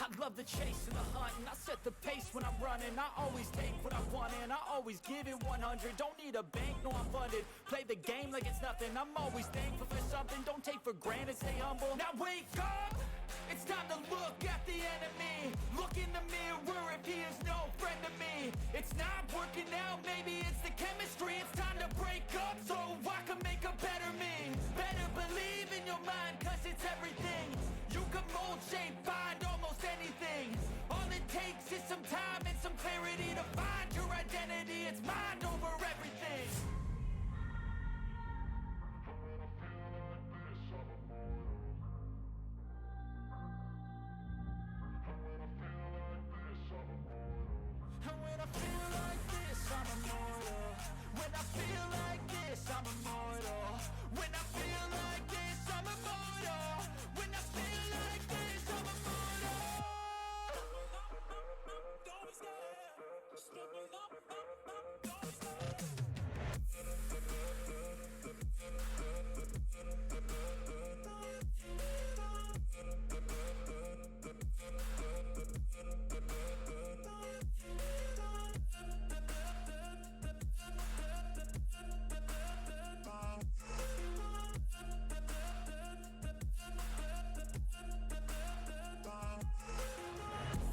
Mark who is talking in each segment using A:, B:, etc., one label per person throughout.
A: I love the chase and the hunt, and I set the pace when I'm running. I always take what I want and I always give it 100. Don't need a bank, no I'm funded. Play the game like it's nothing. I'm always thankful for something. Don't take for granted, stay humble. Now wake up! It's time to look at the enemy. Look in the mirror if he is no friend to me. It's not working out, maybe it's the chemistry. It's time to break up so I can make a better me. Better believe in your mind, cause it's everything. You can mold, shape, find almost anything. All it takes is some time and some clarity to find your identity. It's mind over everything. And when I feel like this, I'm immortal. When I feel like this, I'm immortal. When I feel like this, I'm immortal. When I feel like this, I'm immortal. Don't be scared. Step it up, don't be scared.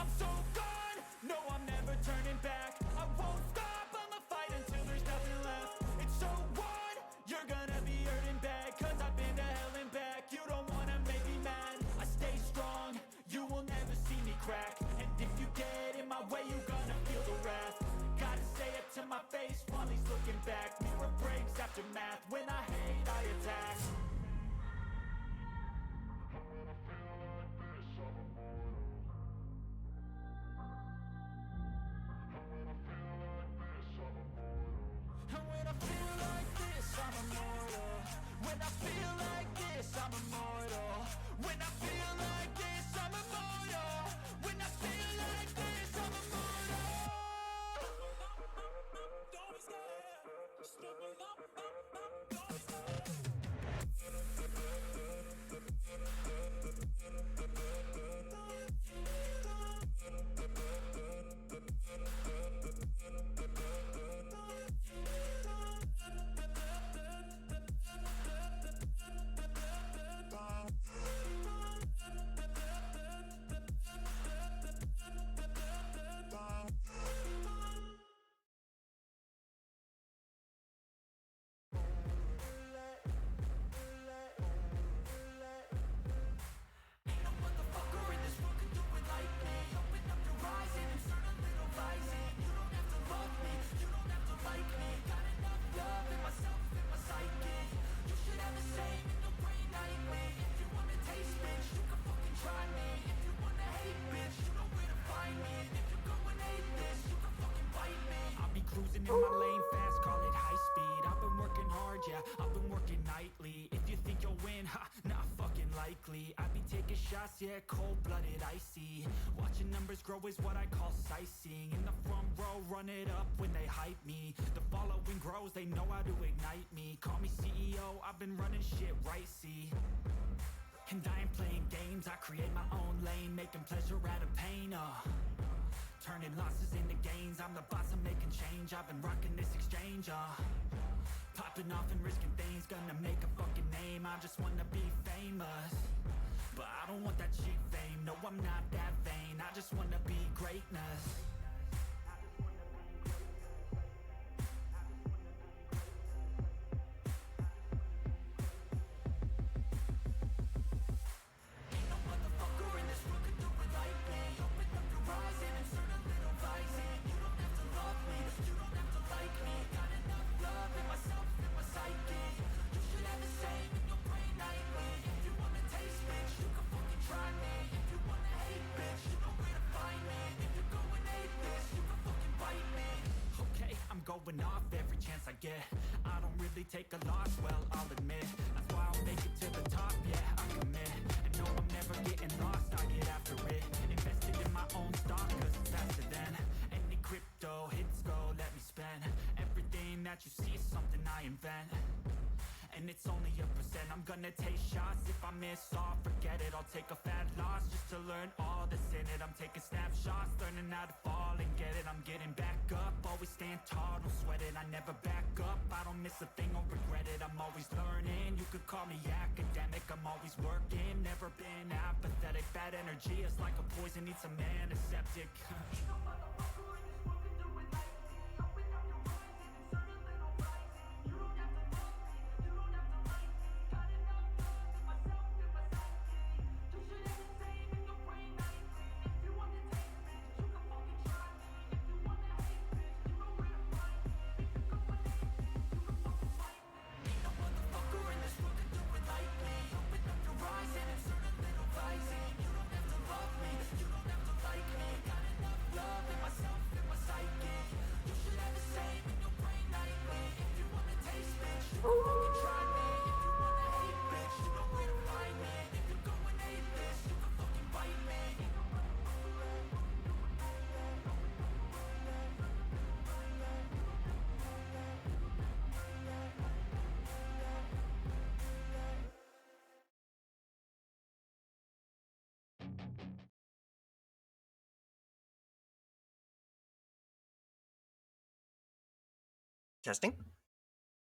A: I'm so gone, no I'm never turning back. I won't stop, I'ma fight until there's nothing left. It's so what? You're gonna be hurting bad, cause I've been to hell and back. You don't wanna make me mad, I stay strong. You will never see me crack. And if you get in my way, you gonna feel the wrath. Gotta say it to my face while he's looking back. Mirror breaks after math, when I hate I attack. And when I feel like this, I'm immortal. When I feel like this, I'm immortal. When I feel like this, I'm immortal. When I feel like this, I'm immortal. Don't be scared. Step it up, don't be scared. Ain't no motherfucker in this world can do it like me. Open up your eyes and insert a little rising. You don't have to love me, you don't have to like me. Got enough love in myself and my psyche. You should have the same in your brain nightly. If you wanna taste, bitch, you can fucking try me. If you wanna hate, bitch, you know where to find me. And if you go and hate this, you can fucking bite me. I'll be cruising in my lane fast, call it high speed. I've been working hard, yeah, I've been working nightly. If you think you'll win, ha, not fucking likely. I be taking shots, yeah, cold-blooded, icy. Watching numbers grow is what I call sightseeing. In the front row, run it up when they hype me. The following grows, they know how to ignite me. Call me CEO, I've been running shit right, see. And I ain't playing games, I create my own lane. Making pleasure out of pain, turning losses into gains. I'm the boss, I'm making change. I've been rocking this exchange, popping off and risking things. Gonna make a fucking name, I just wanna be famous. But I don't want that cheap fame, no I'm not that vain. I just wanna be greatness. Ain't no motherfucker in this world can do it like me. Open up your eyes and insert a little rising. You don't have to love me, you don't have to like me. Got enough love in myself and my psyche. You should have the same in your brain nightly. If you wanna taste, bitch, you can fucking try me. If you wanna hate, bitch, you know where to find me. If you go and hate this, you can fucking bite me. Okay, I'm going off every chance I get. I don't really take a loss, well, I'll admit. That's why I'll make it to the top, yeah, I commit. And no, I'm never getting lost, I get after it. Invested in my own stock, cause it's faster than any crypto hits go, let me spend. Everything that you see is something I invent. And and it's only a percent. I'm gonna take shots, if I miss off, forget it. I'll take a fat loss just to learn all that's in it. I'm taking snapshots, learning how to fall and get it. I'm getting back up, always stand tall, don't sweat it. I never back up, I don't miss a thing, I'll regret it. I'm always learning, you could call me academic. I'm always working, never been apathetic. Bad energy is like a poison, needs some antiseptic.
B: Testing. There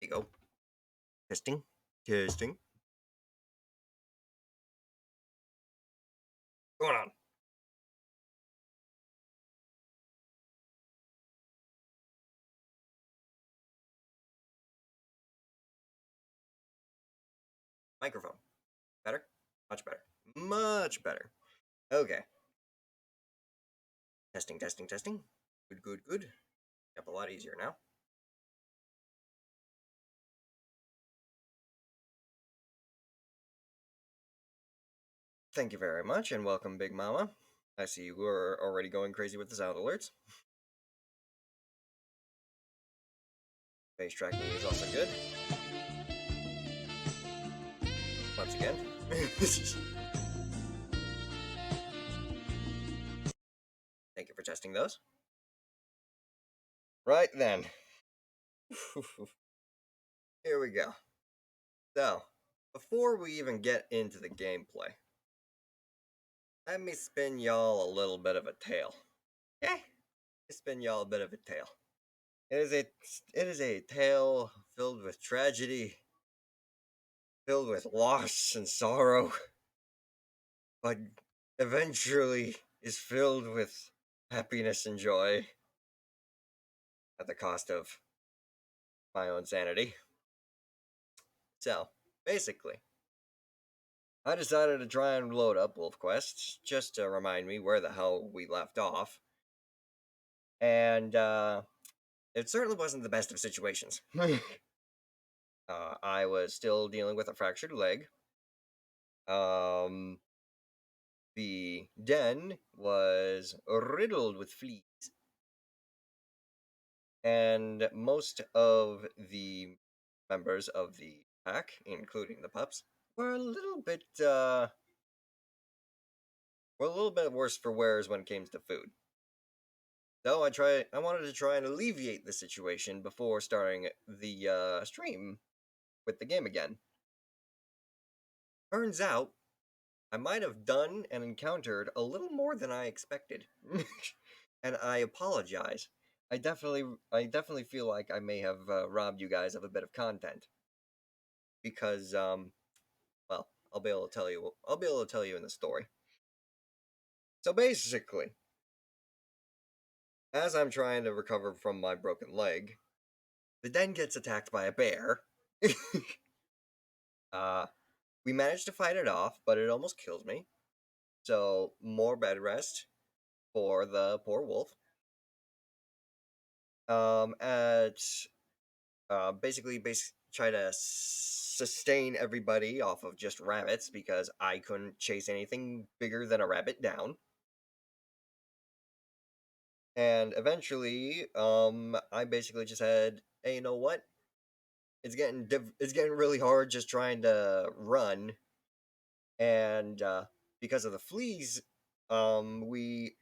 B: you go. Testing. Testing. Going on. Microphone. Better? Much better. Much better. Okay. Testing, testing, testing. Good, good, good. Yep, a lot easier now. Thank you very much, and welcome, Big Mama. I see you are already going crazy with the sound alerts. Face tracking is also good. Once again. Thank you for testing those. Right then. Here we go. So, before we even get into the gameplay, let me spin y'all a little bit of a tale. Okay? Spin y'all a bit of a tale. It is a tale filled with tragedy, filled with loss and sorrow, but eventually is filled with happiness and joy at the cost of my own sanity. So, basically, I decided to try and load up Wolf Quest just to remind me where the hell we left off. And it certainly wasn't the best of situations. I was still dealing with a fractured leg. The den was riddled with fleas. And most of the members of the pack, including the pups, were a little bit worse for wears when it came to food. So I wanted to try and alleviate the situation before starting the stream with the game again. Turns out, I might have done and encountered a little more than I expected. And I apologize. I definitely feel like I may have robbed you guys of a bit of content. Because, well, I'll be able to tell you in the story. So basically, as I'm trying to recover from my broken leg, the den gets attacked by a bear. We managed to fight it off, but it almost killed me. So, more bed rest for the poor wolf. Basically try to sustain everybody off of just rabbits because I couldn't chase anything bigger than a rabbit down. And eventually, I basically just said, "Hey, you know what? It's getting really hard just trying to run." And because of the fleas, every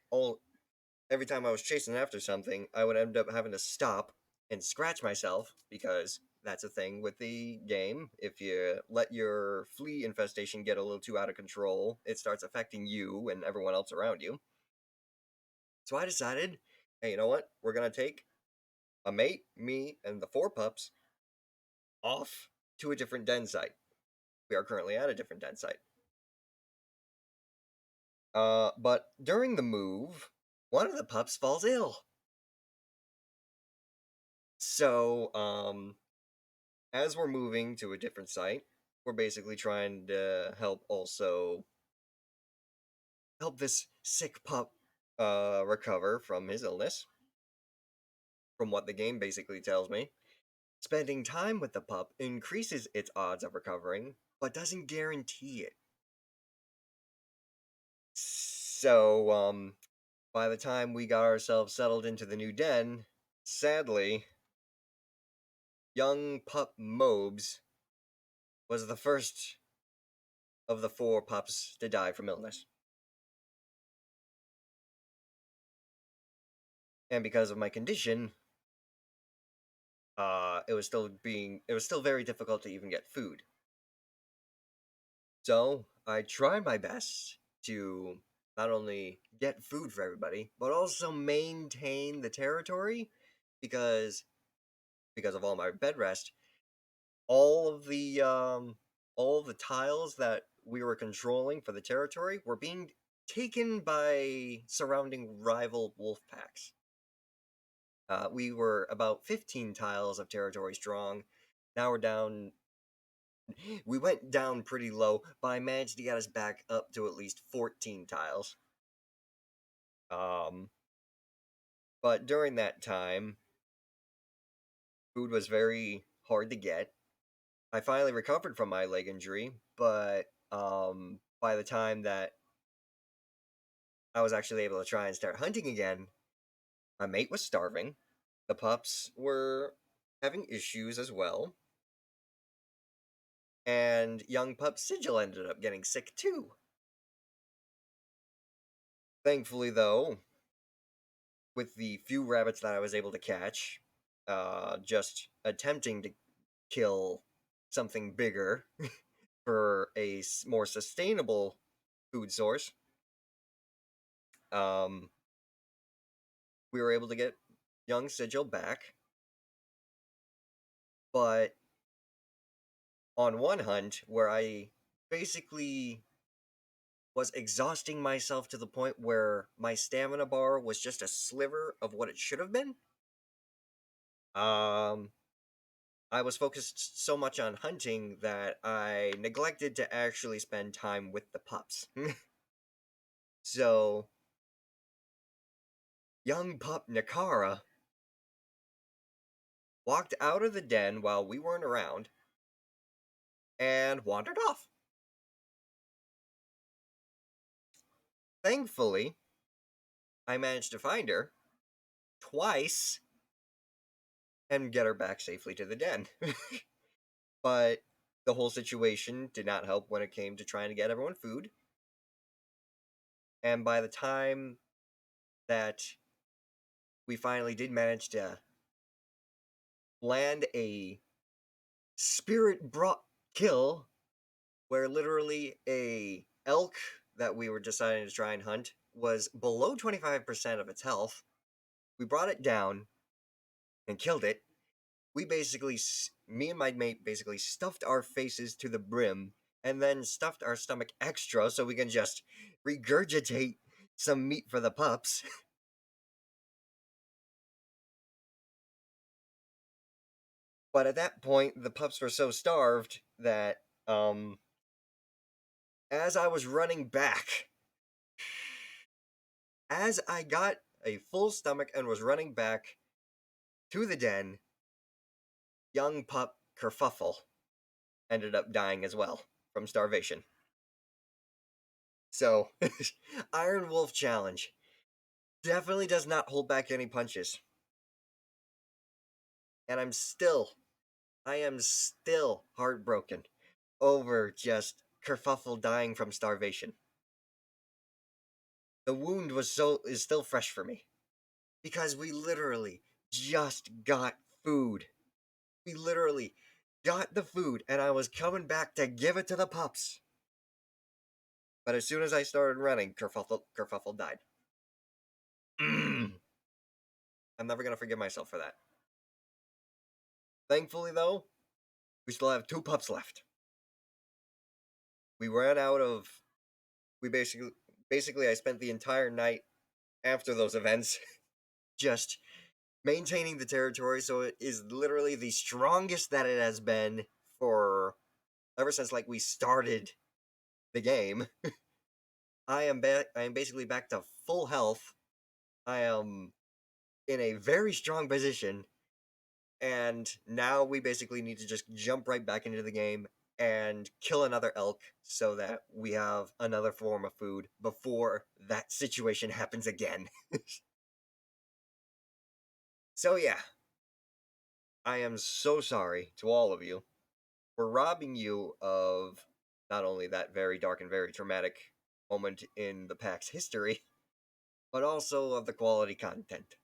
B: time I was chasing after something, I would end up having to stop and scratch myself because that's a thing with the game. If you let your flea infestation get a little too out of control, it starts affecting you and everyone else around you. So I decided, hey, you know what? We're gonna take a mate, me, and the 4 pups off to a different den site. We are currently at a different den site. But during the move, one of the pups falls ill. So, as we're moving to a different site, we're basically trying to help this sick pup recover from his illness. From what the game basically tells me, spending time with the pup increases its odds of recovering, but doesn't guarantee it. So, by the time we got ourselves settled into the new den, sadly, young pup Mobes was the first of the 4 pups to die from illness. And because of my condition, it was still very difficult to even get food. So I tried my best to not only get food for everybody, but also maintain the territory because of all my bed rest, all of the tiles that we were controlling for the territory were being taken by surrounding rival wolf packs. We were about 15 tiles of territory strong. Now we're down. We went down pretty low, but I managed to get us back up to at least 14 tiles. But during that time, food was very hard to get. I finally recovered from my leg injury, but by the time that I was actually able to try and start hunting again, my mate was starving. The pups were having issues as well. And young pup Sigil ended up getting sick too. Thankfully, though, with the few rabbits that I was able to catch, just attempting to kill something bigger for a more sustainable food source, we were able to get young Sigil back. But on one hunt, where I basically was exhausting myself to the point where my stamina bar was just a sliver of what it should have been, I was focused so much on hunting that I neglected to actually spend time with the pups. So, young pup Nakara walked out of the den while we weren't around and wandered off. Thankfully, I managed to find her twice and get her back safely to the den. But the whole situation did not help when it came to trying to get everyone food. And by the time that we finally did manage to land a spirit brought kill, where literally a elk that we were deciding to try and hunt was below 25% of its health, we brought it down and killed it. We basically, me and my mate basically stuffed our faces to the brim and then stuffed our stomach extra so we can just regurgitate some meat for the pups. But at that point, the pups were so starved that, as I was running back, as I got a full stomach and was running back to the den, young pup Kerfuffle ended up dying as well from starvation. So, Iron Wolf Challenge definitely does not hold back any punches. And I am still heartbroken over just Kerfuffle dying from starvation. The wound is still fresh for me. Because we literally just got food. We literally got the food, and I was coming back to give it to the pups. But as soon as I started running, Kerfuffle died. I'm never gonna forgive myself for that. Thankfully, though, we still have 2 pups left. We ran out of. We basically, I spent the entire night after those events just maintaining the territory, so it is literally the strongest that it has been for ever since like we started the game. I am basically back to full health. I am in a very strong position, and now we basically need to just jump right back into the game and kill another elk so that we have another form of food before that situation happens again. So yeah, I am so sorry to all of you for robbing you of not only that very dark and very traumatic moment in the pack's history, but also of the quality content.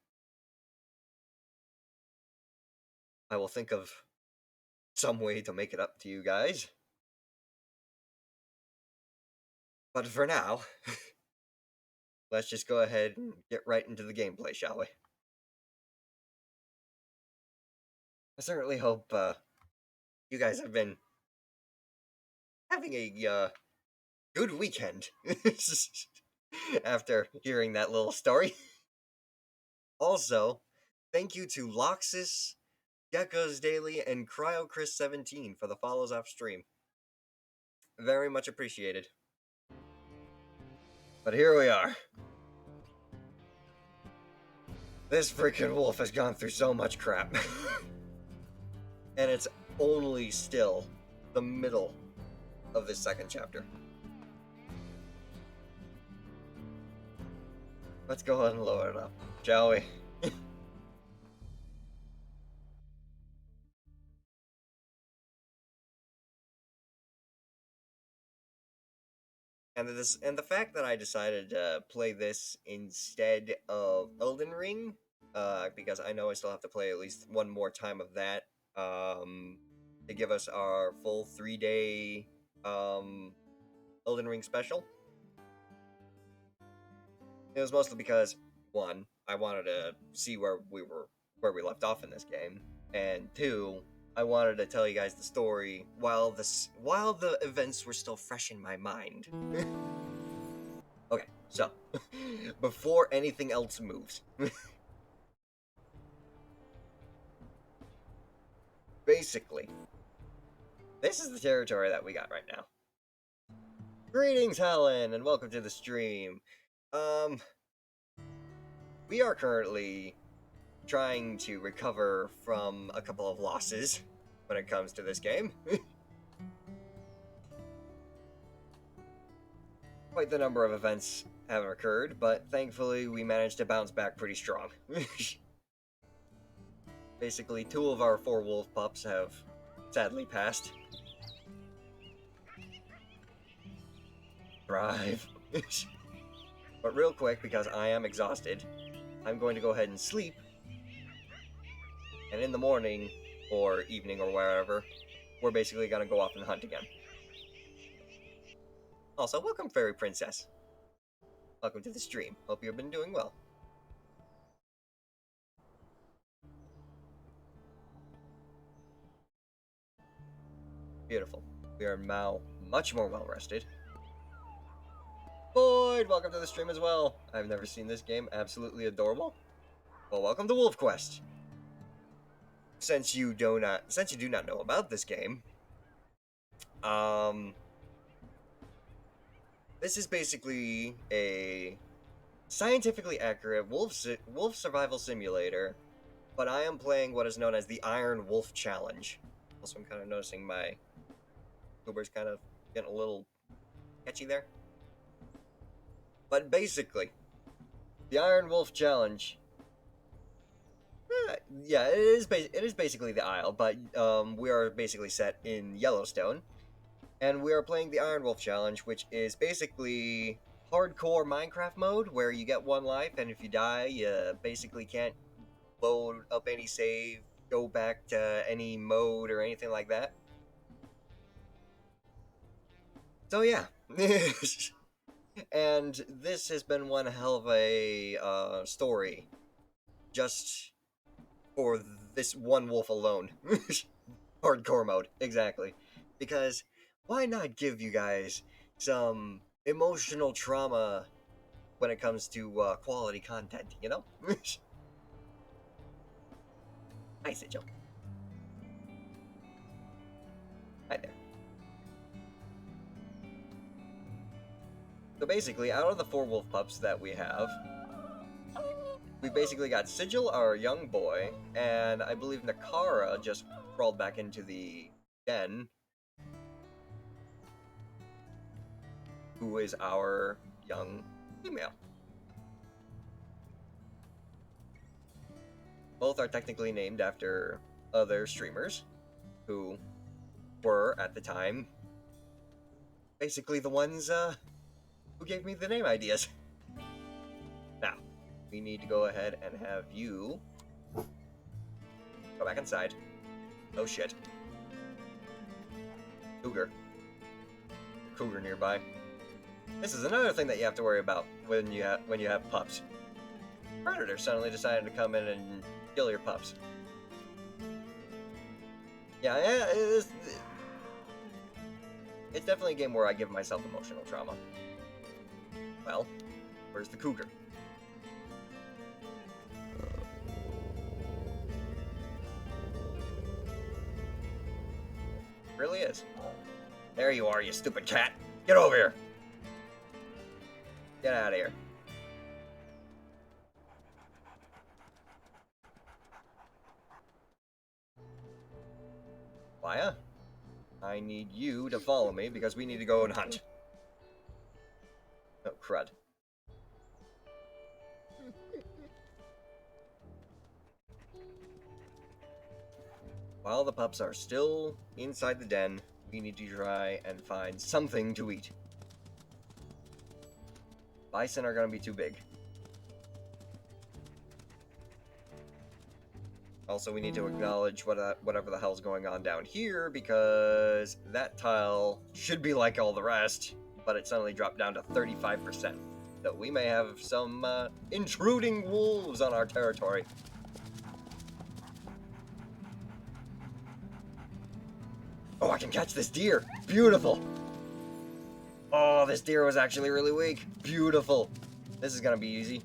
B: I will think of some way to make it up to you guys. But for now, let's just go ahead and get right into the gameplay, shall we? I certainly hope you guys have been having a good weekend after hearing that little story. Also, thank you to Loxus, Geckos Daily, and CryoChris17 for the follows off stream. Very much appreciated. But here we are. This freaking wolf has gone through so much crap. And it's only still the middle of this second chapter. Let's go ahead and load it up, shall we? And the fact that I decided to play this instead of Elden Ring, because I know I still have to play at least one more time of that, to give us our full 3-day Elden Ring special. It was mostly because, one, I wanted to see where we left off in this game, and two, I wanted to tell you guys the story while the events were still fresh in my mind. Okay, so before anything else moves, basically, this is the territory that we got right now. Greetings, Helen, and welcome to the stream. We are currently trying to recover from a couple of losses when it comes to this game. Quite the number of events have occurred, but thankfully we managed to bounce back pretty strong. Basically, 2 of our 4 wolf pups have sadly passed. Thrive. But real quick, because I am exhausted, I'm going to go ahead and sleep. And in the morning, or evening, or wherever, we're basically gonna go off and hunt again. Also, welcome, Fairy Princess. Welcome to the stream. Hope you've been doing well. Beautiful. We are now much more well rested. Boyd, welcome to the stream as well. I've never seen this game. Absolutely adorable. Well, welcome to Wolf Quest. Since you do not know about this game, this is basically a scientifically accurate wolf survival simulator, but I am playing what is known as the Iron Wolf Challenge. Also, I'm kind of noticing my Uber's kind of getting a little catchy there. But basically, the Iron Wolf Challenge. Yeah, it is basically the Isle, but we are basically set in Yellowstone, and we are playing the Iron Wolf Challenge, which is basically hardcore Minecraft mode, where you get 1 life, and if you die, you basically can't load up any save go back to any mode or anything like that. So yeah. And this has been one hell of a story just for this one wolf alone. Hardcore mode, exactly. Because why not give you guys some emotional trauma when it comes to quality content, you know? Hi, Sigil. Hi there. So basically, out of the 4 wolf pups that we have, we basically got Sigil, our young boy, and I believe Nakara just crawled back into the den, who is our young female. Both are technically named after other streamers who were, at the time, basically the ones who gave me the name ideas. Now, we need to go ahead and have you go back inside. Oh shit. Cougar nearby. This is another thing that you have to worry about when you have pups. Predators suddenly decided to come in and kill your pups. Yeah, it's definitely a game where I give myself emotional trauma. Well, where's the cougar? Really is. There you are, you stupid cat. Get over here. Get out of here. Maya, I need you to follow me because we need to go and hunt. Oh, crud. While the pups are still inside the den, we need to try and find something to eat. Bison are going to be too big. Also, we need to acknowledge whatever the hell's going on down here, because that tile should be like all the rest, but it suddenly dropped down to 35%. So we may have some intruding wolves on our territory. Oh, I can catch this deer! Beautiful! Oh, this deer was actually really weak. Beautiful. This is gonna be easy.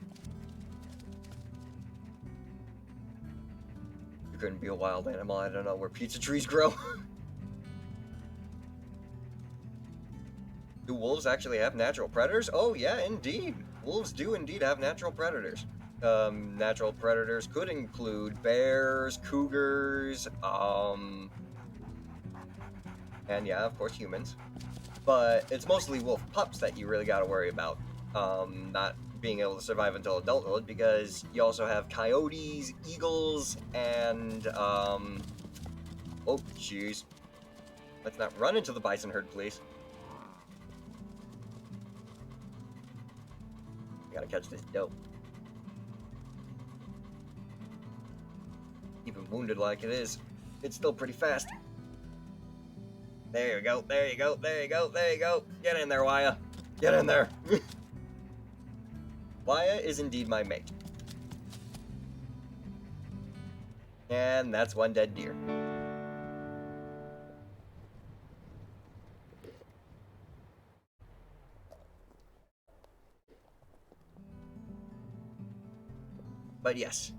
B: You couldn't be a wild animal. I don't know where pizza trees grow. Do wolves actually have natural predators? Oh, yeah, indeed. Wolves do indeed have natural predators. Natural predators could include bears, cougars, and yeah, of course, humans. But it's mostly wolf pups that you really gotta worry about. Not being able to survive until adulthood, because you also have coyotes, eagles, and, oh, jeez. Let's not run into the bison herd, please. I gotta catch this doe. Even wounded like it is, it's still pretty fast. There you go, there you go, there you go, there you go. Get in there, Waya. Get in there. Waya is indeed my mate. And that's one dead deer. But yes,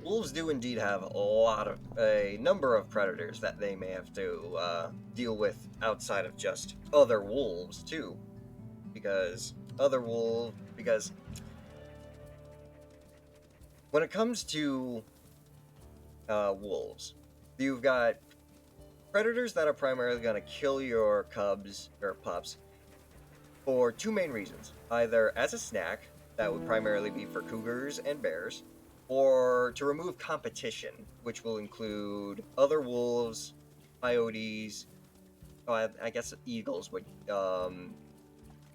B: wolves do indeed have a number of predators that they may have to deal with outside of just other wolves too, because when it comes to wolves, you've got predators that are primarily going to kill your cubs or pups for 2 main reasons: either as a snack, that would primarily be for cougars and bears, or to remove competition, which will include other wolves, coyotes. Oh, I guess eagles would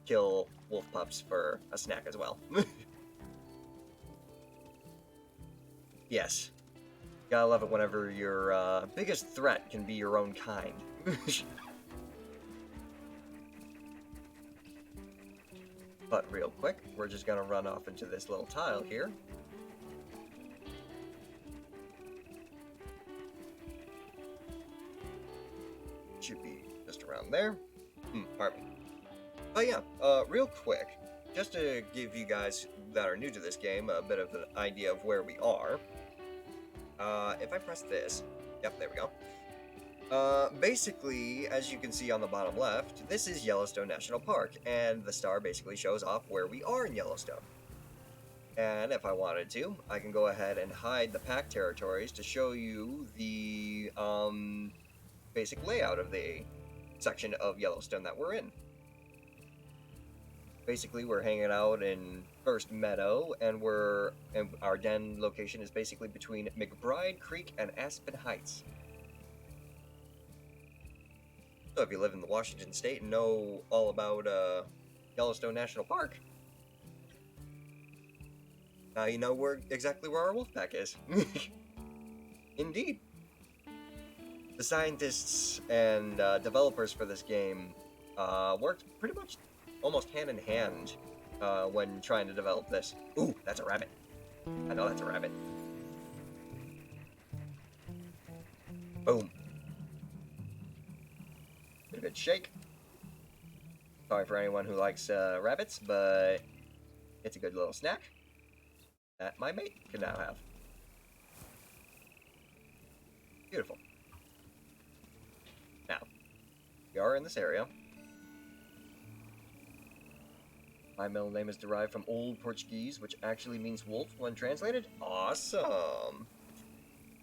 B: kill wolf pups for a snack as well. Yes. Gotta love it whenever your biggest threat can be your own kind. But real quick, we're just gonna run off into this little tile here. Should be just around there. Pardon me. But yeah, real quick, just to give you guys that are new to this game a bit of an idea of where we are. If I press this, yep, there we go. Basically, as you can see on the bottom left, this is Yellowstone National Park, and the star basically shows off where we are in Yellowstone. And if I wanted to, I can go ahead and hide the pack territories to show you the basic layout of the section of Yellowstone that we're in. Basically, we're hanging out in First Meadow, and our den location is basically between McBride Creek and Aspen Heights. So if you live in the Washington State and know all about Yellowstone National Park, now you know exactly where our wolf pack is. Indeed. The scientists and developers for this game worked pretty much almost hand in hand when trying to develop this. Ooh, that's a rabbit. I know that's a rabbit. Boom. A good shake. Sorry for anyone who likes rabbits, but it's a good little snack that my mate can now have. Beautiful. Now, we are in this area. My middle name is derived from Old Portuguese, which actually means wolf when translated. Awesome!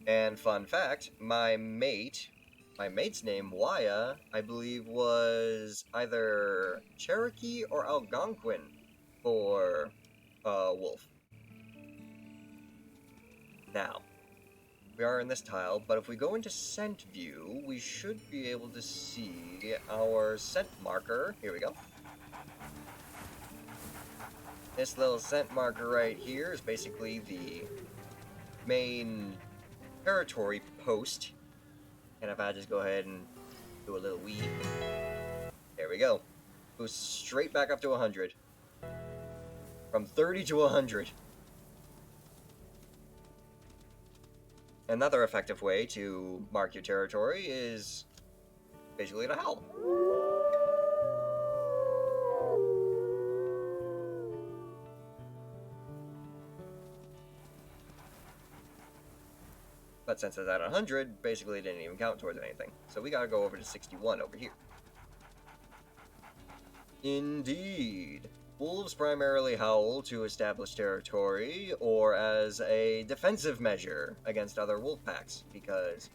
B: And fun fact, my mate's name, Waya, I believe was either Cherokee or Algonquin for wolf. Now, we are in this tile, but if we go into scent view, we should be able to see our scent marker. Here we go. This little scent marker right here is basically the main territory post. And if I just go ahead and do a little weave, there we go. Goes straight back up to 100. From 30 to 100. Another effective way to mark your territory is basically to howl. But since it's at 100, basically it didn't even count towards anything. So we gotta go over to 61 over here. Indeed. Wolves primarily howl to establish territory or as a defensive measure against other wolf packs, because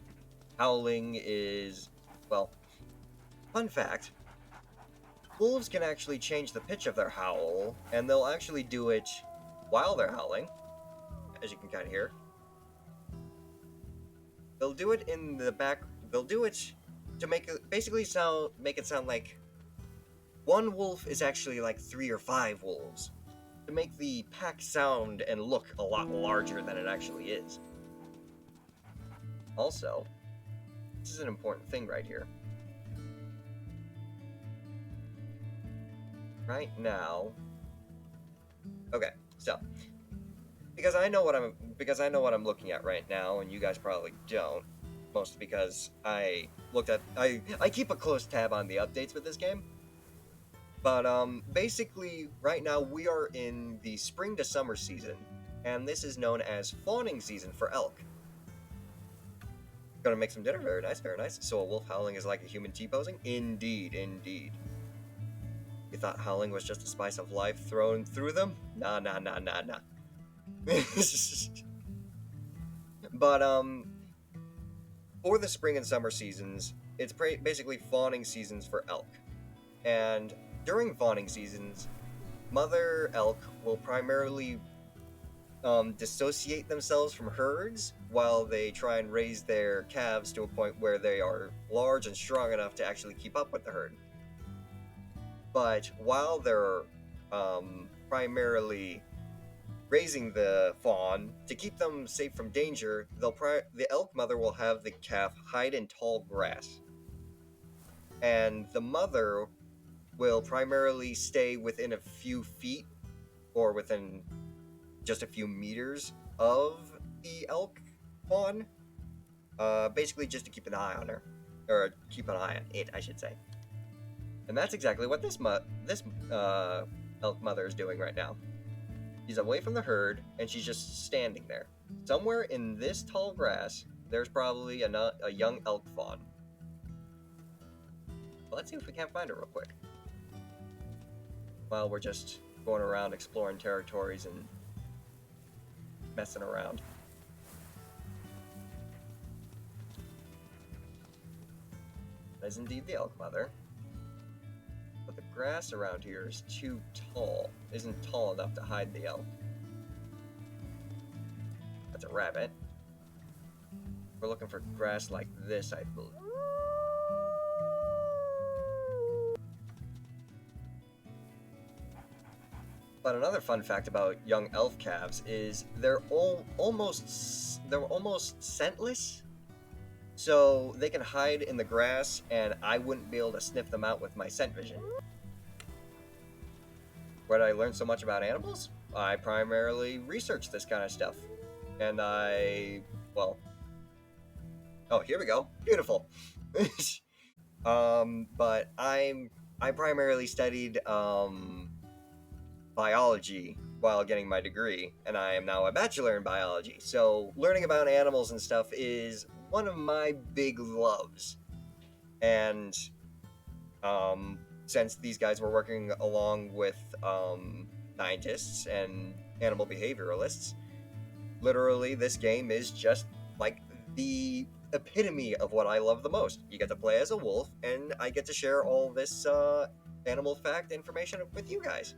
B: howling is, well, fun fact, wolves can actually change the pitch of their howl, and they'll actually do it while they're howling, as you can kind of hear. They'll do it in the back, they'll do it to make it basically make it sound like one wolf is actually like 3 or 5 wolves, to make the pack sound and look a lot larger than it actually is. Also, this is an important thing right here. Right now, okay, so because I know what I'm looking at right now, and you guys probably don't, mostly because I keep a close tab on the updates with this game. But basically, right now we are in the spring to summer season, and this is known as fawning season for elk. Gonna make some dinner, very nice, very nice. So a wolf howling is like a human T-posing? Indeed, indeed. You thought howling was just a spice of life thrown through them? Nah. But for the spring and summer seasons, it's basically fawning seasons for elk. And during fawning seasons, mother elk will primarily dissociate themselves from herds while they try and raise their calves to a point where they are large and strong enough to actually keep up with the herd. But while they're primarily raising the fawn to keep them safe from danger. The elk mother will have the calf hide in tall grass, and the mother will primarily stay within a few feet or within just a few meters of the elk fawn, basically just to keep an eye on her, or keep an eye on it, I should say. And that's exactly what this elk mother is doing right now. She's away from the herd, and she's just standing there. Somewhere in this tall grass, there's probably a young elk fawn. But let's see if we can't find her real quick. While we're just going around exploring territories and messing around. That is indeed the elk mother. But the grass around here is too tall. Isn't tall enough to hide the elk. That's a rabbit. We're looking for grass like this, I believe. But another fun fact about young elk calves is they're almost scentless. So they can hide in the grass, and I wouldn't be able to sniff them out with my scent vision. Where did I learn so much about animals? I primarily research this kind of stuff. And oh, here we go. Beautiful. But I primarily studied biology while getting my degree, and I am now a bachelor in biology. So learning about animals and stuff is one of my big loves. And since these guys were working along with scientists and animal behavioralists, literally this game is just like the epitome of what I love the most. You get to play as a wolf, and I get to share all this animal fact information with you guys.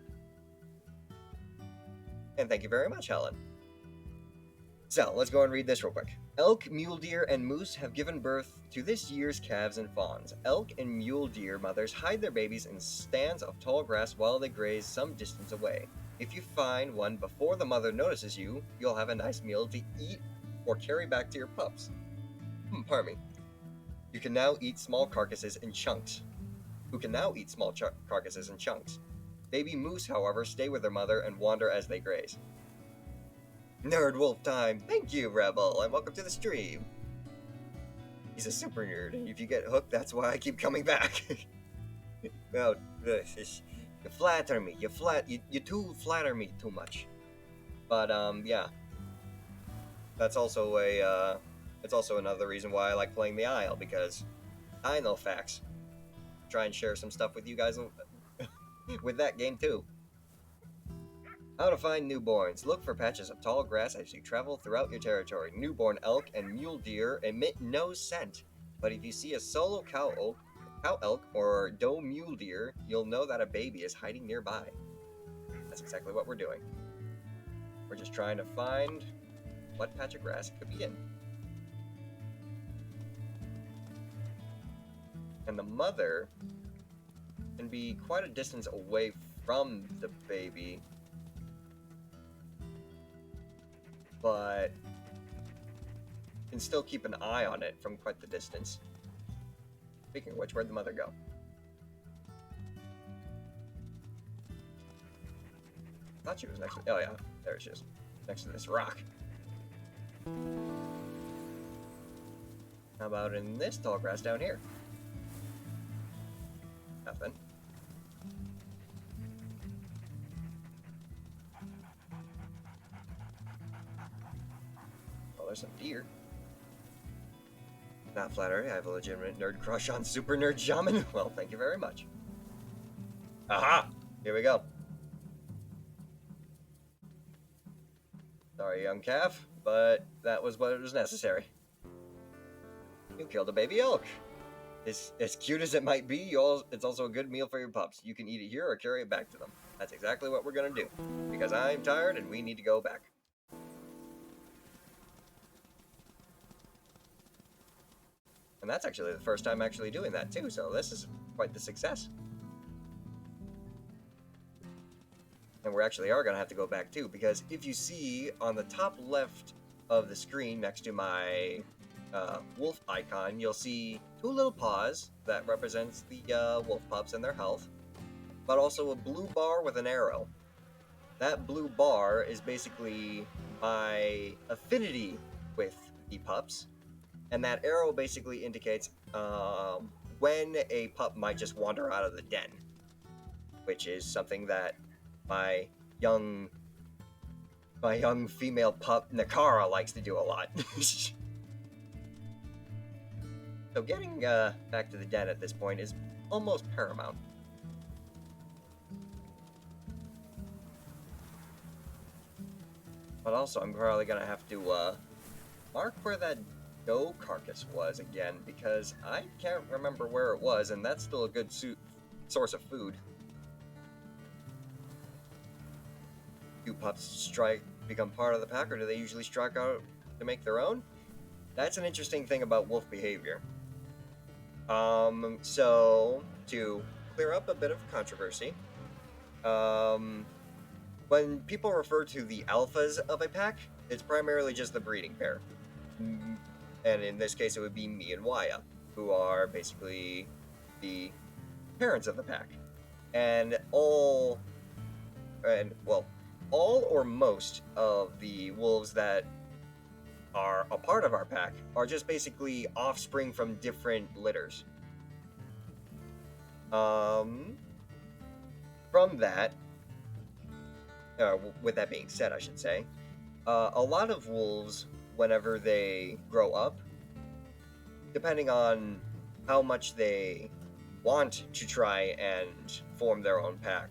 B: And thank you very much, Helen. So, let's go and read this real quick. Elk, mule deer, and moose have given birth to this year's calves and fawns. Elk and mule deer mothers hide their babies in stands of tall grass while they graze some distance away. If you find one before the mother notices you, you'll have a nice meal to eat or carry back to your pups. Pardon me. You can now eat small carcasses in chunks. Baby moose, however, stay with their mother and wander as they graze. Nerd wolf time! Thank you, Rebel, and welcome to the stream. He's a super nerd, and if you get hooked, that's why I keep coming back. Well, you flatter me. You too flatter me too much. But yeah, that's also it's also another reason why I like playing the Isle, because I know facts. Try and share some stuff with you guys with that game too. How to find newborns. Look for patches of tall grass as you travel throughout your territory. Newborn elk and mule deer emit no scent, but if you see a solo cow elk or doe mule deer, you'll know that a baby is hiding nearby. That's exactly what we're doing. We're just trying to find what patch of grass it could be in. And the mother can be quite a distance away from the baby, but can still keep an eye on it from quite the distance. Speaking of which, where'd the mother go? I thought she was next to... Oh yeah, there she is. Next to this rock. How about in this tall grass down here? Nothing. Oh, there's some deer. Not flattery, I have a legitimate nerd crush on Super Nerd Shaman. Well, thank you very much. Aha! Here we go. Sorry, young calf, but that was what was necessary. You killed a baby elk. As cute as it might be, it's also a good meal for your pups. You can eat it here or carry it back to them. That's exactly what we're gonna do, because I'm tired and we need to go back. And that's actually the first time actually doing that too, so this is quite the success. and we actually are going to have to go back too, because if you see on the top left of the screen next to my wolf icon, you'll see two little paws that represents the wolf pups and their health, but also a blue bar with an arrow. That blue bar is basically my affinity with the pups, and that arrow basically indicates when a pup might just wander out of the den, which is something that my young female pup Nakara likes to do a lot. So getting back to the den at this point is almost paramount. But also, I'm probably gonna have to mark where that doe carcass was again, because I can't remember where it was, and that's still a good source of food. Do pups become part of the pack, or do they usually strike out to make their own? That's an interesting thing about wolf behavior. So to clear up a bit of controversy, when people refer to the alphas of a pack, it's primarily just the breeding pair. And in this case, it would be me and Waya, who are basically the parents of the pack. And all or most of the wolves that are a part of our pack are just basically offspring from different litters. From that, with that being said, I should say, a lot of wolves, whenever they grow up, depending on how much they want to try and form their own pack,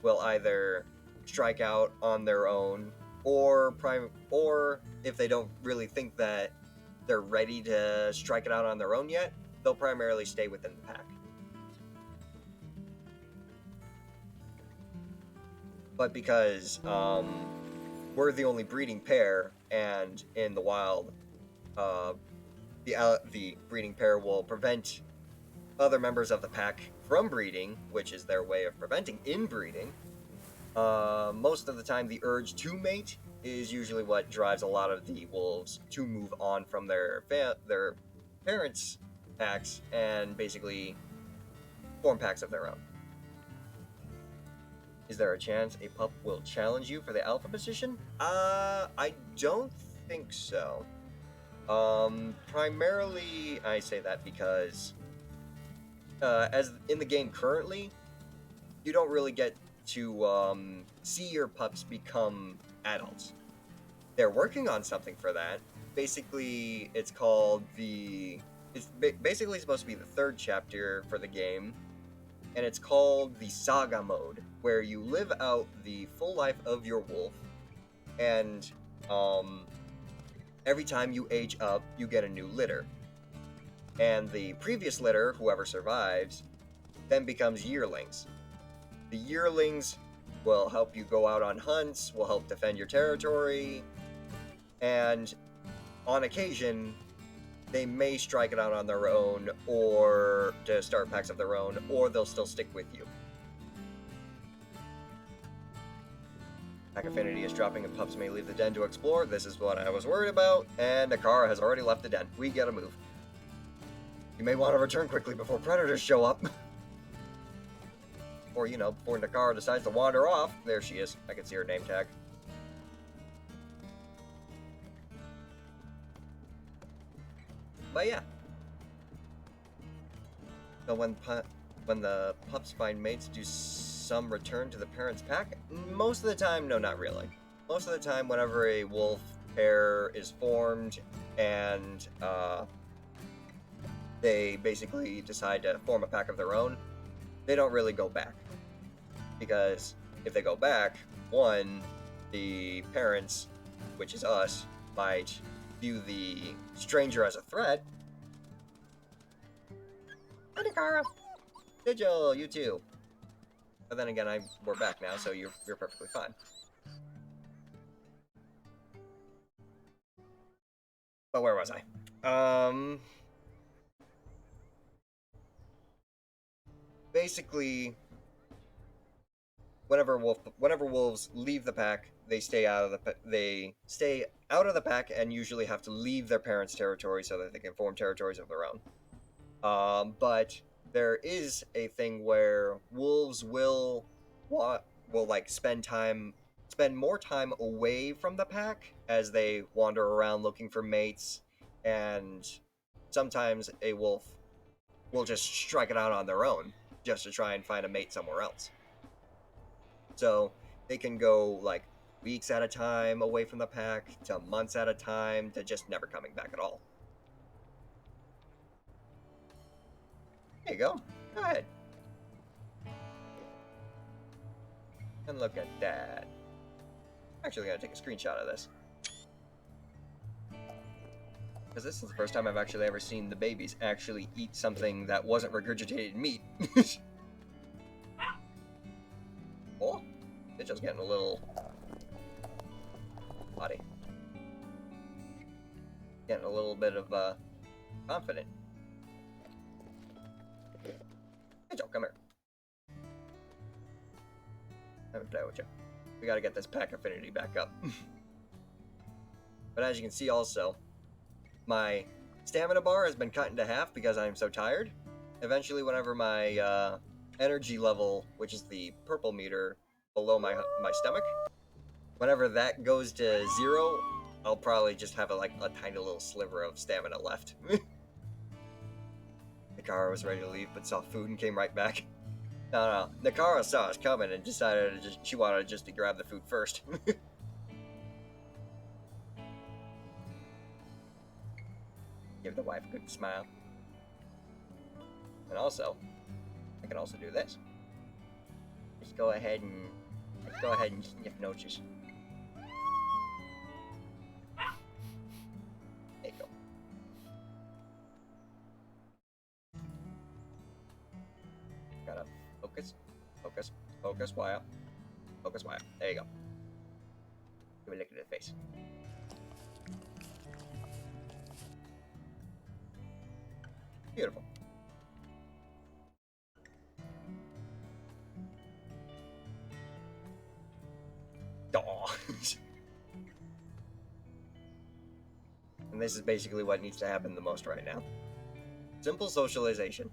B: will either strike out on their own, or if they don't really think that they're ready to strike it out on their own yet, they'll primarily stay within the pack. But because we're the only breeding pair, and in the wild, the breeding pair will prevent other members of the pack from breeding, which is their way of preventing inbreeding. Most of the time, the urge to mate is usually what drives a lot of the wolves to move on from their parents' packs and basically form packs of their own. Is there a chance a pup will challenge you for the alpha position? I don't think so. Primarily, I say that because, as in the game currently, you don't really get to see your pups become adults. They're working on something for that. Basically, it's basically supposed to be the third chapter for the game, and it's called the Saga Mode, where you live out the full life of your wolf, and every time you age up, you get a new litter. And the previous litter, whoever survives, then becomes yearlings. The yearlings will help you go out on hunts, will help defend your territory, and on occasion, they may strike it out on their own, or to start packs of their own, or they'll still stick with you. Pack affinity is dropping and pups may leave the den to explore. This is what I was worried about, and Nakara has already left the den. We gotta move. You may want to return quickly before predators show up. Or, before Nakara decides to wander off. There she is. I can see her name tag. But yeah. So when the pups find mates, do some return to the parents' pack? Most of the time, no, not really. Most of the time, whenever a wolf pair is formed and they basically decide to form a pack of their own, they don't really go back. Because if they go back, one, the parents, which is us, might view the stranger as a threat. Hi, Nakara. Digil, you too. But then again, we're back now, so you're perfectly fine. But where was I? Basically, whenever wolves leave the pack, they stay out of the pack and usually have to leave their parents' territory so that they can form territories of their own. But there is a thing where wolves will like spend more time away from the pack as they wander around looking for mates, and sometimes a wolf will just strike it out on their own just to try and find a mate somewhere else. So they can go like weeks at a time away from the pack to months at a time to just never coming back at all. There you go. Go ahead. And look at that. I'm actually going to take a screenshot of this. Because this is the first time I've actually ever seen the babies actually eat something that wasn't regurgitated meat. Oh, it's just getting a little body. Getting a little bit of confident. Hey Joe, come here. Let me play with you. We gotta get this pack affinity back up. But as you can see also, my stamina bar has been cut into half because I'm so tired. Eventually, whenever my energy level, which is the purple meter below my stomach, whenever that goes to 0, I'll probably just have a tiny little sliver of stamina left. Nakara was ready to leave, but saw food and came right back. No. Nakara saw us coming and decided she wanted just to grab the food first. Give the wife a good smile. And also, I can also do this. Let's go ahead and sniff noses. There you go. Gotta focus, wire. There you go. Give a look at the face. Beautiful. Aw. And this is basically what needs to happen the most right now. Simple socialization.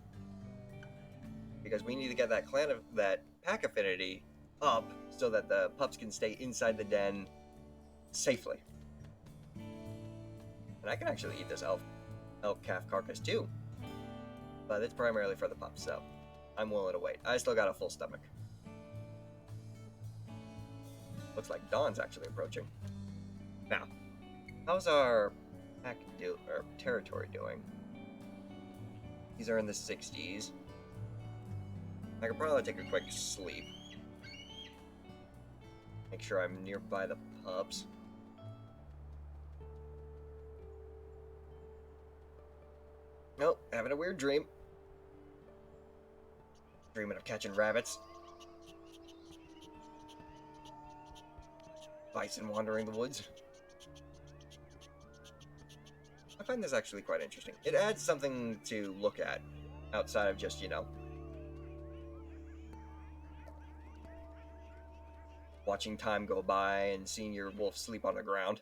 B: Because we need to get that pack affinity up so that the pups can stay inside the den safely. And I can actually eat this elk calf carcass too. But it's primarily for the pups, so I'm willing to wait. I still got a full stomach. Looks like dawn's actually approaching. Now, how's our pack territory doing? These are in the 60s. I could probably take a quick sleep. Make sure I'm nearby the pups. Nope, having a weird dream. Dreaming of catching rabbits. Bison wandering the woods. I find this actually quite interesting. It adds something to look at outside of just, watching time go by and seeing your wolf sleep on the ground.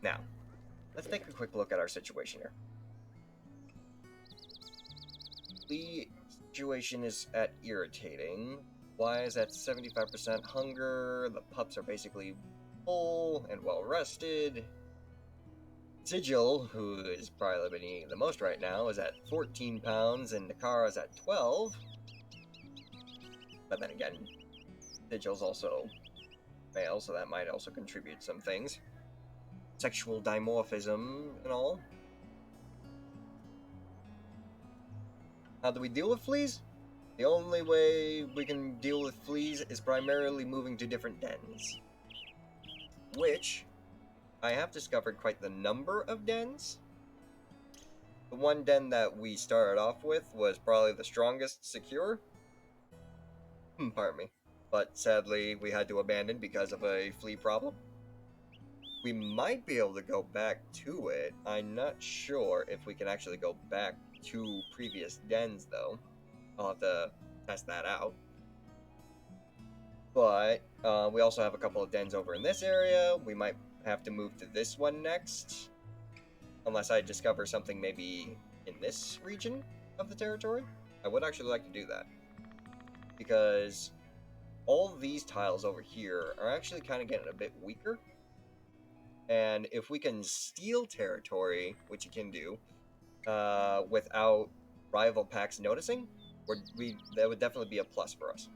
B: Now, let's take a quick look at our situation here. The situation is at irritating. Y is at 75% hunger. The pups are basically full and well rested. Sigil, who is probably been eating the most right now, is at 14 pounds, and Nakara's at 12. But then again, Sigil's also male, so that might also contribute some things. Sexual dimorphism and all. How do we deal with fleas? The only way we can deal with fleas is primarily moving to different dens. Which, I have discovered quite the number of dens. The one den that we started off with was probably the strongest secure. Pardon me. But sadly, we had to abandon because of a flea problem. We might be able to go back to it. I'm not sure if we can actually go back 2 previous dens, though. I'll have to test that out. But we also have a couple of dens over in this area. We might have to move to this one next. Unless I discover something maybe in this region of the territory. I would actually like to do that. Because all these tiles over here are actually kind of getting a bit weaker. And if we can steal territory, which you can do, without rival packs noticing, that would definitely be a plus for us.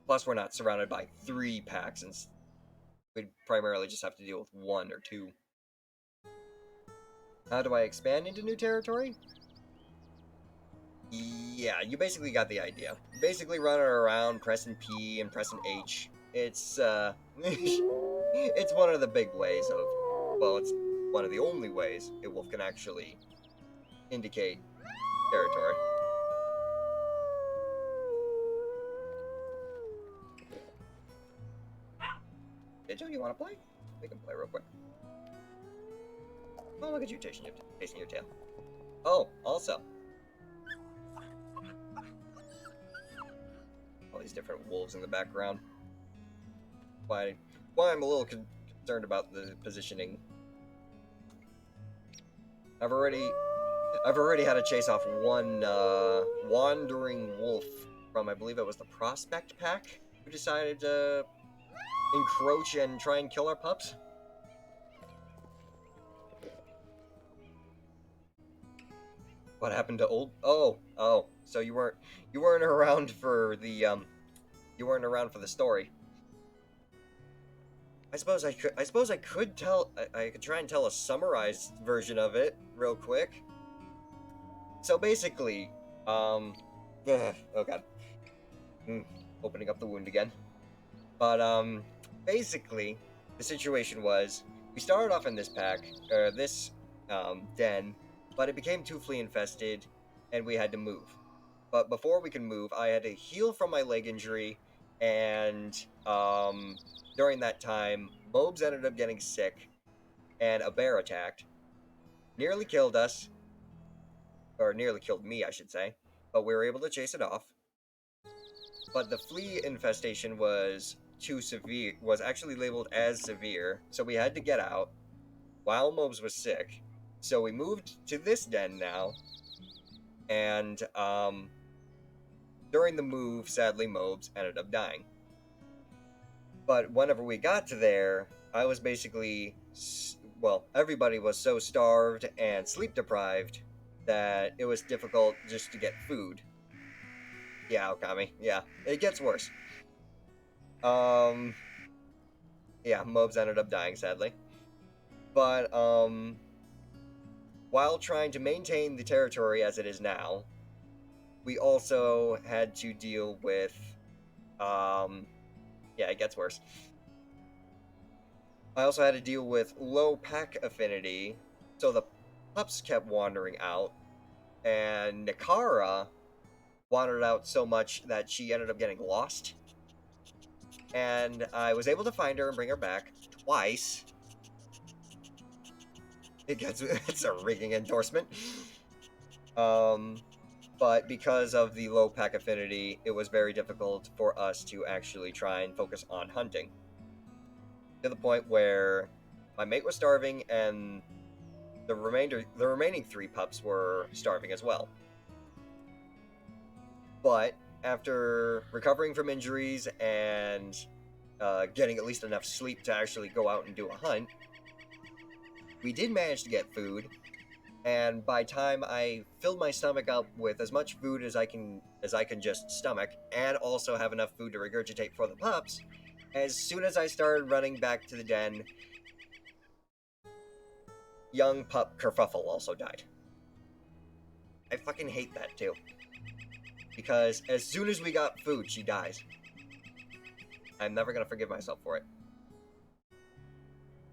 B: Plus, we're not surrounded by 3 packs, and we'd primarily just have to deal with 1 or 2. How do I expand into new territory? Yeah, you basically got the idea. Basically running around, pressing P and pressing H. It's, it's one of the big ways of, well, it's one of the only ways a wolf can actually indicate territory. Hey, Joe, you want to play? We can play real quick. Oh, look at you chasing your tail. Oh, also. All these different wolves in the background. Why I'm a little concerned about the positioning. I've already had to chase off one wandering wolf from, I believe it was the Prospect Pack, who decided to encroach and try and kill our pups. What happened to old? Oh, so you weren't around for the story. I suppose I could try and tell a summarized version of it real quick. So basically, oh god, opening up the wound again. But basically, the situation was we started off in this pack, or this den, but it became too flea infested, and we had to move. But before we could move, I had to heal from my leg injury, and during that time, Mobes ended up getting sick, and a bear attacked, nearly killed us, or nearly killed me, I should say, but we were able to chase it off. But the flea infestation was too severe, was actually labeled as severe, so we had to get out while Mobes was sick. So we moved to this den now, and during the move, sadly, Mobes ended up dying. But whenever we got to there, I was basically, well, everybody was so starved and sleep deprived that it was difficult just to get food. Yeah, Okami, yeah, it gets worse. Yeah, Mobes ended up dying, sadly. But, while trying to maintain the territory as it is now, we also had to deal with, yeah, it gets worse. I also had to deal with low pack affinity, so the pups kept wandering out, and Nikara wandered out so much that she ended up getting lost. And I was able to find her and bring her back twice. It's a rigging endorsement. But because of the low pack affinity, it was very difficult for us to actually try and focus on hunting. To the point where my mate was starving and the remaining 3 pups were starving as well. But after recovering from injuries and getting at least enough sleep to actually go out and do a hunt, we did manage to get food, and by time I filled my stomach up with as much food as I can just stomach, and also have enough food to regurgitate for the pups, as soon as I started running back to the den, young pup Kerfuffle also died. I fucking hate that too. Because as soon as we got food, she dies. I'm never gonna forgive myself for it.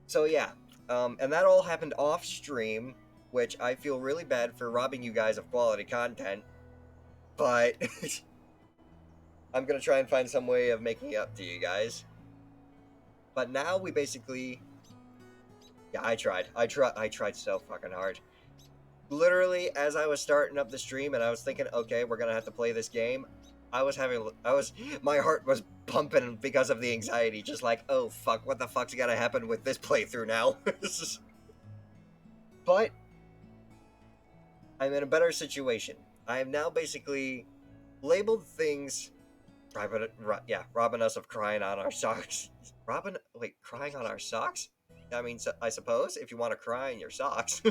B: So yeah, and that all happened off stream, which I feel really bad for robbing you guys of quality content, but I'm gonna try and find some way of making it up to you guys. But now we basically, yeah, I tried so fucking hard. literally, as I was starting up the stream and I was thinking, okay, we're gonna have to play this game, my heart was pumping because of the anxiety, just like, oh fuck, what the fuck's gonna happen with this playthrough now? But I'm in a better situation. I have now basically labeled things, robbing us of crying on our socks. Crying on our socks? I mean, I suppose, if you want to cry in your socks.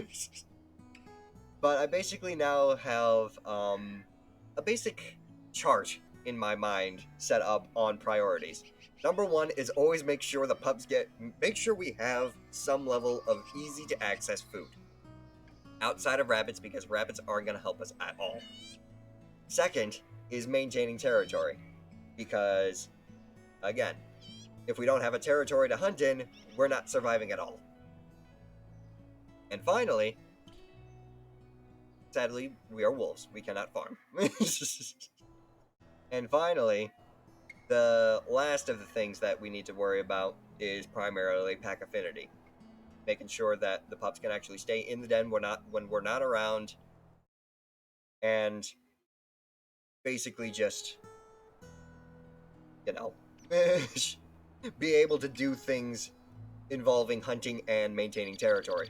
B: But I basically now have a basic chart in my mind set up on priorities. Number one is always make sure we have some level of easy to access food outside of rabbits, because rabbits aren't going to help us at all. Second is maintaining territory, because again, if we don't have a territory to hunt in, we're not surviving at all. And finally, sadly, we are wolves. We cannot farm. And finally, the last of the things that we need to worry about is primarily pack affinity. Making sure that the pups can actually stay in the den when we're not around, and basically just, be able to do things involving hunting and maintaining territory.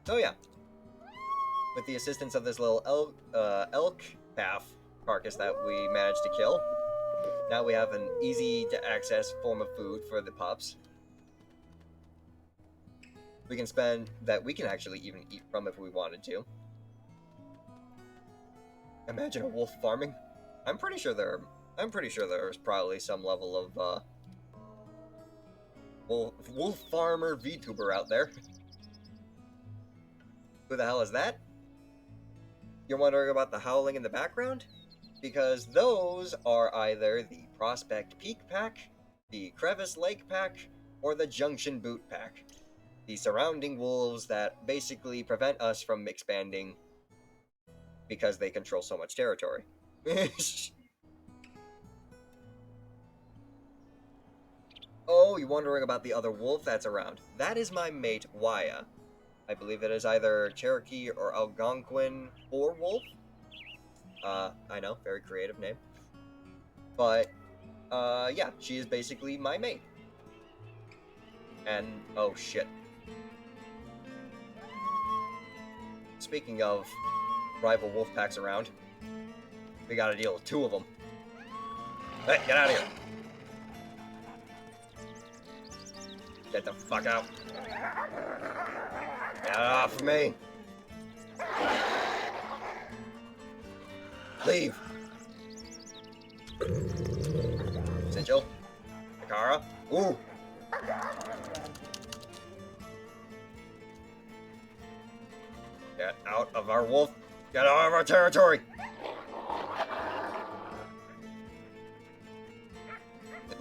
B: So yeah, with the assistance of this little elk calf carcass that we managed to kill, now we have an easy to access form of food for the pups. We can actually even eat from if we wanted to. Imagine a wolf farming. I'm pretty sure there's probably some level of wolf farmer VTuber out there. Who the hell is that? You're wondering about the howling in the background? Because those are either the Prospect Peak Pack, the Crevice Lake Pack, or the Junction Boot Pack. The surrounding wolves that basically prevent us from expanding because they control so much territory. Oh, you're wondering about the other wolf that's around. That is my mate, Waya. I believe it is either Cherokee or Algonquin or wolf. I know, very creative name. But, yeah, she is basically my mate. And, oh shit. Speaking of rival wolf packs around, we gotta deal with two of them. Hey, get out of here! Get the fuck out! Get off me! Leave! Sigil? Nakara? Ooh! Get out of our wolf! Get out of our territory!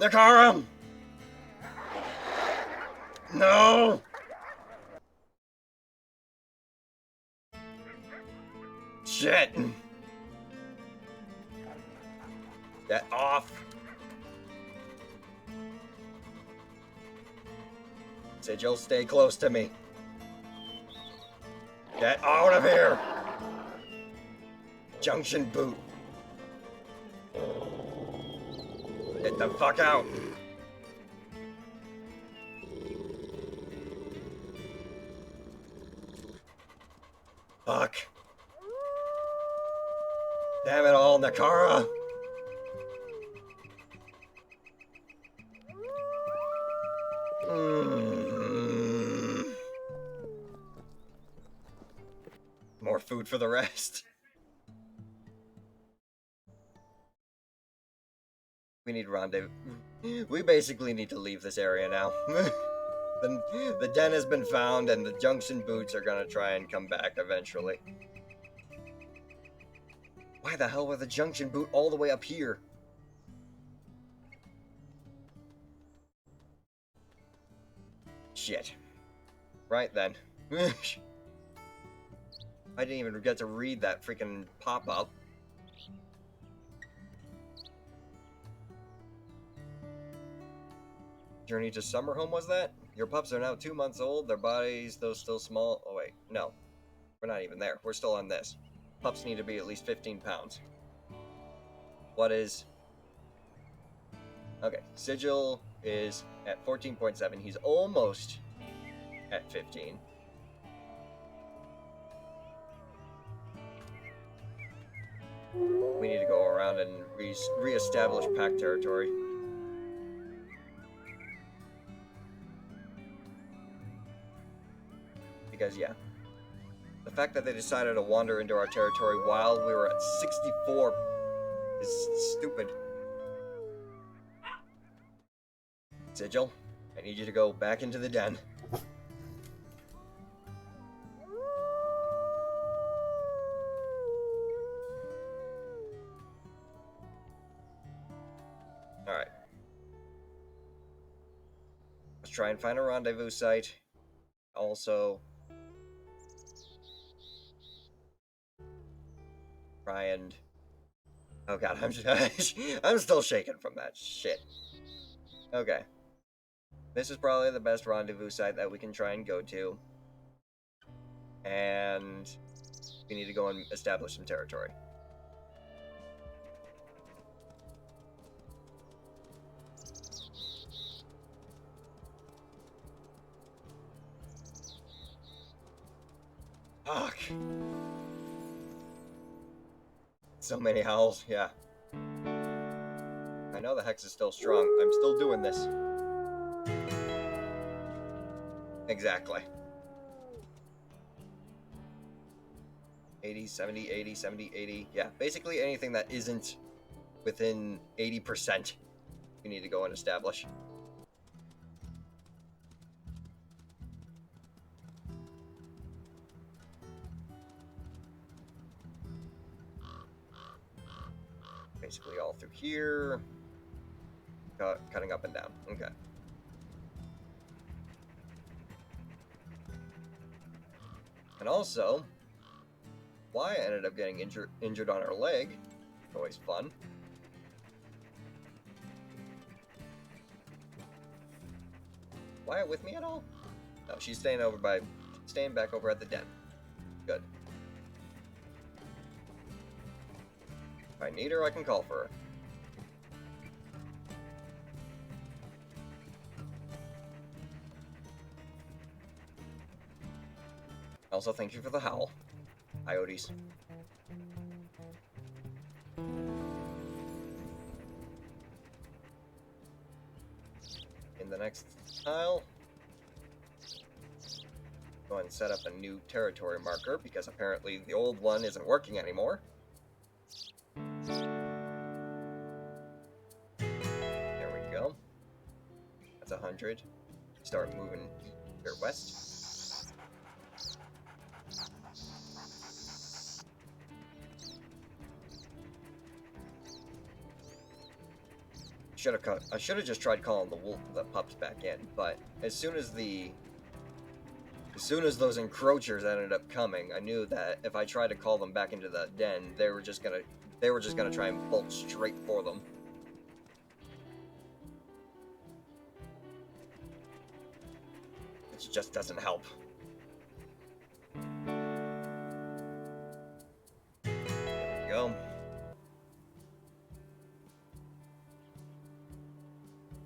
B: Nakara! No! Shit! Get off! Sigil, stay close to me. Get out of here! Junction Boot. Get the fuck out! Fuck. Damn it all, Nakara! More food for the rest. We need rendezvous. We basically need to leave this area now. The den has been found, and the Junction Boots are gonna try and come back eventually. Why the hell were the Junction Boot all the way up here? Shit. Right then. I didn't even get to read that freaking pop-up. Journey to Summerhome was that? Your pups are now 2 months old, their bodies, though still small. Oh wait, no. We're not even there. We're still on this. Pups need to be at least 15 pounds. What is... Okay, Sigil is at 14.7. He's almost at 15. We need to go around and re-establish pack territory. Because, yeah. The fact that they decided to wander into our territory while we were at 64 is stupid. Sigil, I need you to go back into the den. Alright. Let's try and find a rendezvous site. Also, try and... Oh god, I'm still shaking from that shit. Okay. This is probably the best rendezvous site that we can try and go to. And we need to go and establish some territory. Fuck. So many howls, yeah. I know the hex is still strong. I'm still doing this. Exactly. 80, 70, 80, 70, 80. Yeah, basically anything that isn't within 80%, we need to go and establish. Basically all through here. Cutting up and down. Okay. And also, Wyatt ended up getting injured on her leg. Always fun. Wyatt with me at all? No, she's staying back over at the den. Good. If I need her, I can call for her. Also, thank you for the howl, Iotes. In the next tile, go and set up a new territory marker because apparently the old one isn't working anymore. There we go. That's 100. Start moving here west. I should have just tried calling the pups back in, but as soon as those encroachers ended up coming, I knew that if I tried to call them back into the den, they were just gonna try and bolt straight for them. It just doesn't help. There we go.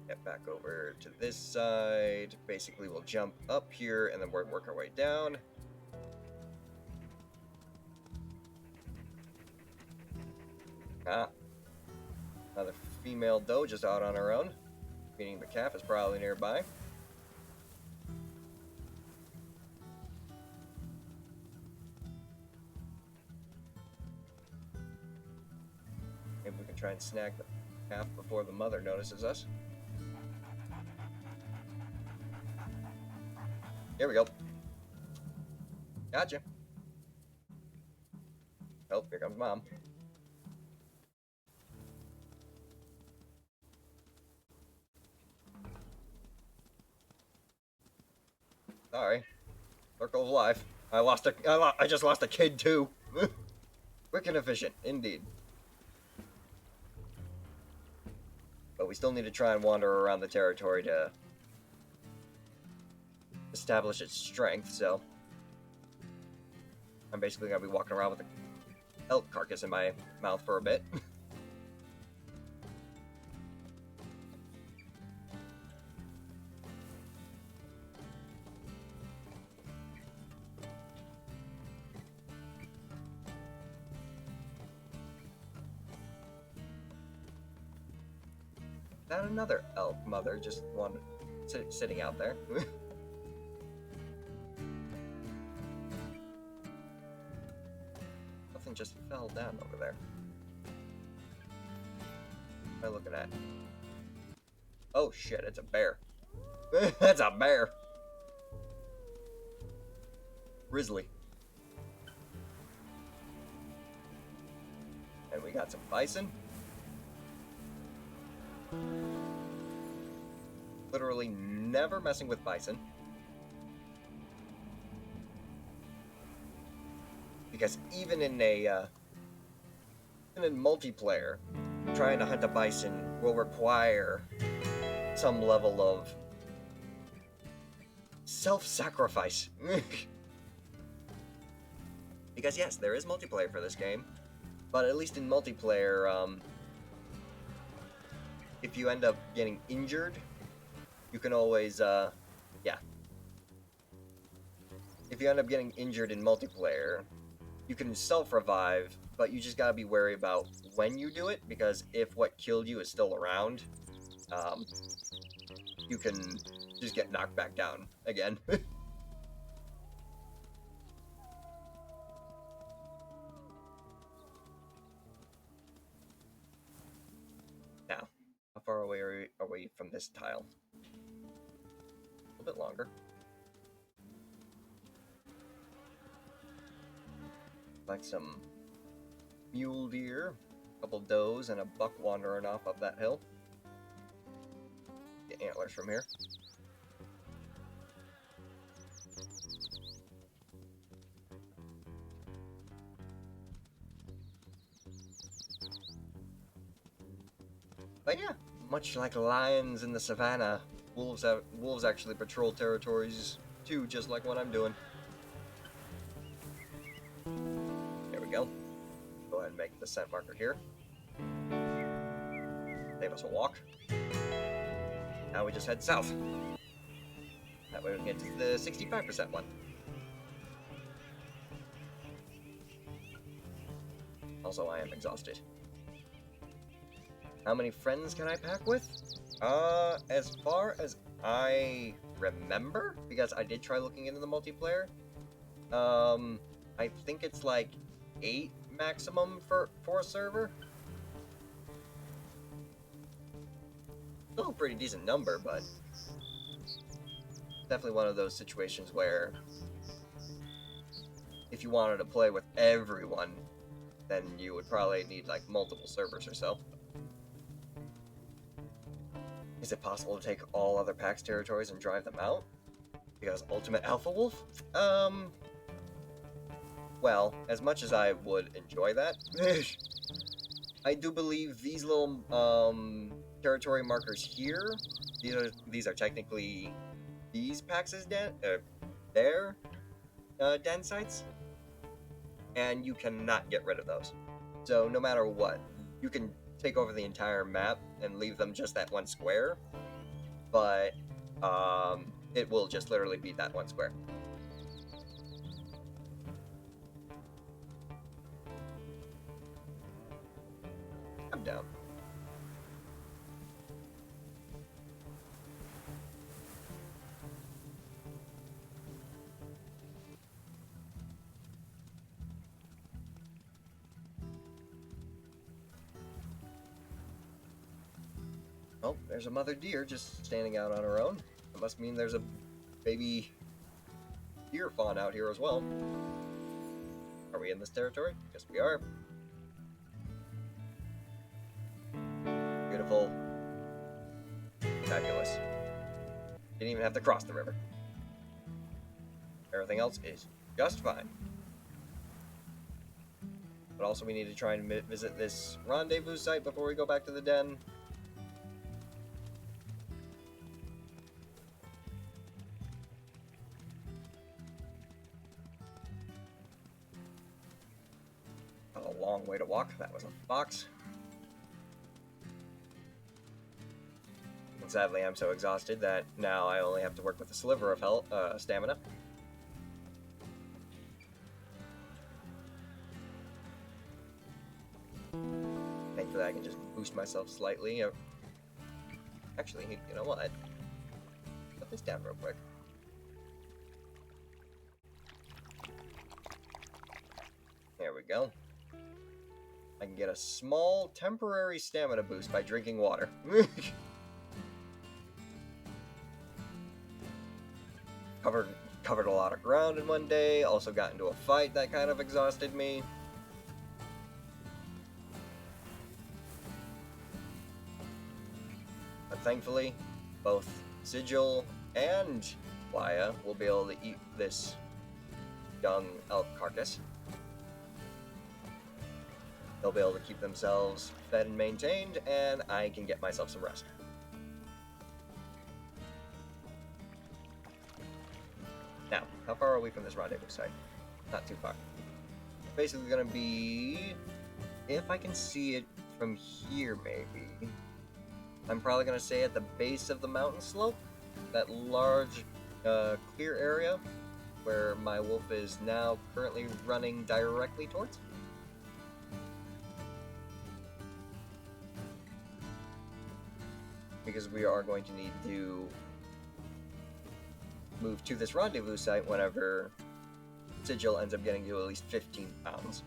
B: Get back over to this side. Basically, we'll jump up here and then work our way down. Ah. Another female doe just out on her own. Meaning the calf is probably nearby. Maybe we can try and snag the calf before the mother notices us. Here we go. Gotcha. Oh, here comes Mom. Sorry. Circle of life. I just lost a kid too. Quick and efficient, indeed. But we still need to try and wander around the territory to establish its strength, so I'm basically gonna be walking around with an elk carcass in my mouth for a bit. Not another elk mother, just one sitting out there. Something just fell down over there. What am I looking at? Oh shit, it's a bear. That's a bear. Grizzly. And we got some bison. Literally never messing with bison. Because even in multiplayer, trying to hunt a bison will require some level of self-sacrifice. Because yes, there is multiplayer for this game, but at least in multiplayer, if you end up getting injured, you can always, yeah. If you end up getting injured in multiplayer, you can self-revive, but you just gotta be wary about when you do it, because if what killed you is still around, you can just get knocked back down again. Now, how far away are we from this tile? A little bit longer. Like some mule deer, a couple does, and a buck wandering off up that hill. Get antlers from here. But yeah, much like lions in the savannah, wolves actually patrol territories too, just like what I'm doing. There we go. Go ahead and make the scent marker here. Save us a walk. Now we just head south. That way we can get to the 65% one. Also, I am exhausted. How many friends can I pack with? As far as I remember, because I did try looking into the multiplayer, I think it's like 8 maximum for a server. Still a pretty decent number, but definitely one of those situations where if you wanted to play with everyone, then you would probably need like multiple servers or so. Is it possible to take all other PAX territories and drive them out? Because Ultimate Alpha Wolf? Well, as much as I would enjoy that, I do believe these little, territory markers here, these are technically these PAX's their den sites, and you cannot get rid of those. So no matter what, you can take over the entire map and leave them just that one square, but it will just literally be that one square. I'm down. Oh, there's a mother deer just standing out on her own. That must mean there's a baby deer fawn out here as well. Are we in this territory? Yes, we are. Beautiful. Fabulous. Didn't even have to cross the river. Everything else is just fine. But also we need to try and visit this rendezvous site before we go back to the den. long way to walk. That was a fox. And sadly, I'm so exhausted that now I only have to work with a sliver of health, stamina. Thankfully, I can just boost myself slightly. Actually, you know what? Put this down real quick. There we go. I can get a small temporary stamina boost by drinking water. Covered a lot of ground in one day. Also got into a fight that kind of exhausted me. But thankfully, both Sigil and Waya will be able to eat this young elk carcass. They'll be able to keep themselves fed and maintained, and I can get myself some rest. Now, how far are we from this rendezvous site? Not too far. Basically gonna be, if I can see it from here maybe, I'm probably gonna say at the base of the mountain slope, that large clear area where my wolf is now currently running directly towards. Because we are going to need to move to this rendezvous site whenever Sigil ends up getting to at least 15 pounds.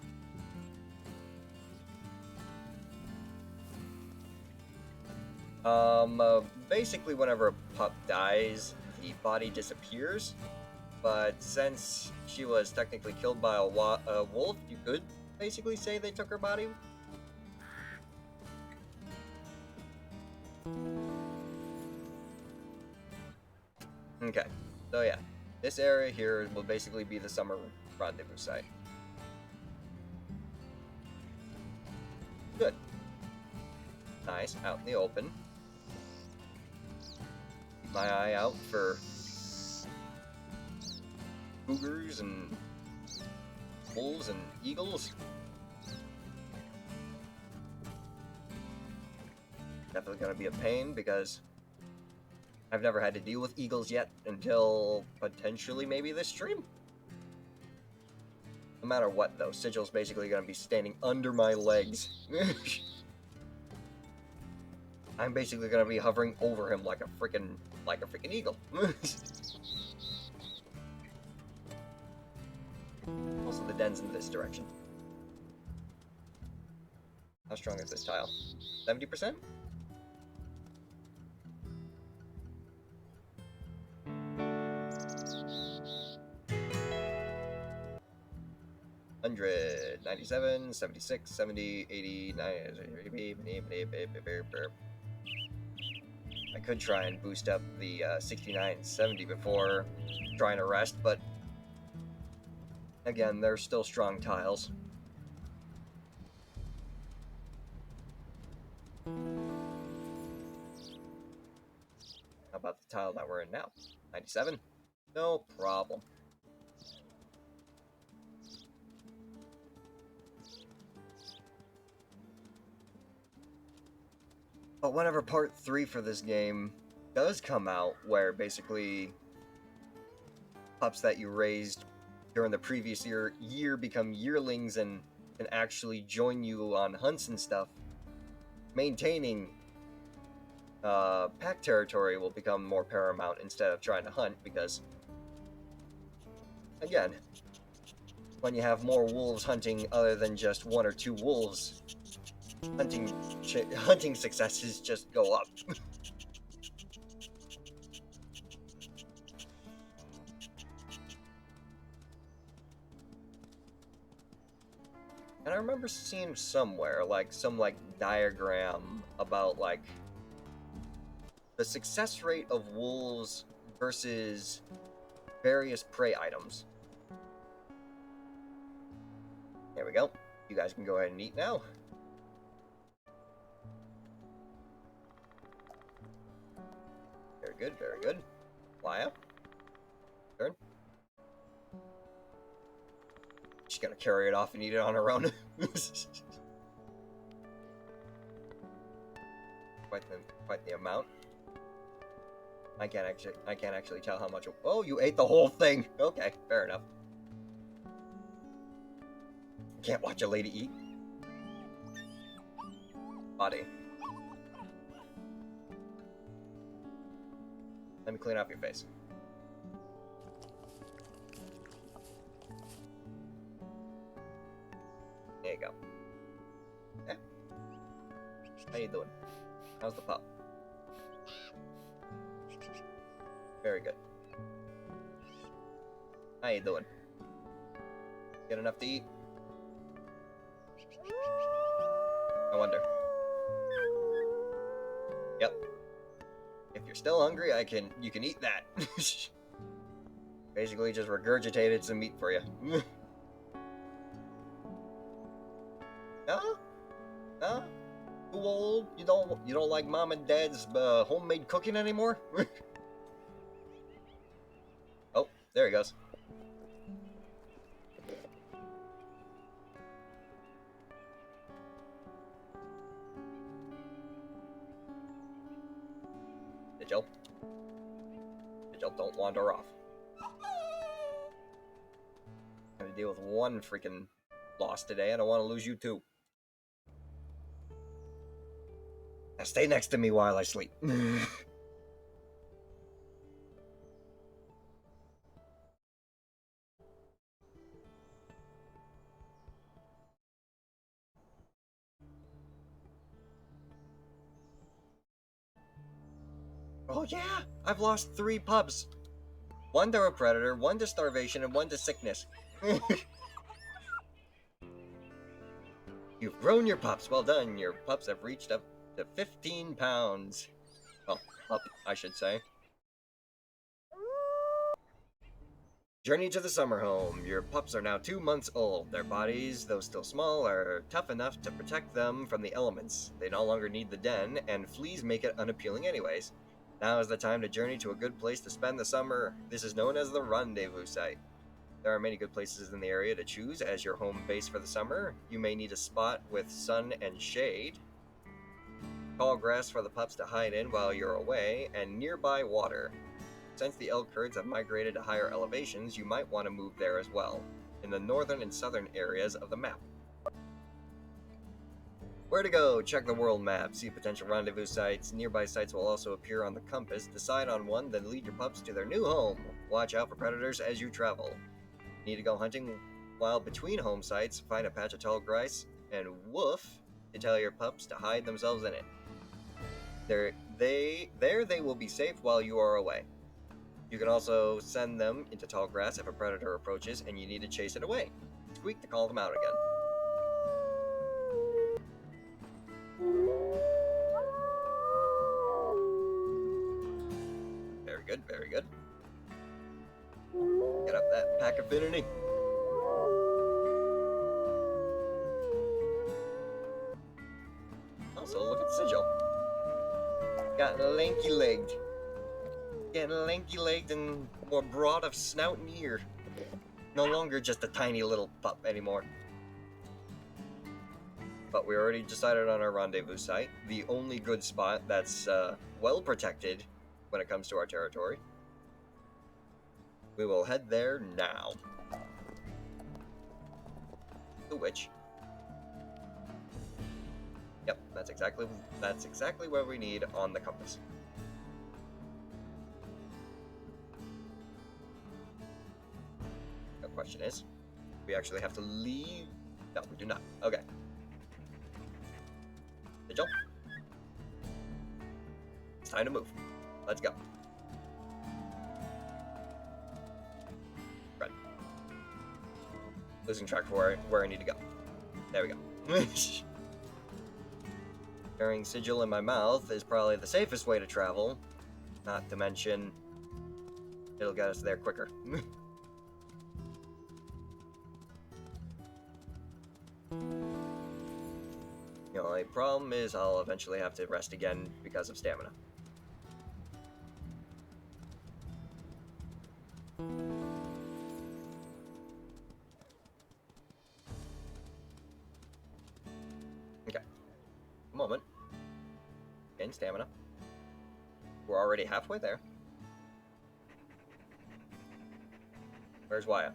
B: Basically whenever a pup dies, the body disappears, but since she was technically killed by a wolf, you could basically say they took her body. Okay, so yeah, this area here will basically be the summer rendezvous site. Good. Nice, out in the open. Keep my eye out for cougars and wolves and eagles. Definitely gonna be a pain because I've never had to deal with eagles yet until potentially maybe this stream. No matter what though, Sigil's basically gonna be standing under my legs. I'm basically gonna be hovering over him like a freaking eagle. Also, the den's in this direction. How strong is this tile? 70%? $100, 97, 76, 70, 80, 90. I could try and boost up the 69 and 70 before trying to rest, but again, they're still strong tiles. How about the tile that we're in now? 97? No problem. But whenever part 3 for this game does come out, where basically pups that you raised during the previous year become yearlings and can actually join you on hunts and stuff, maintaining pack territory will become more paramount instead of trying to hunt, because again, when you have more wolves hunting other than just one or two wolves, hunting successes just go up. And I remember seeing somewhere, some diagram about, the success rate of wolves versus various prey items. There we go. You guys can go ahead and eat now. Very good, very good. Waya? Turn. just gonna carry it off and eat it on her own. quite the amount. I can't actually tell how much. Oh, you ate the whole thing. Okay, fair enough. Can't watch a lady eat. Body. Let me clean off your face. There you go. Yeah. How you doing? How's the pup? Very good. How you doing? Get enough to eat? I wonder. Yep. If you're still hungry, you can eat that. Basically just regurgitated some meat for you. No? No? Too old? You don't like mom and dad's homemade cooking anymore? Oh, there he goes. Sigil, don't wander off. I'm gonna deal with one freaking loss today. I don't want to lose you too. Now stay next to me while I sleep. Oh yeah, I've lost 3 pups. 1 to a predator, 1 to starvation, and 1 to sickness. You've grown your pups. Well done. Your pups have reached up to 15 pounds. Well, up, I should say. Journey to the summer home. Your pups are now 2 months old. Their bodies, though still small, are tough enough to protect them from the elements. They no longer need the den, and fleas make it unappealing anyways. Now is the time to journey to a good place to spend the summer. This is known as the rendezvous site. There are many good places in the area to choose as your home base for the summer. You may need a spot with sun and shade, tall grass for the pups to hide in while you're away, and nearby water. Since the elk herds have migrated to higher elevations, you might want to move there as well, in the northern and southern areas of the map. Where to go? Check the world map, see potential rendezvous sites. Nearby sites will also appear on the compass. Decide on one, then lead your pups to their new home. Watch out for predators as you travel. Need to go hunting while between home sites, find a patch of tall grass and woof to tell your pups to hide themselves in it. There they will be safe while you are away. You can also send them into tall grass if a predator approaches and you need to chase it away. Squeak to call them out again. Very good, very good. Get up that pack affinity. Also, look at Sigil. Got lanky-legged. Getting lanky-legged and more broad of snout and ear. No longer just a tiny little pup anymore. But we already decided on our rendezvous site. The only good spot that's well protected when it comes to our territory. We will head there now. The witch. Yep, that's exactly what we need on the compass. The question is, we actually have to leave? No, we do not. Okay. Sigil. It's time to move. Let's go. Right. Losing track of where I need to go. There we go. Carrying Sigil in my mouth is probably the safest way to travel. Not to mention, it'll get us there quicker. The only problem is I'll eventually have to rest again because of stamina. regain stamina. We're already halfway there. Where's Wyatt?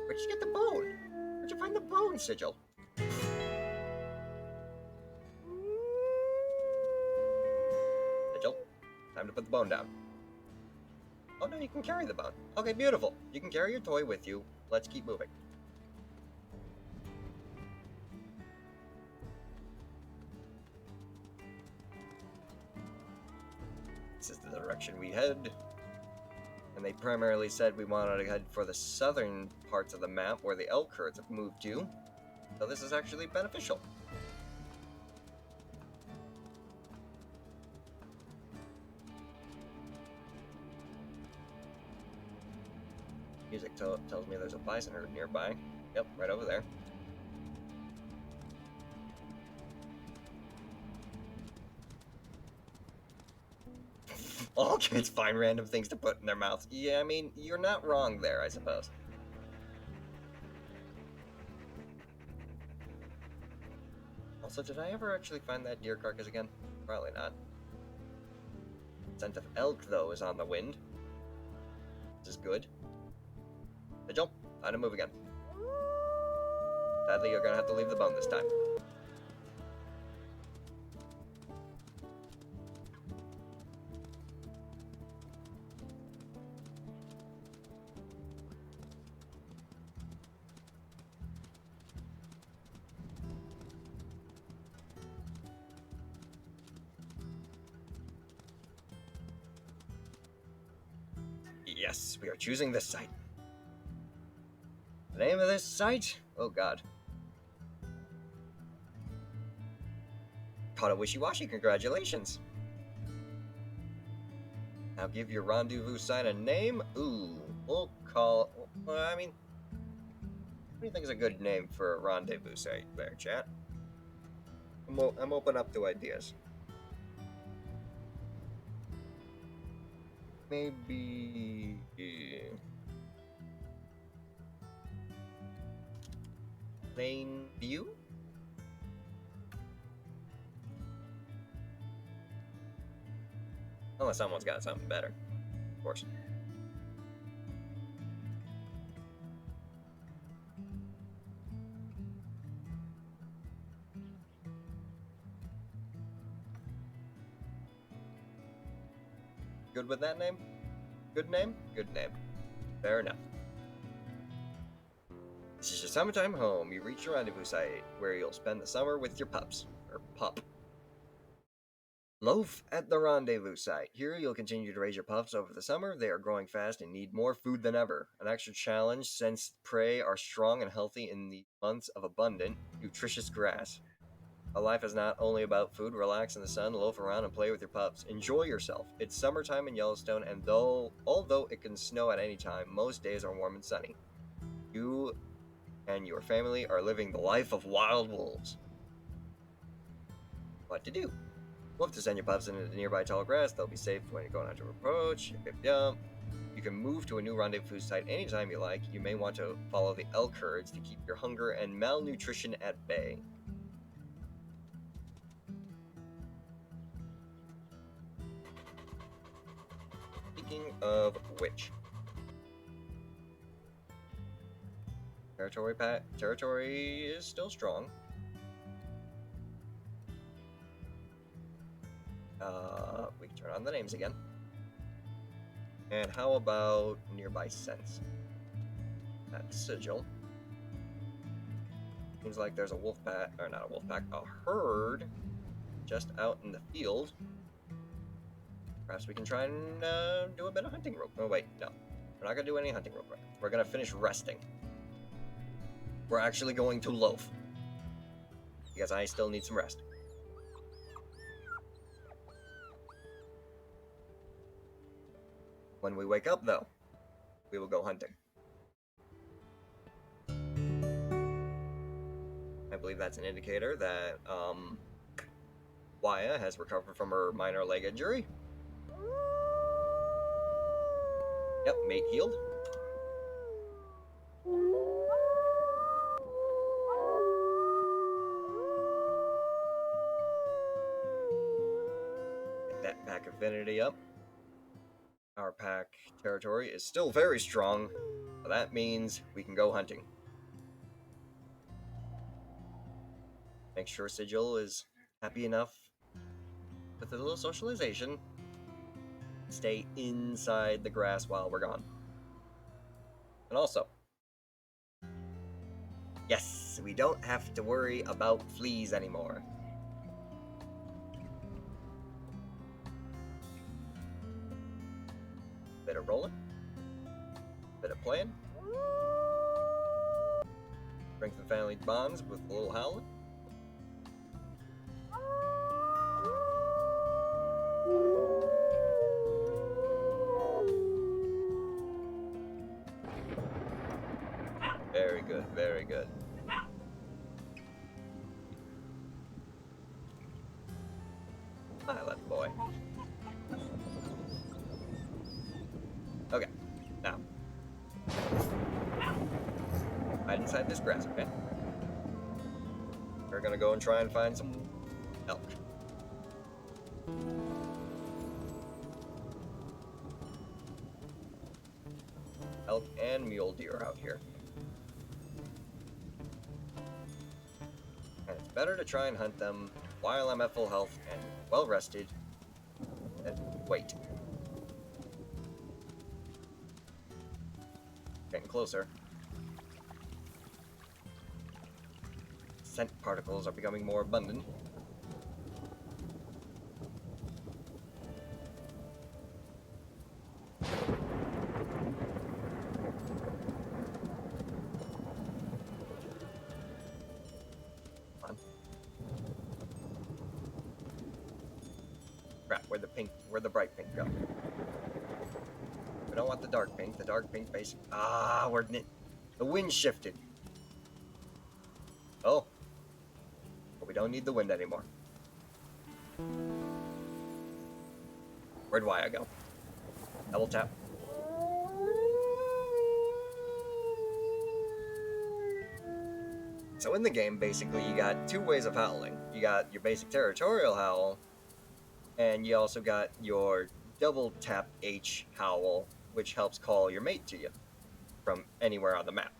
B: Where'd you get the bone? Where'd you find the bone, Sigil? Sigil, time to put the bone down. Oh no, you can carry the bone. Okay, beautiful. You can carry your toy with you. Let's keep moving. This is the direction we head. And they primarily said we wanted to head for the southern parts of the map where the elk herds have moved to. So this is actually beneficial. Music tells me there's a bison herd nearby. Yep, right over there. All kids find random things to put in their mouths. Yeah, I mean, you're not wrong there, I suppose. Also, did I ever actually find that deer carcass again? Probably not. Scent of elk, though, is on the wind. Which is good. Vigil, time to move again. Sadly, you're gonna have to leave the bone this time. Yes, we are choosing this site. The name of this site? Oh god. Caught a wishy-washy, congratulations. Now give your rendezvous site a name. Ooh, we'll call... Well, I mean... What do you think is a good name for a rendezvous site there, chat? I'm open up to ideas. Maybe... Plain View? Unless someone's got something better, of course. Good with that name? Good name? Good name. Fair enough. This is your summertime home. You reach your rendezvous site, where you'll spend the summer with your pups. Or pup. Loaf at the rendezvous site. Here you'll continue to raise your pups over the summer. They are growing fast and need more food than ever. An extra challenge since prey are strong and healthy in the months of abundant, nutritious grass. A life is not only about food. Relax in the sun, loaf around, and play with your pups. Enjoy yourself. It's summertime in Yellowstone, and although it can snow at any time, most days are warm and sunny. You and your family are living the life of wild wolves. What to do? We'll have to send your pups into the nearby tall grass. They'll be safe when you're going out to approach. You can move to a new rendezvous site anytime you like. You may want to follow the elk herds to keep your hunger and malnutrition at bay. Speaking of which, territory is still strong. We can turn on the names again. And how about nearby scents? That's Sigil. Seems like there's a wolf pack, or not a wolf pack, a herd just out in the field. Perhaps we can try and do a bit of hunting real quick. Oh wait, no. We're not gonna do any hunting real quick. We're gonna finish resting. We're actually going to loaf. Because I still need some rest. When we wake up, though, we will go hunting. I believe that's an indicator that, Waya has recovered from her minor leg injury. Yep, mate healed. that pack affinity up. Our pack territory is still very strong, so that means we can go hunting. Make sure Sigil is happy enough with a little socialization. Stay inside the grass while we're gone. And also, yes, we don't have to worry about fleas anymore. Bit of rolling, bit of playing, strengthen family bonds with a little howling. Very good, very good. Silent boy. Okay, now. Hide inside this grass, okay? We're gonna go and try and find some elk. Elk and mule deer out here. And it's better to try and hunt them while I'm at full health and well rested than wait. Getting closer. Scent particles are becoming more abundant. Crap, where'd the bright pink go? We don't want the dark pink. The dark pink base. The wind shifted. Oh. But we don't need the wind anymore. Where'd Waya go? Double tap. So in the game, basically, you got two ways of howling. You got your basic territorial howl, and you also got your double tap H howl, which helps call your mate to you from anywhere on the map.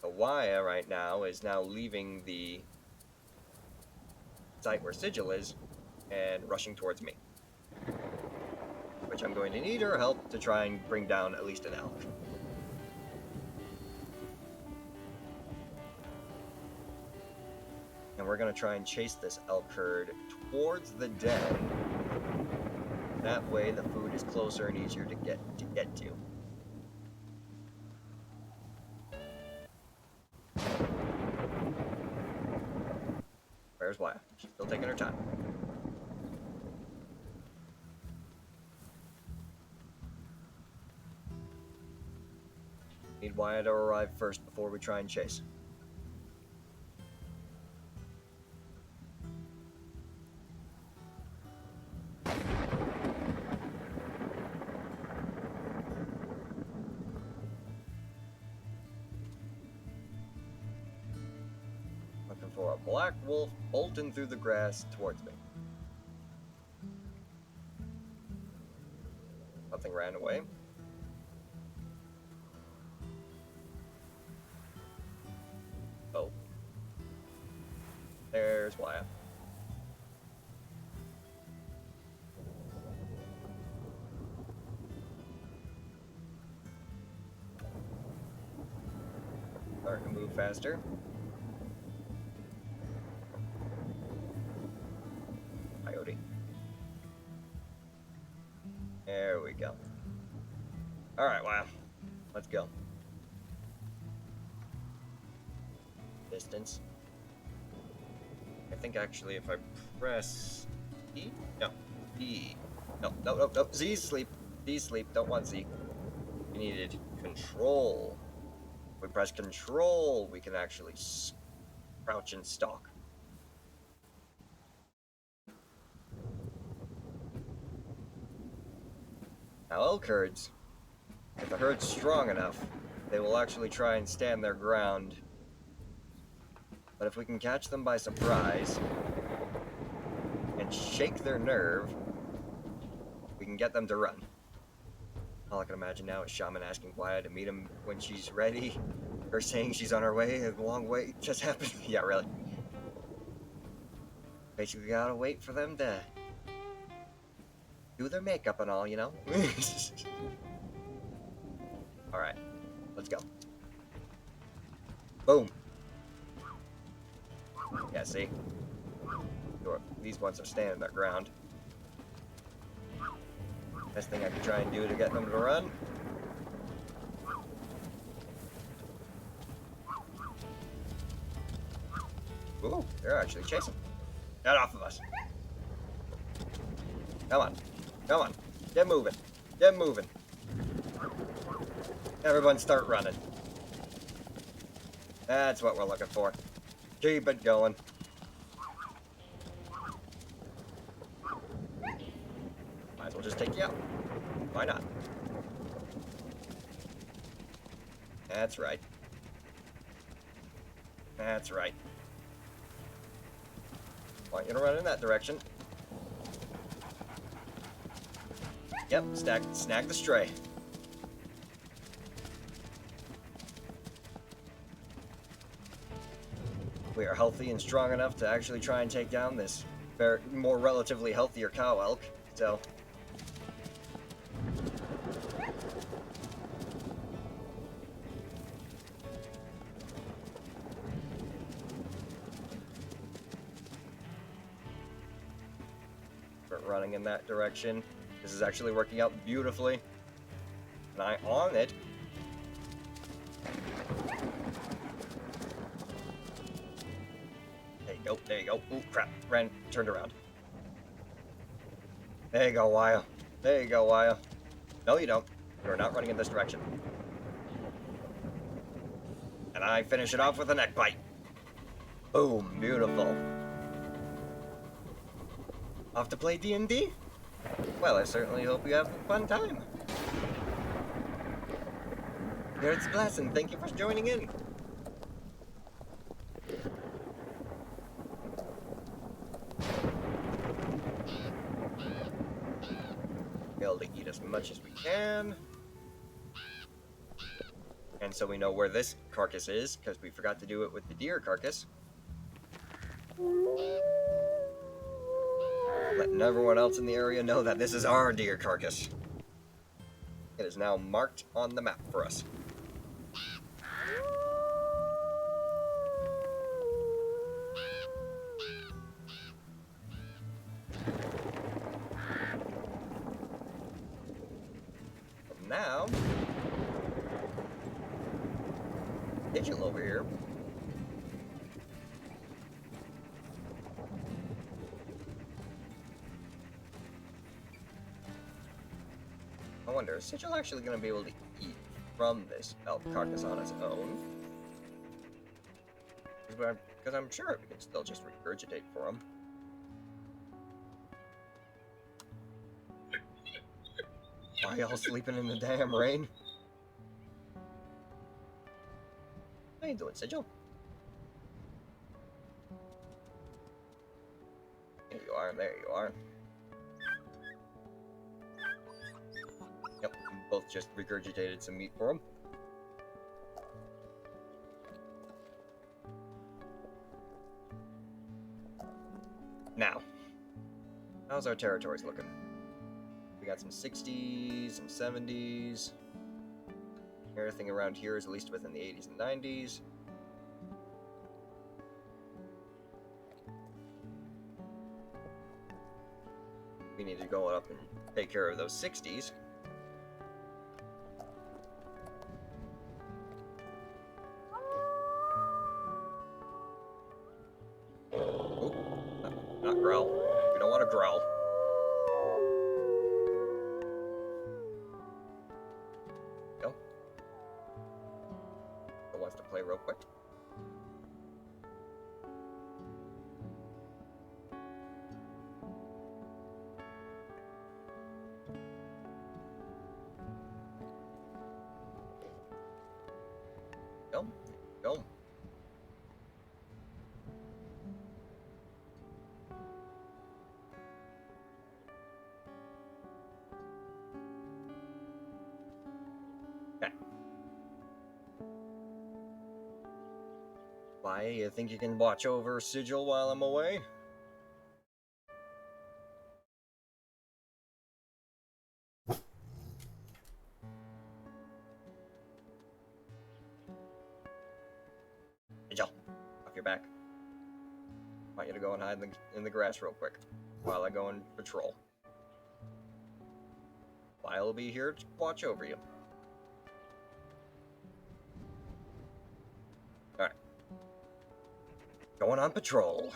B: So Waya right now is now leaving the site where Sigil is and rushing towards me, which I'm going to need her help to try and bring down at least an elk. And we're going to try and chase this elk herd towards the den. That way the food is closer and easier to get to. Where's Waya? She's still taking her time. Need Waya to arrive first before we try and chase. For a black wolf bolting through the grass towards me. Something ran away. Oh. There's Waya. Starting to move faster. There we go. Alright, wow. Let's go. Distance. I think actually if I press E? No. E. No. Z's sleep. D's sleep. Don't want Z. We needed control. If we press control, we can actually crouch and stalk. Now elk herds, if the herd's strong enough, they will actually try and stand their ground. But if we can catch them by surprise and shake their nerve, we can get them to run. All I can imagine now is Shaman asking Waya to meet him when she's ready. Her saying she's on her way, a long wait just happened. Yeah, really. Basically gotta wait for them to do their makeup and all, you know? Alright, let's go. Boom. Yeah, see? These ones are standing their ground. Best thing I can try and do to get them to run. Ooh, they're actually chasing. Get off of us. Come on. Come on. Get moving. Get moving. Everyone start running. That's what we're looking for. Keep it going. Might as well just take you out. Why not? That's right. That's right. Want you to run in that direction. Yep, snag the stray. We are healthy and strong enough to actually try and take down this more relatively healthier cow elk, so... Start running in that direction. This is actually working out beautifully. And I'm on it. There you go, there you go. Ooh, crap. Turned around. There you go, Waya. There you go, Waya. No, you don't. You're not running in this direction. And I finish it off with a neck bite. Boom, beautiful. Off to play D&D? Well, I certainly hope you have a fun time. Here it's Blassin. Thank you for joining in. Be able to eat as much as we can. And so we know where this carcass is, because we forgot to do it with the deer carcass. Letting everyone else in the area know that this is our deer carcass. It is now marked on the map for us. And now, Digital over here. I wonder, is Sigil actually going to be able to eat from this elk carcass on its own? Because I'm sure we can still just regurgitate for him. Why y'all sleeping in the damn rain? How you doing, Sigil? There you are, there you are. Yep, we both just regurgitated some meat for him. Now, how's our territories looking? We got some 60s, some 70s. Everything around here is at least within the 80s and 90s. We need to go up and take care of those 60s. Oop, not growl. We don't want to growl. Go. Who wants to play real quick? Go. Go. Why, you think you can watch over Sigil while I'm away? Sigil, off your back. I want you to go and hide in the grass real quick while I go and patrol. I'll be here to watch over you. Alright. Going on patrol.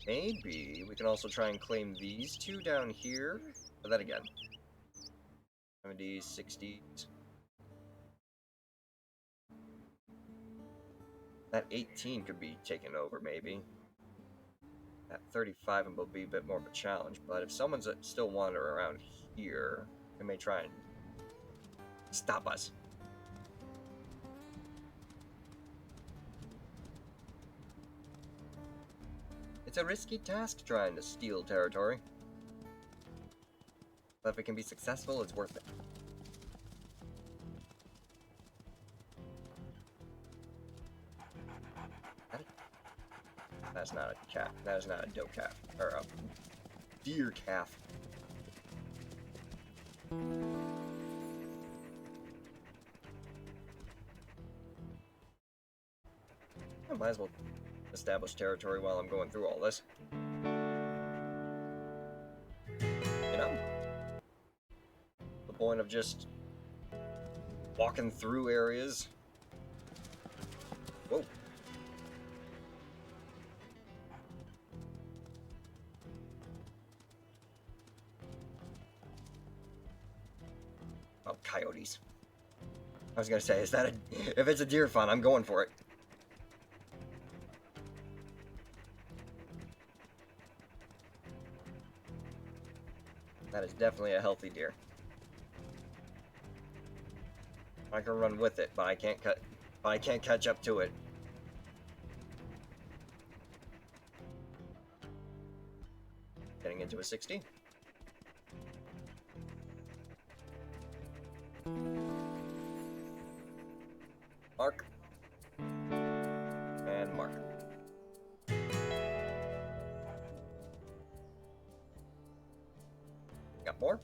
B: Maybe we can also try and claim these two down here. But then again. 70s, 60s. That 18 could be taken over, maybe. That 35 will be a bit more of a challenge, but if someone's still wandering around here, they may try and stop us. It's a risky task trying to steal territory. But if it can be successful, it's worth it. That's not a calf. That is not a doe calf. Or a deer calf. I might as well establish territory while I'm going through all this. You know? The point of just walking through areas. Whoa. Oh, coyotes. I was gonna say, is that a... If it's a deer fawn, I'm going for it. That is definitely a healthy deer. I can run with it, but I can't catch up to it. Getting into a 60. Mark. And mark. Got more?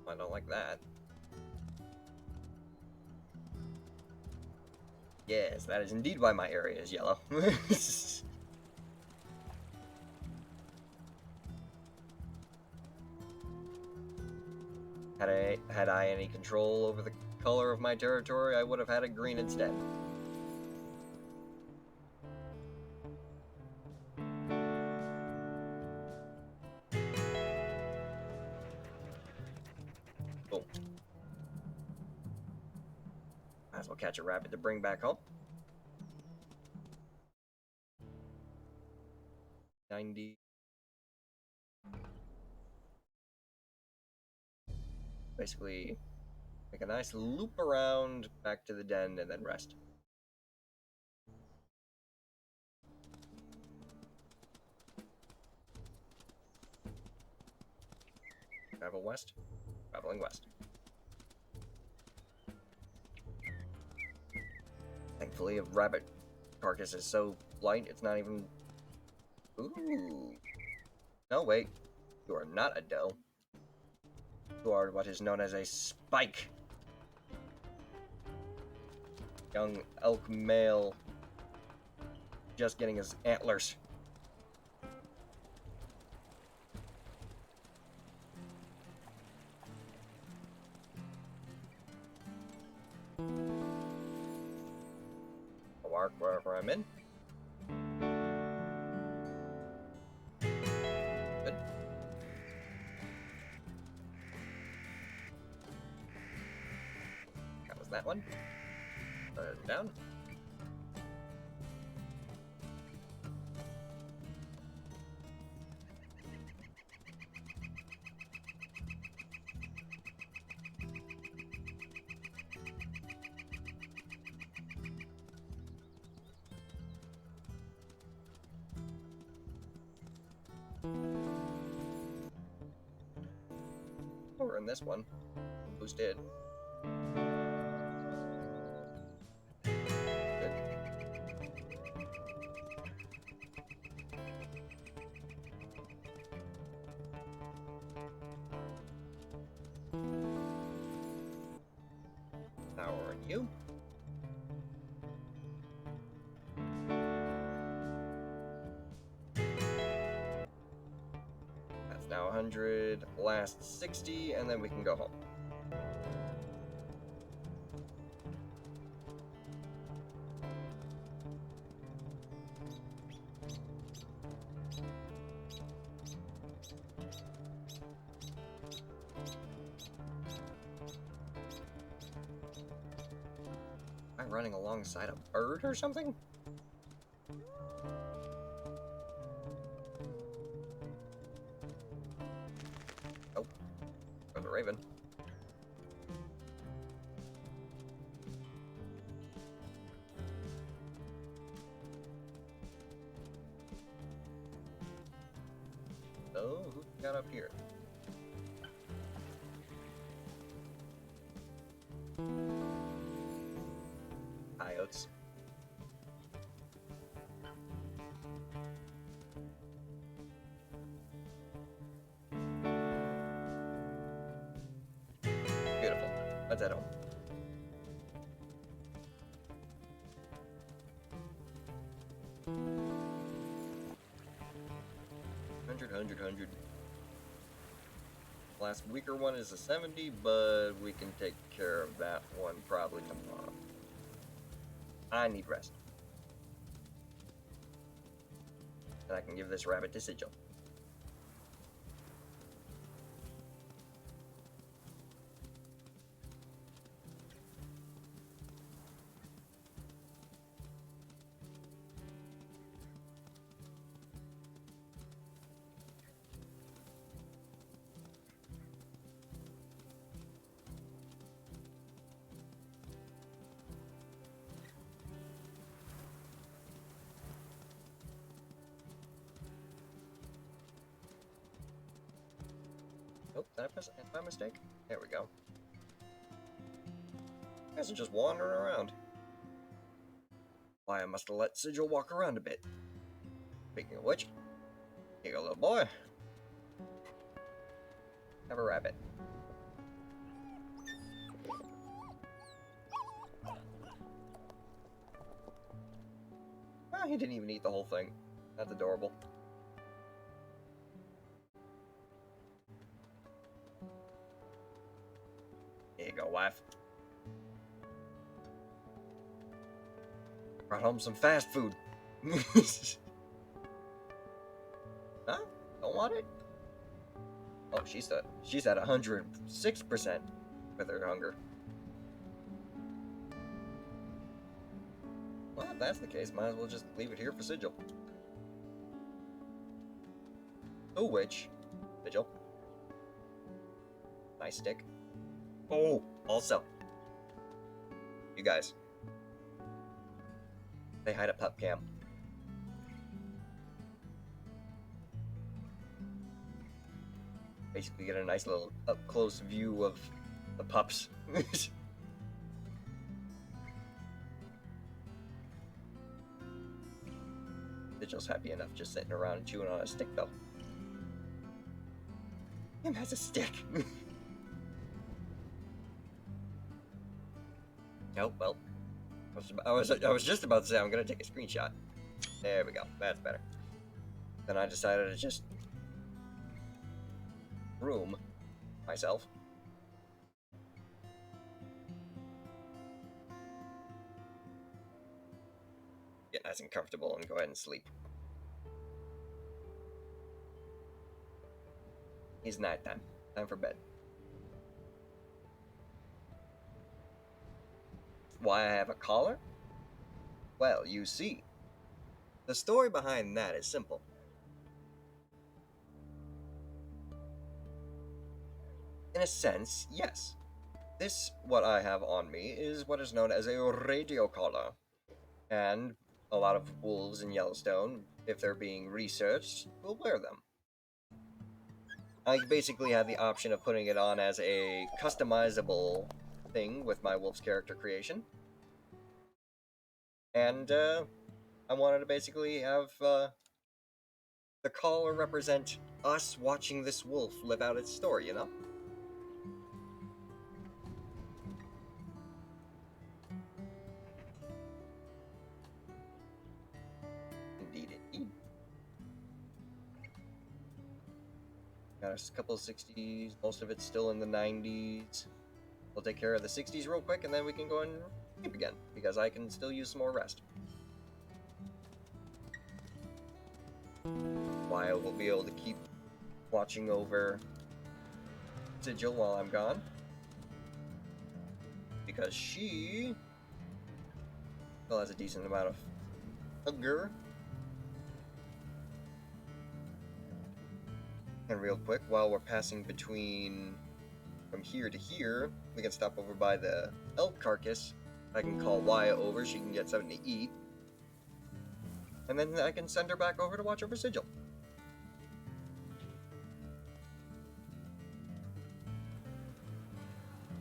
B: I don't like that. Yes, that is indeed why my area is yellow. Had I any control over the color of my territory, I would have had it green instead. Boom. Might as well catch a rabbit to bring back home. 90. Basically, make a nice loop around back to the den and then rest. Travel west. Traveling west. Thankfully, a rabbit carcass is so light, it's not even... Ooh. No, wait. You are not a doe. You are what is known as a spike. Young elk male just getting his antlers. I'll mark wherever I'm in. Good. That was that one. Put it down. Or in this one. Boosted. Power on you. That's now 100, last 60, and then we can go home. Am I running alongside a bird or something? Oh, there's a raven. Oh, who got up here? Coyotes. Beautiful. Let's head home. Hundred. Last weaker one is a 70, but we can take care of that one probably tomorrow. I need rest. And I can give this rabbit to Sigil. Oh, did I press it by mistake? There we go. You guys are just wandering around. Why, I must have let Sigil walk around a bit. Speaking of which, here you go, little boy. Have a rabbit. Oh, he didn't even eat the whole thing. That's adorable. Here you go, wife. Brought home some fast food. Huh? Don't want it? Oh, she's at 106% with her hunger. Well, if that's the case, might as well just leave it here for Sigil. Oh, which, Sigil. Nice stick. Oh, also, you guys, say hi to Pup Cam. Basically get a nice little up-close view of the pups. Sigil's happy enough just sitting around and chewing on a stick, though. Him has a stick. Oh, well. I was just about to say I'm gonna take a screenshot. There we go. That's better. Then I decided to just room myself. Get nice and comfortable and go ahead and sleep. It's nighttime. Time for bed. Why I have a collar? Well, you see. The story behind that is simple. In a sense, yes. This, what I have on me, is what is known as a radio collar. And a lot of wolves in Yellowstone, if they're being researched, will wear them. I basically have the option of putting it on as a customizable thing with my wolf's character creation. And I wanted to basically have the collar represent us watching this wolf live out its story, you know? Indeed, indeed. Got a couple of 60s, most of it's still in the 90s. We'll take care of the 60s real quick, and then we can go and sleep again, because I can still use some more rest. Wyatt will be able to keep watching over Sigil while I'm gone, because she still has a decent amount of hunger. And real quick, while we're passing between from here to here, we can stop over by the elk carcass. I can call Wyatt over, she can get something to eat. And then I can send her back over to watch over Sigil.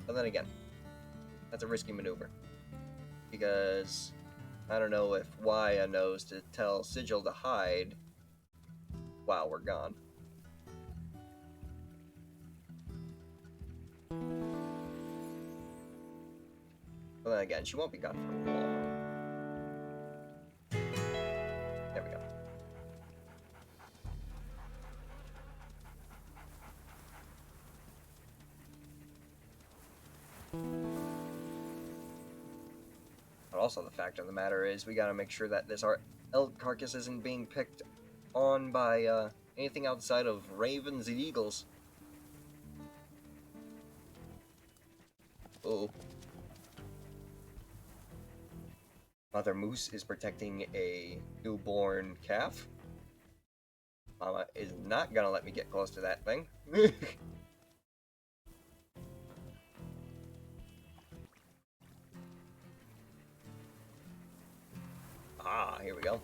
B: But then again, that's a risky maneuver. Because I don't know if Wyatt knows to tell Sigil to hide while we're gone. But then again, she won't be gone for long. There we go. But also the fact of the matter is we gotta make sure that this elk carcass isn't being picked on by anything outside of ravens and eagles. Oh. Mother Moose is protecting a newborn calf. Mama is not gonna let me get close to that thing. Ah, here we go.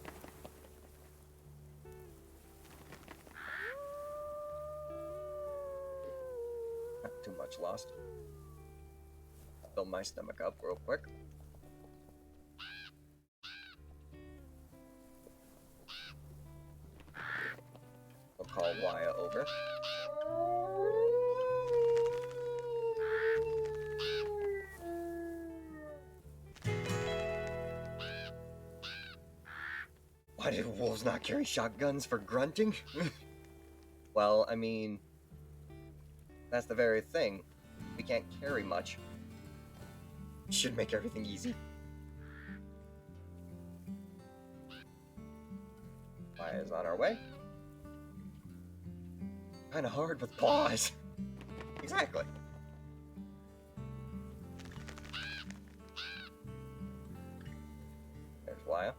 B: Not too much lost. Fill my stomach up real quick. I'll call Wyatt over. Why did wolves not carry shotguns for grunting? Well, I mean, that's the very thing. We can't carry much. Should make everything easy. Wyatt's on our way. Kinda hard with paws. Exactly. There's Wyatt.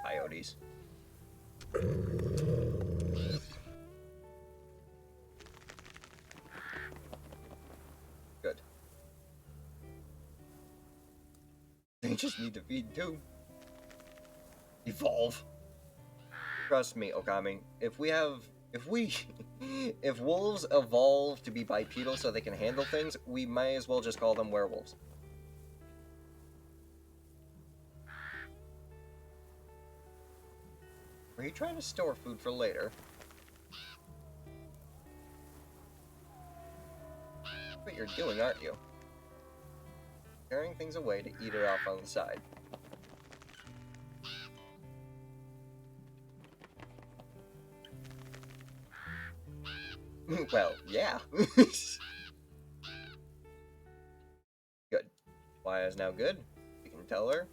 B: Coyotes. Good. They just need to feed too. Evolve. Trust me, Okami. If wolves evolve to be bipedal so they can handle things, we might as well just call them werewolves. Are you trying to store food for later? That's what you're doing, aren't you? Carrying things away to eat it off on the side. Well, yeah. Good. Wyatt is now good. We can tell her.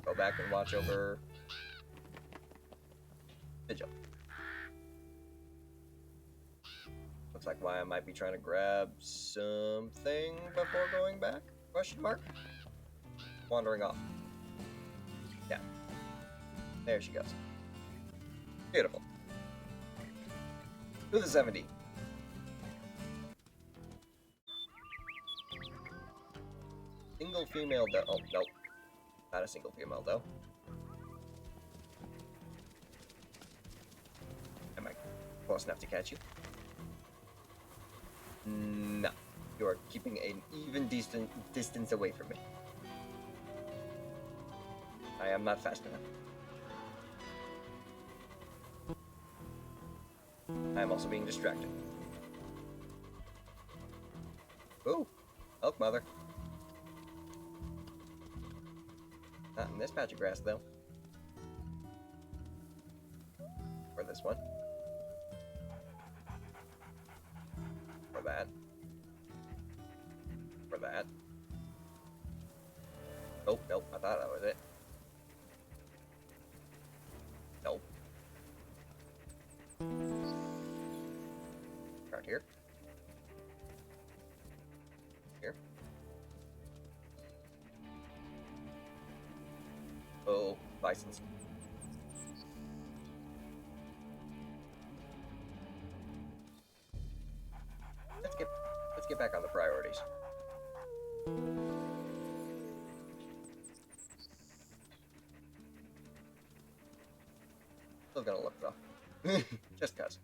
B: Go back and watch over Vigil. Looks like Wyatt might be trying to grab something before going back? Question mark? Wandering off. Yeah. There she goes. Beautiful. To the 70. Single female oh, nope. Not a single female, though. Am I close enough to catch you? No. You are keeping an even distance away from me. I am not fast enough. I am also being distracted. Ooh! Elk mother. Not in this patch of grass, though. Or this one. Or that. Or that. Nope, nope, I thought that was it. Nope. Right here. Here. Oh, bisons. Let's get back on the priorities. Still gonna look though. Just cuz.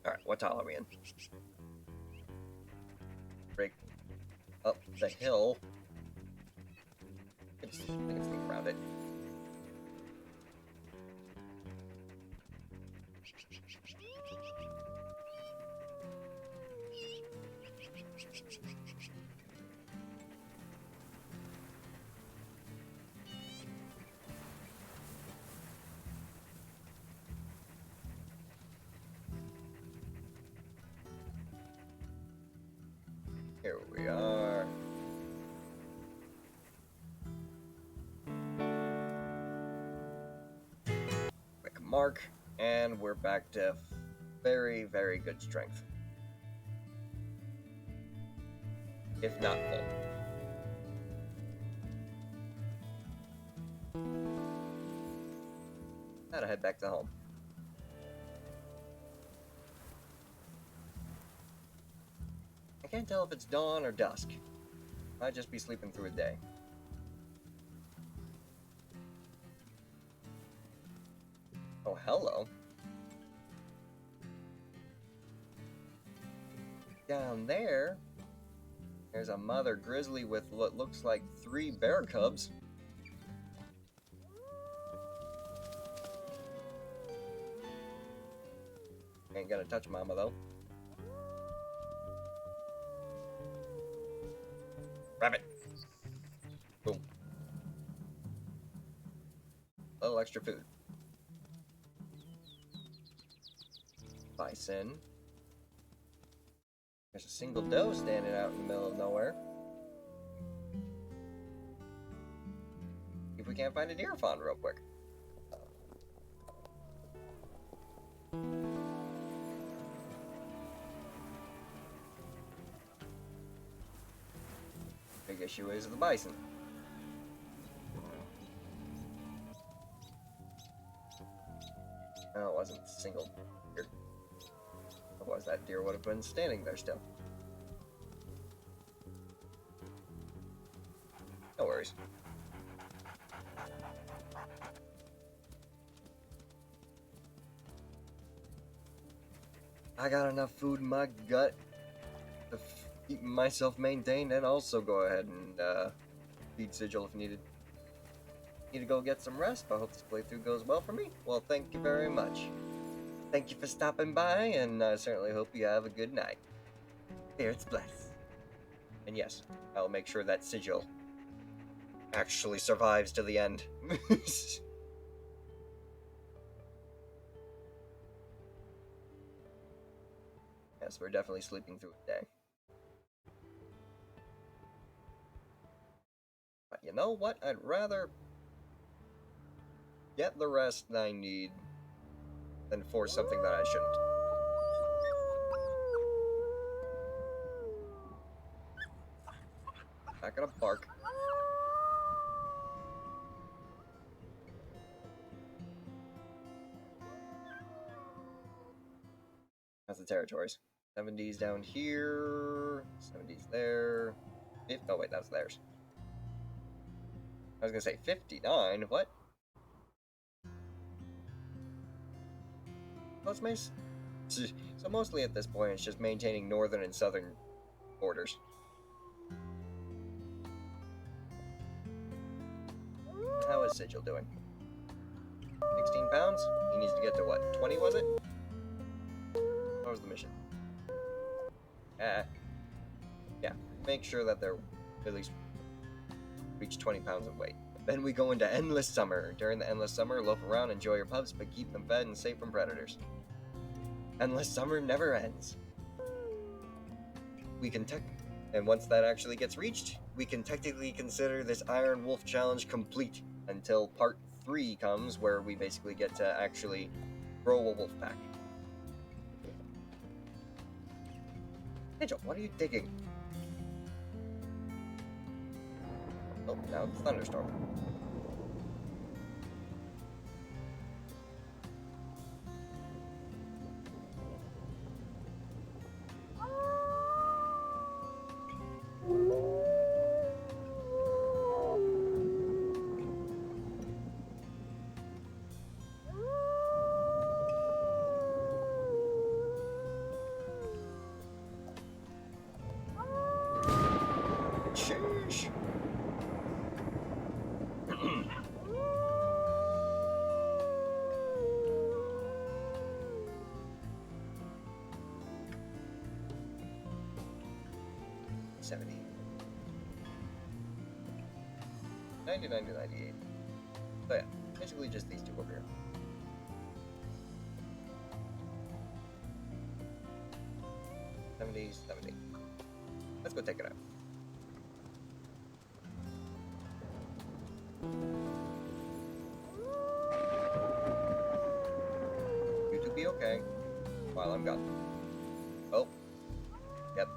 B: Alright, what tile are we in? Break up the hill. I can sneak around it. Here we are. Quick mark, and we're back to very, very good strength. If not full. Gotta head back to home. I can't tell if it's dawn or dusk. Might just be sleeping through a day. Oh, hello. Down there, there's a mother grizzly with what looks like 3 bear cubs. Ain't gonna touch mama though. Rabbit. Boom. A little extra food. Bison. There's a single doe standing out in the middle of nowhere. See if we can't find a deer fawn real quick. Big issue is the bison. No, it wasn't a single deer. Otherwise that deer would have been standing there still. No worries. I got enough food in my gut to keep myself maintained and also go ahead and feed Sigil if needed. Need to go get some rest, but I hope this playthrough goes well for me. Well, thank you very much. Thank you for stopping by, and I certainly hope you have a good night. Spirits bless. And yes, I'll make sure that Sigil actually survives to the end. Yes, we're definitely sleeping through a day. But you know what? I'd rather get the rest I need than force something that I shouldn't. Not gonna bark. That's the territories. 70s down here, 70s there. Oh wait, that's theirs. I was gonna say 59. What? Postmates? So mostly at this point, it's just maintaining northern and southern borders. How is Sigil doing? 16 pounds? He needs to get to what? 20, was it? What was the mission? Yeah. Make sure that they're at least reach 20 pounds of weight. Then we go into Endless Summer. During the Endless Summer, loaf around, enjoy your pups, but keep them fed and safe from predators. Endless Summer never ends. And once that actually gets reached, we can technically consider this Iron Wolf challenge complete until part 3 comes, where we basically get to actually grow a wolf pack. Angel, what are you digging? Oh, now it's thunderstorm. Sheesh. $70. 90, 90, 98. So yeah, basically just these two over here. $70, $70. Let's go take it out. You two be okay while I'm gone. Oh. Yep.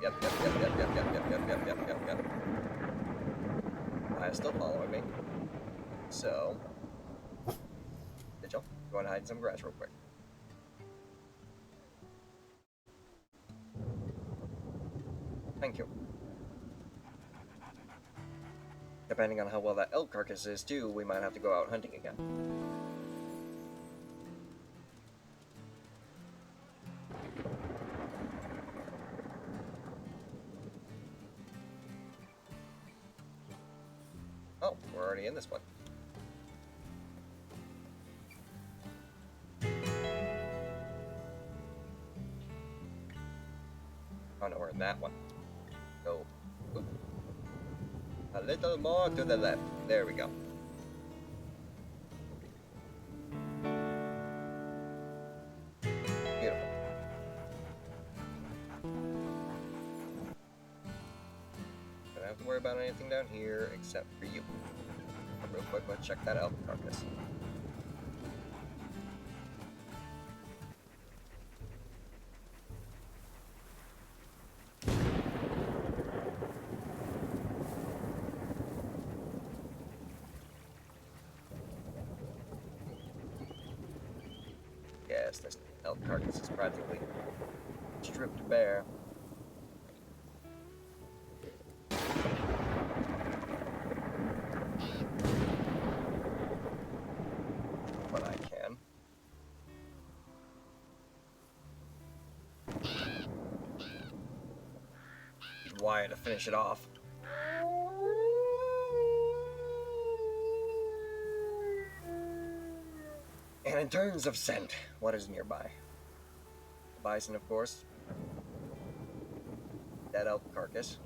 B: Maya's still following me. So, Vigil, you want to hide in some grass real quick? Thank you. Depending on how well that elk carcass is too, we might have to go out hunting again. Oh, we're already in this one. Oh no, we're in that one. Go. Oop. A little more to the left. There we go. Beautiful. Don't have to worry about anything down here except for you. Real quick, let's check that elk carcass. Yes, this elk carcass is practically stripped bare. But I can. Need Wyatt to finish it off. And in terms of scent, what is nearby? The bison, of course. Dead elk carcass.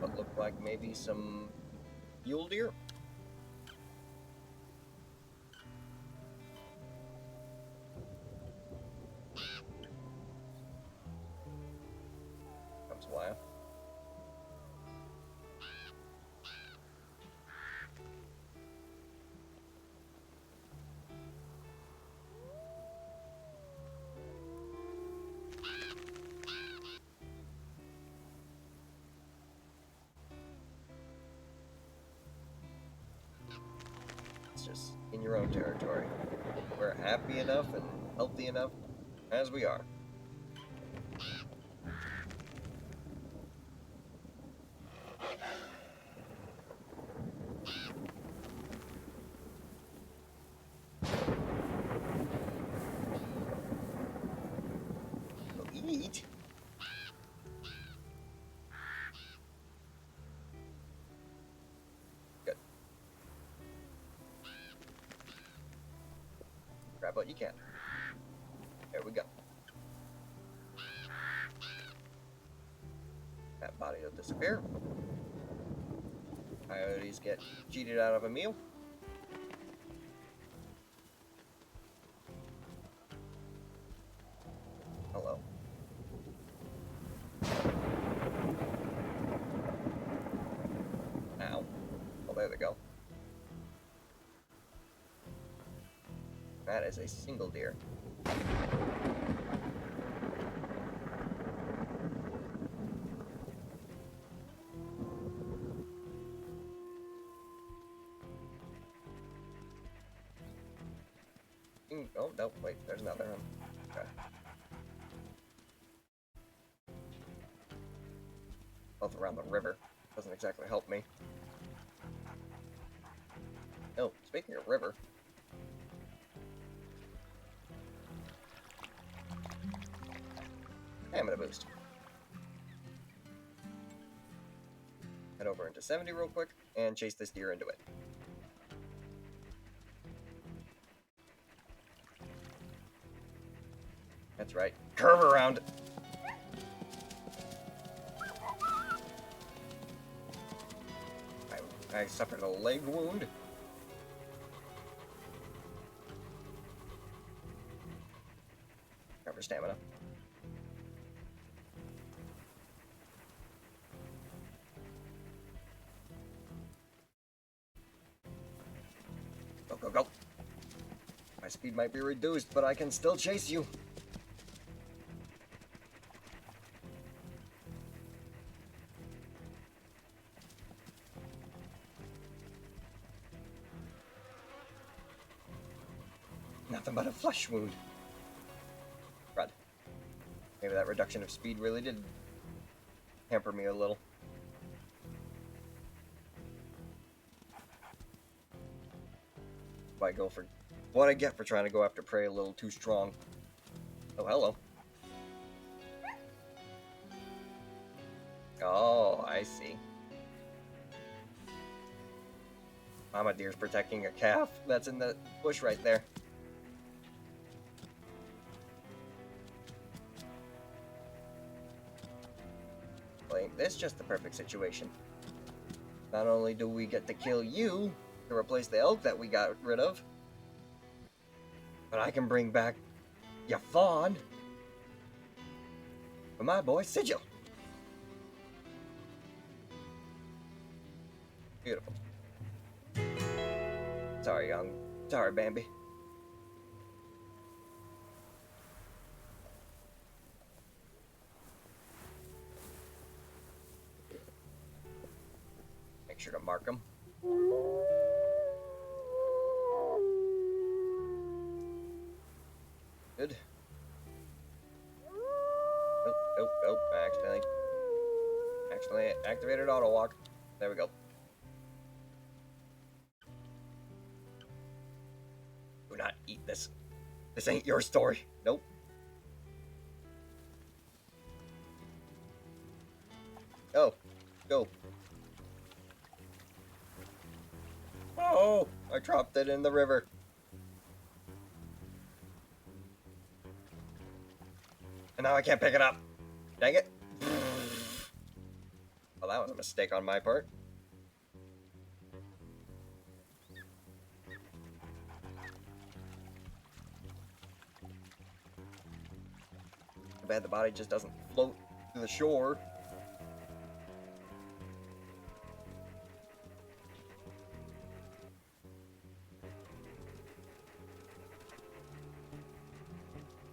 B: What looked like maybe some mule deer? Comes Wyatt. Just in your own territory. We're happy enough and healthy enough as we are. but you can. There we go. That body will disappear. Coyotes get cheated out of a meal. Hello. Ow. Oh, there they go. That is a single deer. Oh, no, wait, there's another one. Okay. Both around the river. Doesn't exactly help me. Oh, speaking of river. Stamina boost. Head over into 70 real quick and chase this deer into it. That's right. Curve around. I suffered a leg wound. Cover stamina. Go, go, go. My speed might be reduced, but I can still chase you. Nothing but a flesh wound. Run. Maybe that reduction of speed really did hamper me a little. Why go for what I get for trying to go after prey a little too strong? Oh, hello. Oh, I see. Mama deer's protecting a calf that's in the bush right there. Well, ain't this just the perfect situation? Not only do we get to kill you to replace the elk that we got rid of, but I can bring back your fawn for my boy Sigil. Beautiful. Sorry, young. Sorry, Bambi. Make sure to mark them. Good. Nope. I accidentally activated auto walk. There we go. Do not eat this. This ain't your story. Nope. Oh, go. Oh, I dropped it in the river. And now I can't pick it up. Dang it. Well, that was a mistake on my part. Too bad the body just doesn't float to the shore.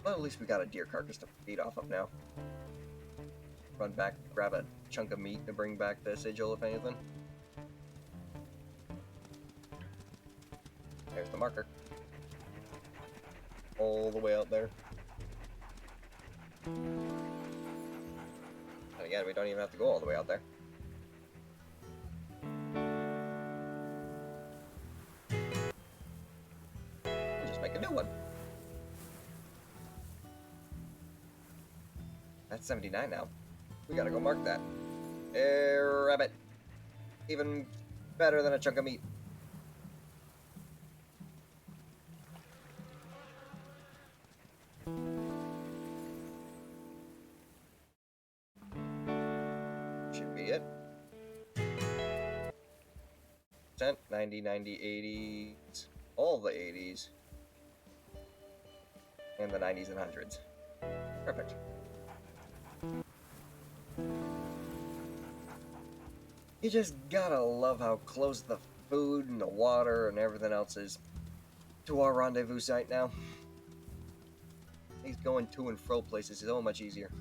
B: Well, at least we got a deer carcass to feed off of now. Run back, grab a chunk of meat to bring back the sigil, if anything. There's the marker. All the way out there. And again, we don't even have to go all the way out there. We'll just make a new one. That's 79 now. We gotta go mark that. Rabbit. Even better than a chunk of meat. 100%, 90, 90, 80s, all the 80s, and the 90s and 100s. Perfect. You just gotta love how close the food and the water and everything else is to our rendezvous site now. He's going to and fro places is so much easier.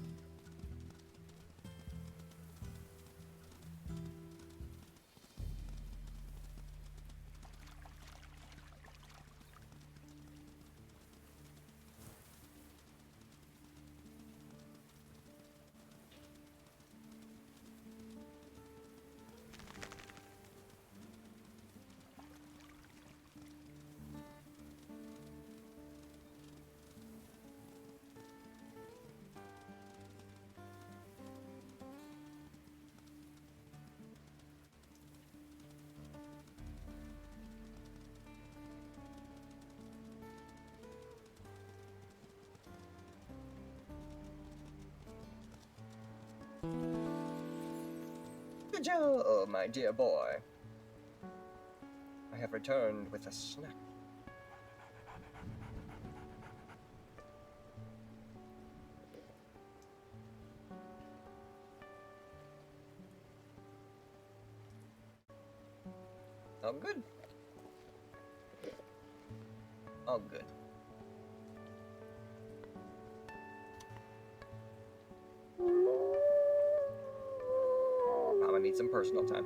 B: Good job, my dear boy. I have returned with a snack. All good. All good. I need some personal time.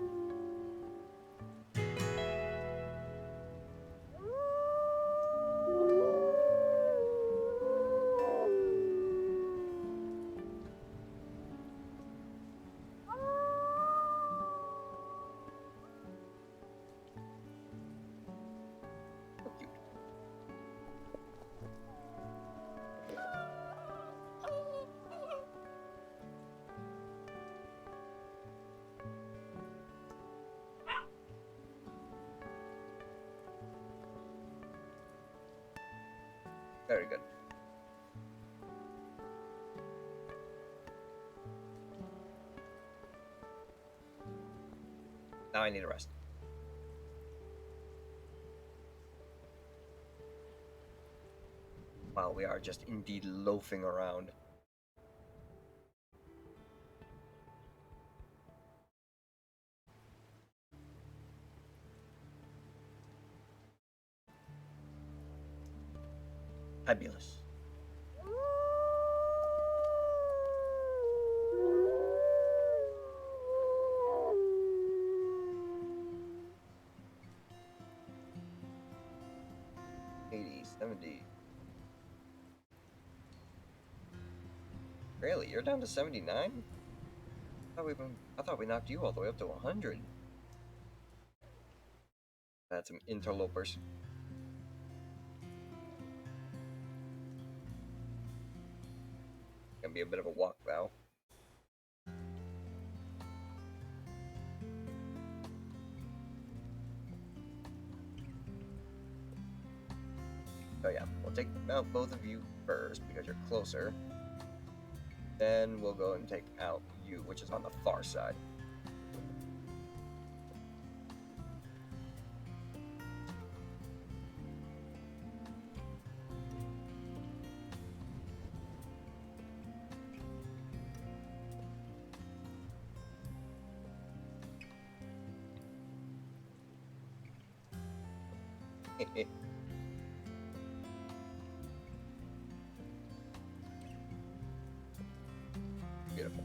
B: So cute. Very good. Now I need a rest. While we are just indeed loafing around. Fabulous. '80s, '70s. Really? You're down to 79? I thought we knocked you all the way up to 100. That's some interlopers. Gonna be a bit of a walk though. Oh yeah, we'll take out both of you first because you're closer. Then we'll go and take out you, which is on the far side. Beautiful.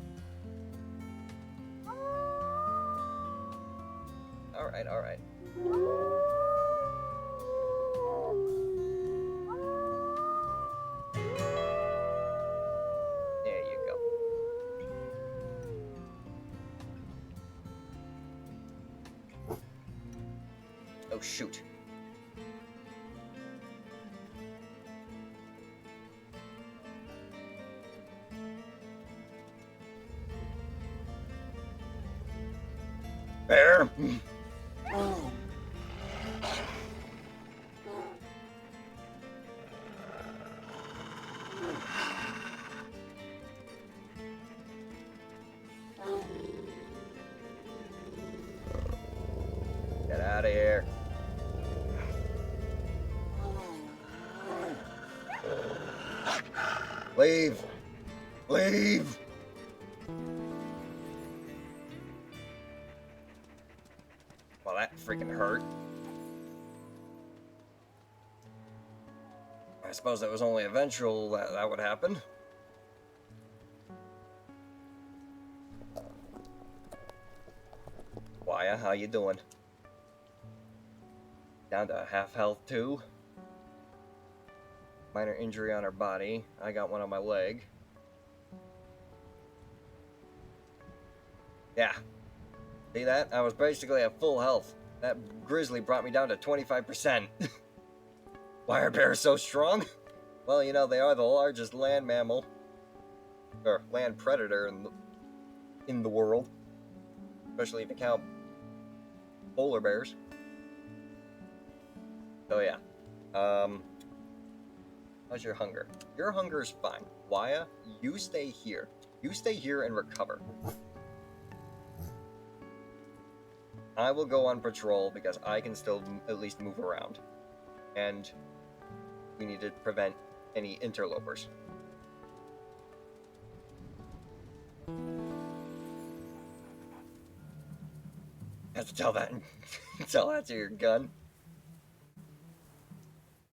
B: Alright, alright. There you go. Oh shoot. There. Get out out of here. Leave! Leave! Well, that freaking hurt. I suppose it was only eventual that would happen. Waya, how you doing? Down to half health too. Minor injury on her body. I got one on my leg. Yeah. See that? I was basically at full health. That grizzly brought me down to 25%. Why are bears so strong? Well, you know, they are the largest land mammal. Or land predator in the world. Especially if you count polar bears. So yeah. How's your hunger? Your hunger is fine. Waya, you stay here. You stay here and recover. I will go on patrol because I can still at least move around. And we need to prevent any interlopers. Have to tell that to your gun.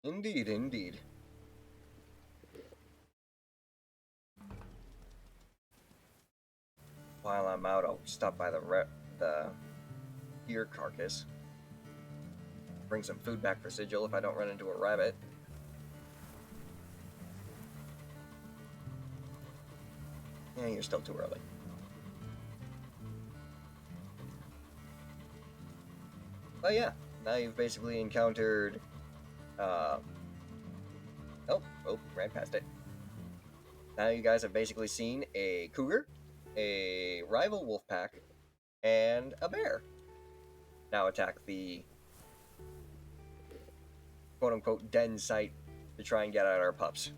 B: Indeed, indeed. While I'm out, I'll stop by the deer carcass. Bring some food back for Sigil if I don't run into a rabbit. Yeah, you're still too early. But yeah, now you've basically encountered... Oh, ran past it. Now you guys have basically seen a cougar, a rival wolf pack, and a bear now attack the quote-unquote den site to try and get at our pups.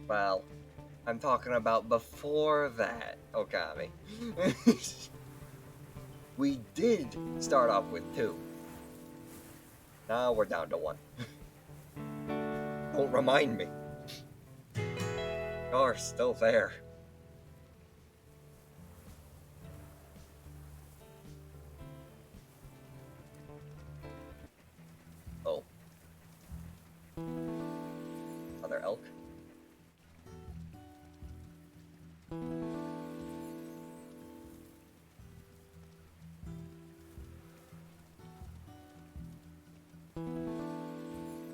B: Well, I'm talking about before that, Okami. We did start off with 2. Now we're down to 1. Don't remind me. You're still there. Oh. Other elk?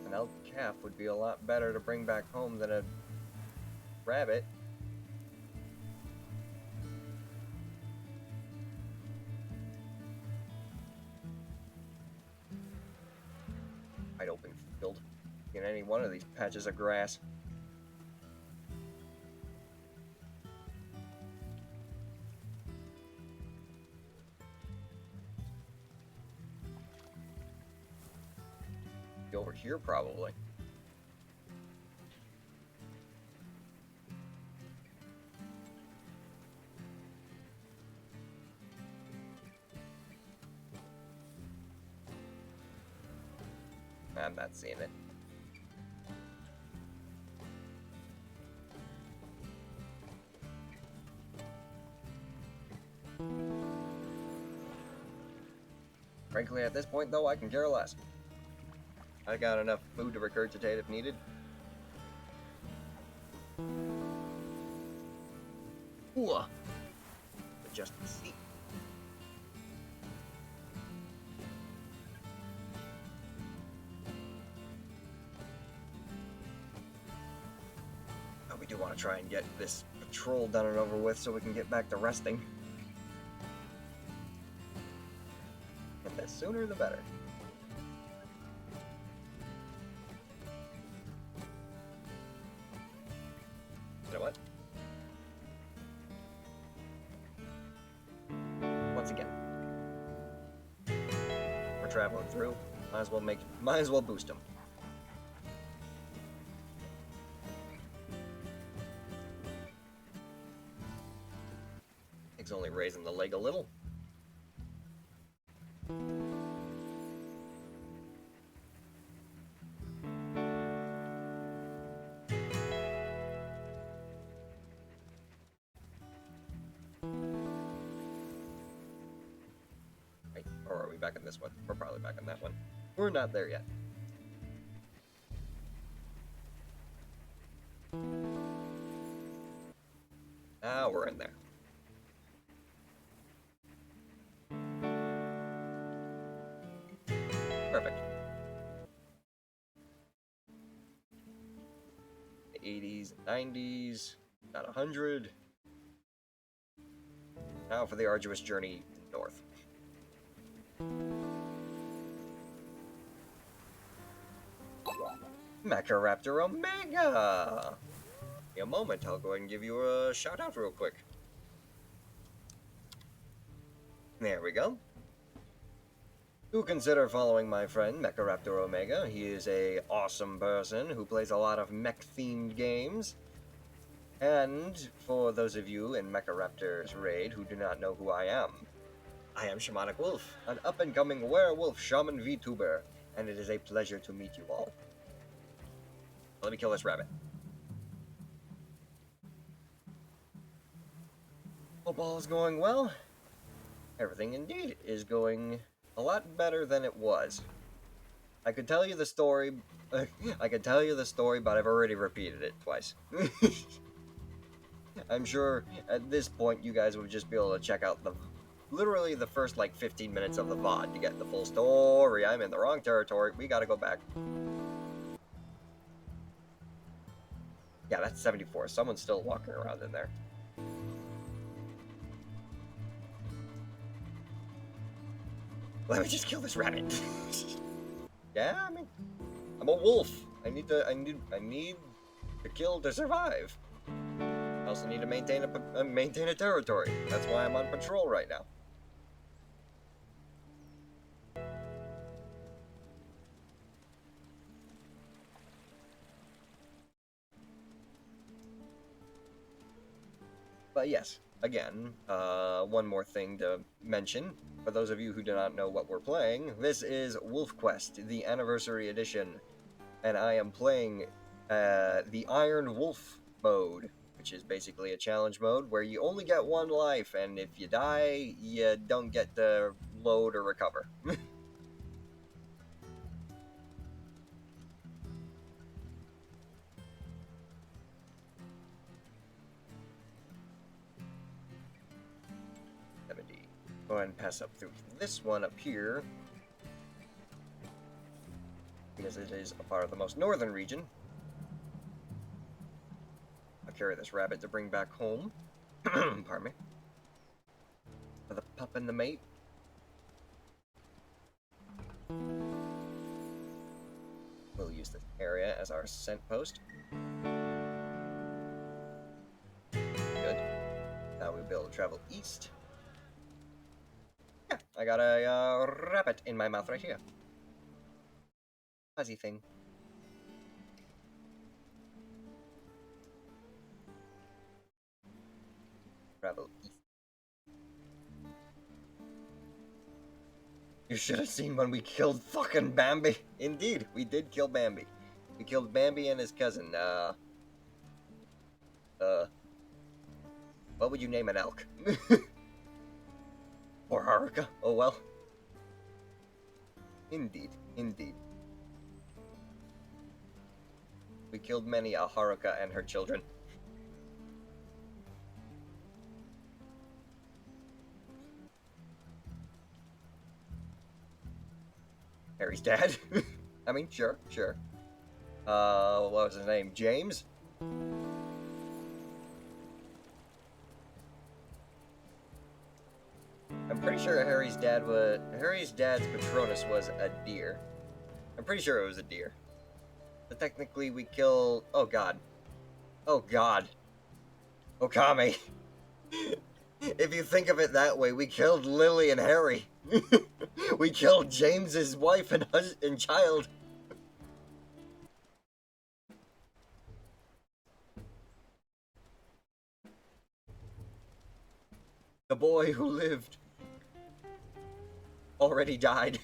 B: An elk calf would be a lot better to bring back home than a rabbit. Wide open field in any one of these patches of grass. Be over here probably. I'm not seeing it. Frankly, at this point, though, I can care less. I got enough food to regurgitate if needed. Ooh. Adjust the seat. We do want to try and get this patrol done and over with so we can get back to resting. And the sooner the better. we're traveling through. Might as well boost them. It's only raising the leg a little. Right, or are we back in this one? We're probably back in that one. We're not there yet. Now we're in there. Perfect. The 80s, 90s, not 100. Now for the arduous journey north. Mecharaptor Omega! In a moment, I'll go ahead and give you a shout out real quick. There we go. Do consider following my friend Mecharaptor Omega. He is a awesome person who plays a lot of mech-themed games. And for those of you in Mecharaptor's raid who do not know who I am Shamanic Wolf, an up-and-coming werewolf shaman VTuber, and it is a pleasure to meet you all. Let me kill this rabbit. Hope all is going well. Everything indeed is going a lot better than it was. I could tell you the story. But I've already repeated it twice. I'm sure at this point you guys would just be able to check out literally the first like 15 minutes of the VOD to get the full story. I'm in the wrong territory. We gotta go back. Yeah, that's 74. Someone's still walking around in there. Let me just kill this rabbit. Yeah, I mean, I'm a wolf. I need to kill to survive. I also need to maintain a territory. That's why I'm on patrol right now. But yes, again, one more thing to mention. For those of you who do not know what we're playing, this is Wolf Quest, the Anniversary Edition. And I am playing the Iron Wolf mode, which is basically a challenge mode where you only get one life, and if you die, you don't get to load or recover. Go ahead and pass up through this one up here, because it is a part of the most northern region. I'll carry this rabbit to bring back home. Pardon me. For the pup and the mate. We'll use this area as our scent post. Good. Now we'll be able to travel east. Yeah, I got a rabbit in my mouth right here. Fuzzy thing. Travel east. You should have seen when we killed fucking Bambi. Indeed, we did kill Bambi. We killed Bambi and his cousin. What would you name an elk? Or Haruka? Oh well. Indeed, indeed. We killed many a Haruka and her children. Harry's dad? I mean, sure. What was his name? James? I'm pretty sure Harry's dad's Patronus was a deer. I'm pretty sure it was a deer. But technically we killed... Oh god. Okami. If you think of it that way, we killed Lily and Harry. We killed James's wife and child. The boy who lived already died.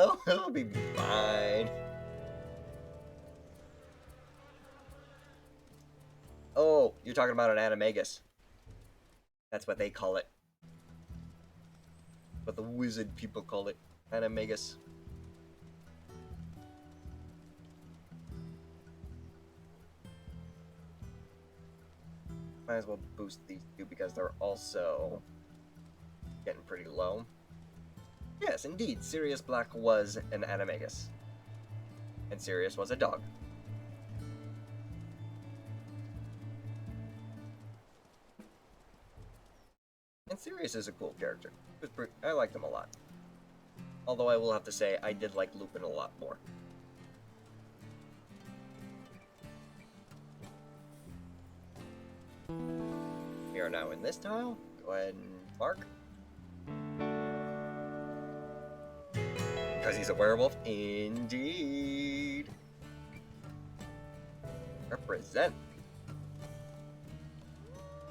B: Oh, it'll be fine. Oh, you're talking about an animagus. That's what they call it. What the wizard people call it. Animagus. Might as well boost these two because they're also getting pretty low. Yes, indeed, Sirius Black was an animagus. And Sirius was a dog. And Sirius is a cool character. I liked him a lot. Although I will have to say, I did like Lupin a lot more. We are now in this tile. Go ahead and mark. Because he's a werewolf? Indeed. Represent.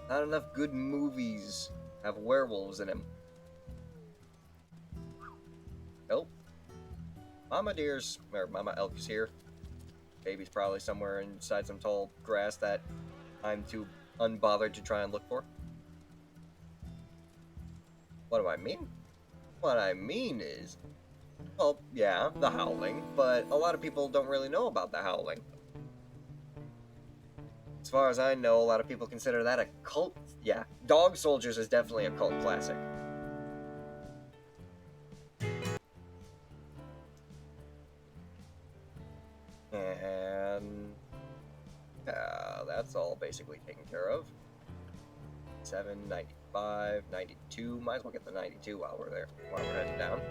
B: Not enough good movies have werewolves in them. Nope. Mama Deer's, or Mama Elk is here. Baby's probably somewhere inside some tall grass that I'm too unbothered to try and look for. What do I mean? What I mean is, well, yeah, the Howling, but a lot of people don't really know about the Howling. As far as I know, a lot of people consider that a cult. Yeah, Dog Soldiers is definitely a cult classic. And that's all basically taken care of. 7, 95, 92. Might as well get the 92 while we're there, while we're heading down.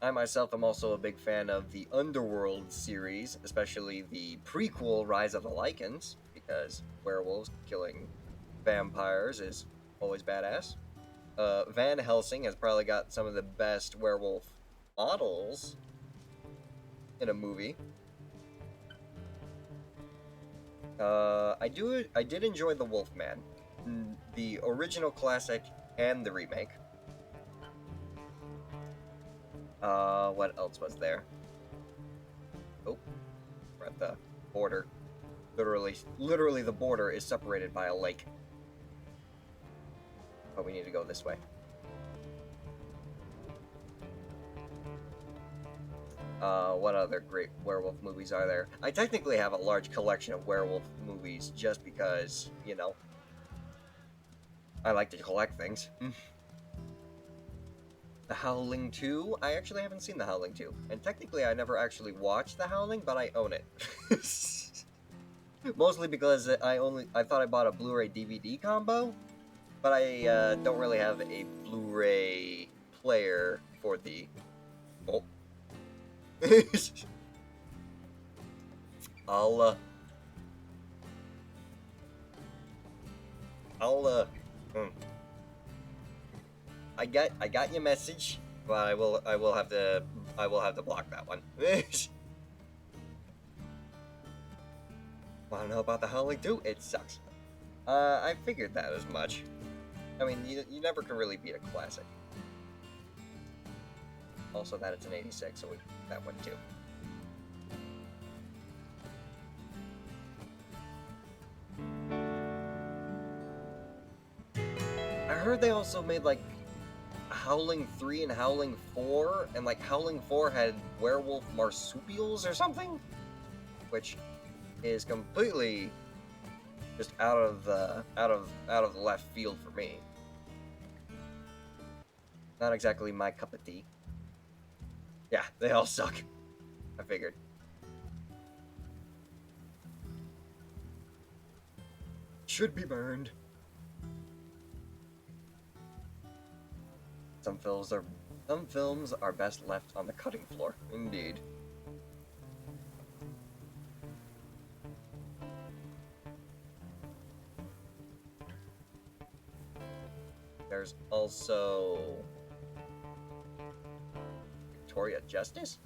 B: I myself am also a big fan of the Underworld series, especially the prequel Rise of the Lycans, because werewolves killing vampires is always badass. Van Helsing has probably got some of the best werewolf models in a movie. I did enjoy The Wolfman, the original classic and the remake. What else was there? Oh, we're at the border. Literally the border is separated by a lake. But we need to go this way. What other great werewolf movies are there? I technically have a large collection of werewolf movies just because, you know, I like to collect things. The Howling 2? I actually haven't seen The Howling 2. And technically I never actually watched The Howling, but I own it. Mostly because I thought I bought a Blu-ray DVD combo, but I don't really have a Blu-ray player for the... Oh. I got your message, but I will have to block that one. Want to know about The Howling 2? It sucks. I figured that as much. I mean, you never can really beat a classic. Also, that it's an 86, so that one too. I heard they also made like Howling 3 and Howling 4, and like Howling 4 had werewolf marsupials or something, which is completely just out of the left field for me. Not exactly my cup of tea. Yeah, they all suck. I figured. Should be burned. Some films are best left on the cutting floor. Indeed. There's also Victoria Justice?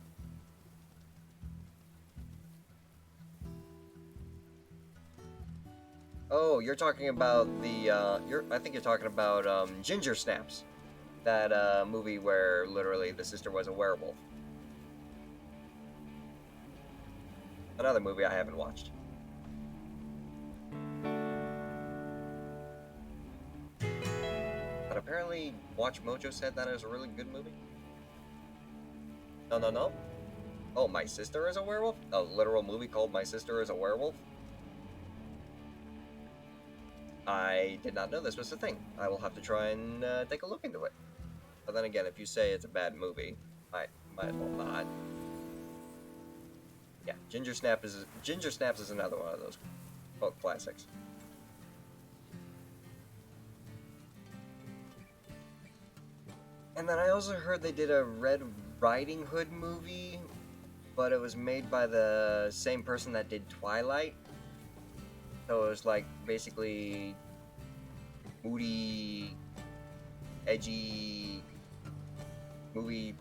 B: Oh, you're talking about the I think you're talking about Ginger Snaps. That movie where literally the sister was a werewolf. Another movie I haven't watched. But apparently Watch Mojo said that is a really good movie. No. Oh, My Sister is a Werewolf? A literal movie called My Sister is a Werewolf? I did not know this was a thing. I will have to try and take a look into it. But then again, if you say it's a bad movie, I might as well not. Yeah, Ginger Snaps is another one of those cult classics. And then I also heard they did a Red Riding Hood movie, but it was made by the same person that did Twilight. So it was like basically moody, edgy movie,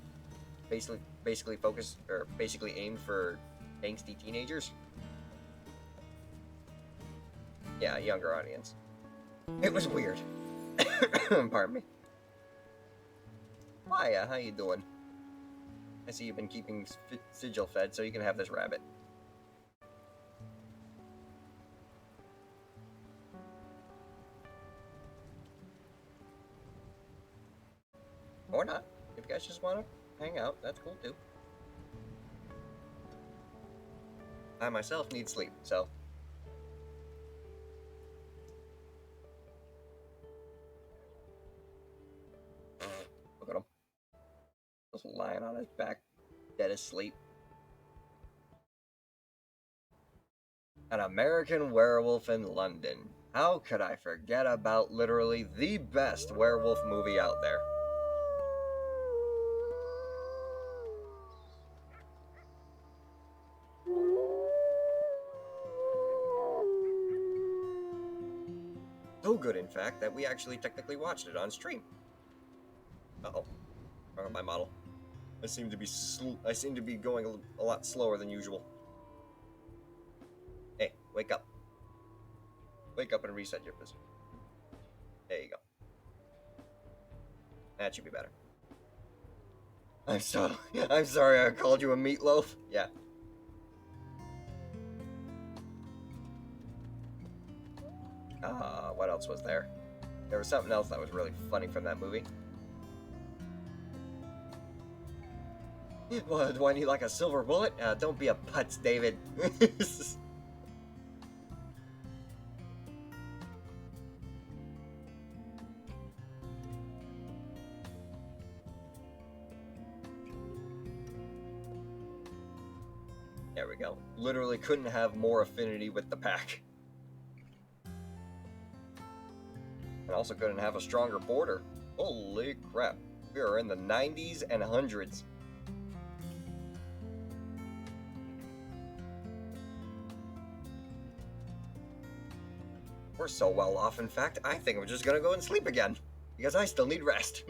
B: basically focused or basically aimed for angsty teenagers. Yeah, younger audience. It was weird. Pardon me. Hiya, how you doing? I see you've been keeping Sigil fed, so you can have this rabbit. Or not. If you guys just want to hang out, that's cool too. I myself need sleep, so. Look at him. Just lying on his back, dead asleep. An American Werewolf in London. How could I forget about literally the best werewolf movie out there? So good, in fact, that we actually technically watched it on stream. Uh-oh. Wrong on my model. I seem to be going a lot slower than usual. Hey, wake up. Wake up and reset your position. There you go. That should be better. I'm sorry I called you a meatloaf. Yeah. What else was there? There was something else that was really funny from that movie. Well, do I need like a silver bullet? Don't be a putz, David. There we go. Literally couldn't have more affinity with the pack. And also couldn't have a stronger border. Holy crap. We are in the 90s and 100s. We're so well off, in fact, I think I'm just gonna go and sleep again. Because I still need rest.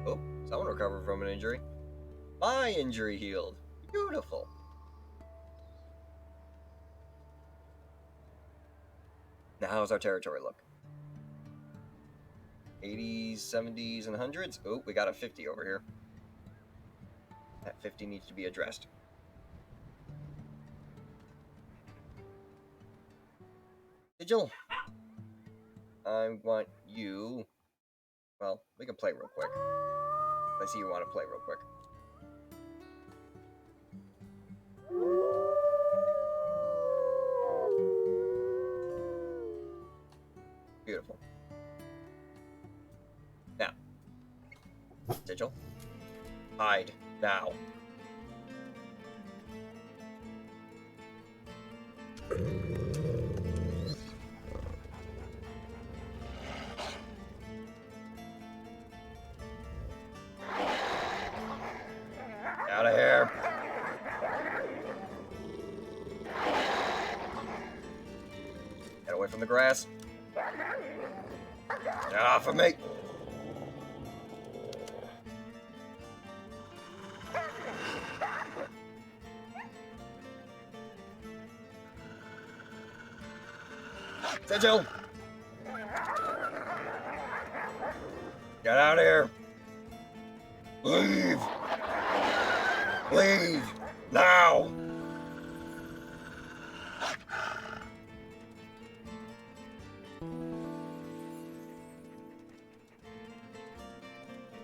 B: Oh, someone recovered from an injury. My injury healed. Beautiful. Now, how's our territory look? 80s, 70s, and 100s? Oh, we got a 50 over here. That 50 needs to be addressed. Sigil, I want you... Well, we can play real quick. I see you want to play real quick. Beautiful. Now, Sigil. Hide. Now. Out of here. Get away from the grass. Get off of me. Sigil! Get out of here! Leave! Leave! Now!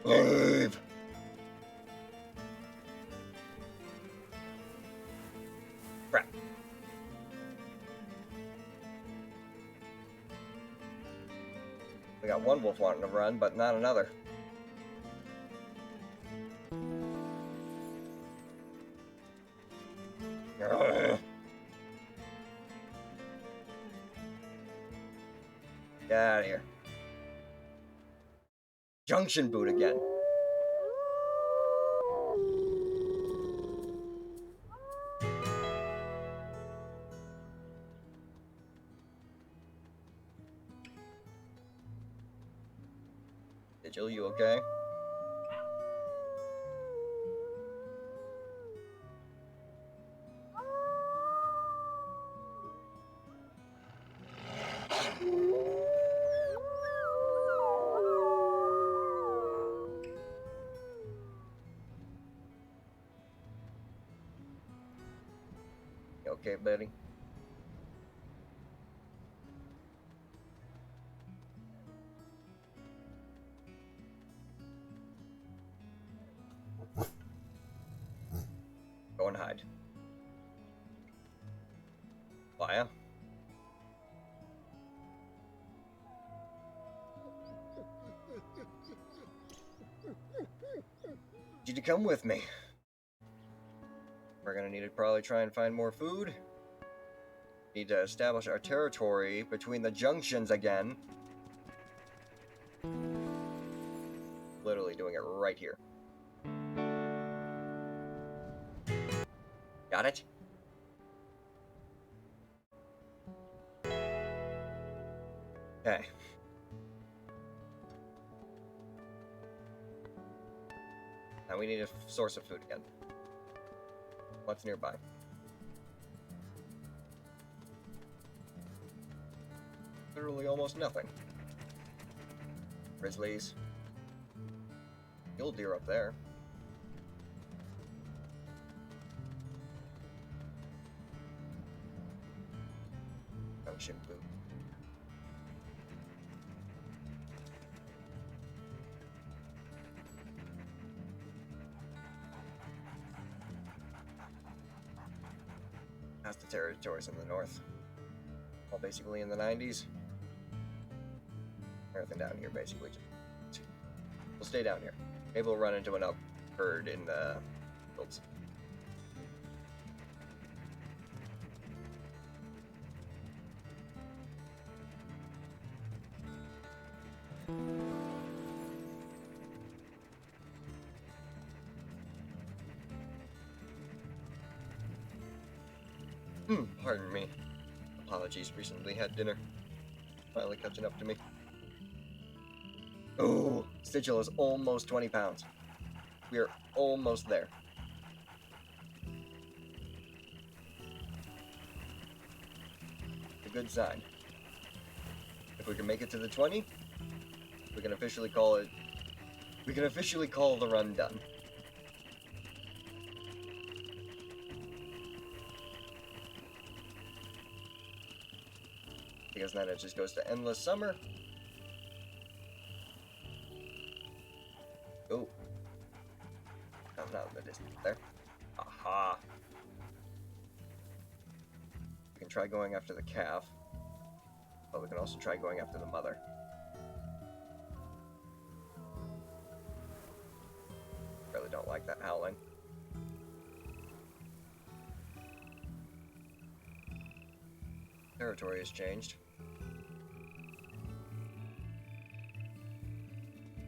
B: Leave! Crap. We got one wolf wanting to run, but not another. Ugh. Get out of here. Junction boot again. Sigil, you okay? You okay, buddy? Go and hide. Fire. Need you to come with me. We're gonna need to probably try and find more food. Need to establish our territory between the junctions again. Literally doing it right here. Got it? Okay. Now we need a source of food again. What's nearby? Literally almost nothing. Grizzlies. Mule deer up there. Junction boot. That's the territories in the north. All basically in the 90s. Everything down here basically just... We'll stay down here. Maybe we'll run into an elk herd in the fields. Pardon me. Apologies, recently had dinner. Finally catching up to me. Oh, Sigil is almost 20 pounds. We are almost there. It's a good sign. If we can make it to the 20, we can officially call it... We can officially call the run done. Because then it just goes to endless summer. Oh. Comes out in the distance there. Aha. We can try going after the calf. But we can also try going after the mother. like that howling. Territory has changed.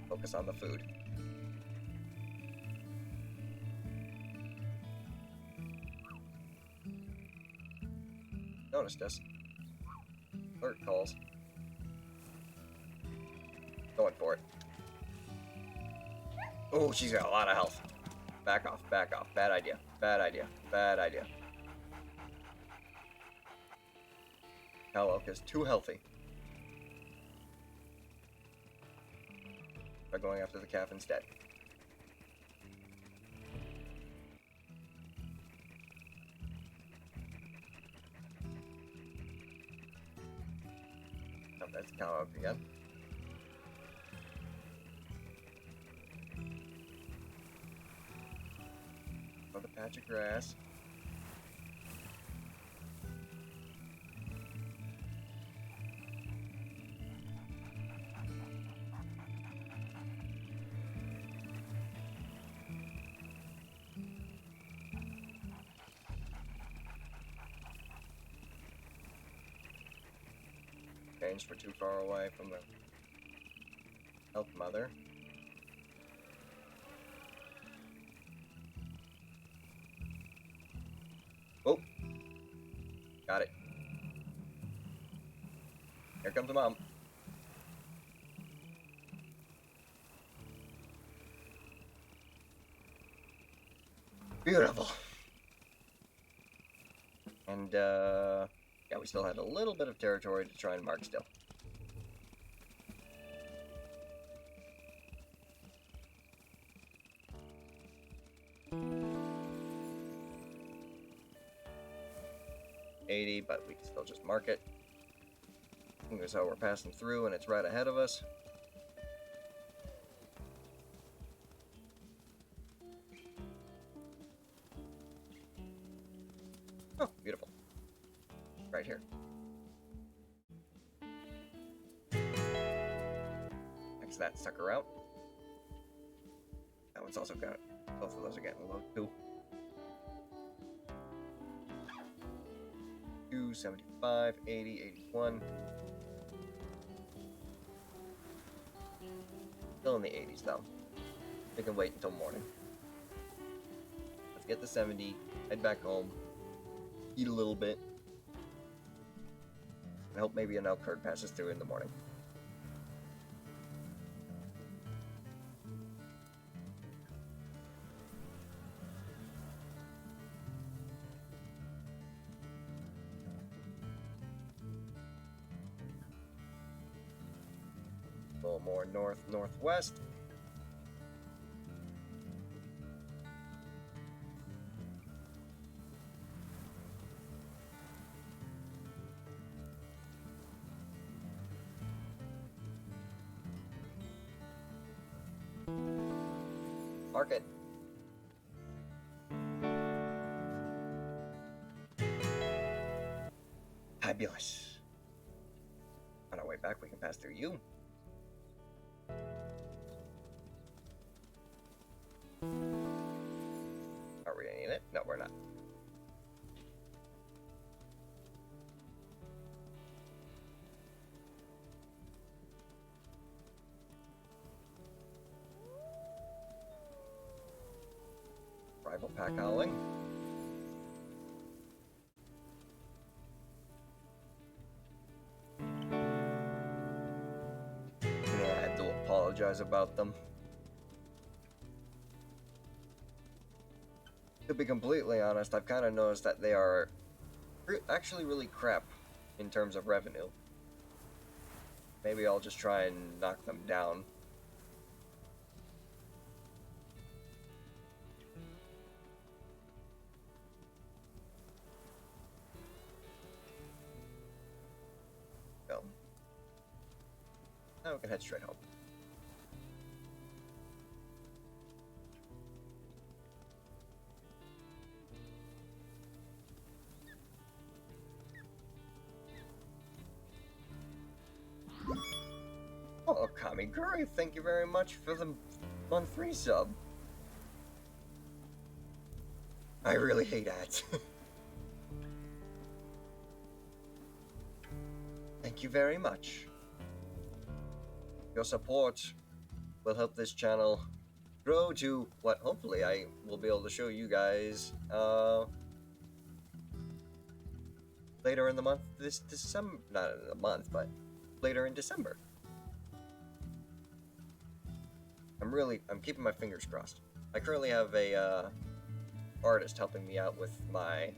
B: Focus on the food. Noticed us. Alert calls. Going for it. Oh, she's got a lot of health. Back off, back off. Bad idea. Bad idea. Bad idea. Cow elk is too healthy. They're going after the calf instead. Oh, that's cow elk again. Another patch of grass. We're too far away from the elk mother. Oh! Got it. Here comes the mom. Beautiful. And, yeah, we still had a little bit of territory to try and mark still. But we can still just mark it. Here's how we're passing through, and it's right ahead of us. Oh, beautiful. Right here. X that sucker out. That one's also got, both of those are getting low too. 75, 80, 81. Still in the 80s though. We can wait until morning. Let's get the 70, head back home, eat a little bit, and hope maybe an elk herd passes through in the morning. A little more north-northwest. Mark it. Fabulous. On our way back, we can pass through you. Are we in it? No, we're not. Rival pack howling. Yeah, I had to apologize about them. To be completely honest, I've kind of noticed that they are actually really crap in terms of revenue. Maybe I'll just try and knock them down. Go. Now we can head straight home. Oh, Kamiguri, thank you very much for the month 3 sub. I really hate ads. Thank you very much. Your support will help this channel grow to what hopefully I will be able to show you guys later in the month. This December, not in the month, but later in December. I'm keeping my fingers crossed. I currently have a artist helping me out with my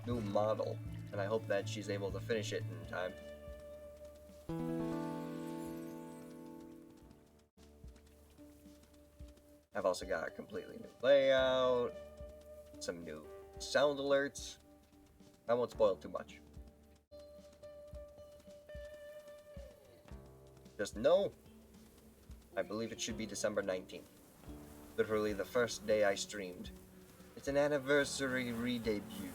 B: new model, and I hope that she's able to finish it in time. I've also got a completely new layout, some new sound alerts. I won't spoil too much. Just know, I believe it should be December 19th. Literally the first day I streamed. It's an anniversary re-debut.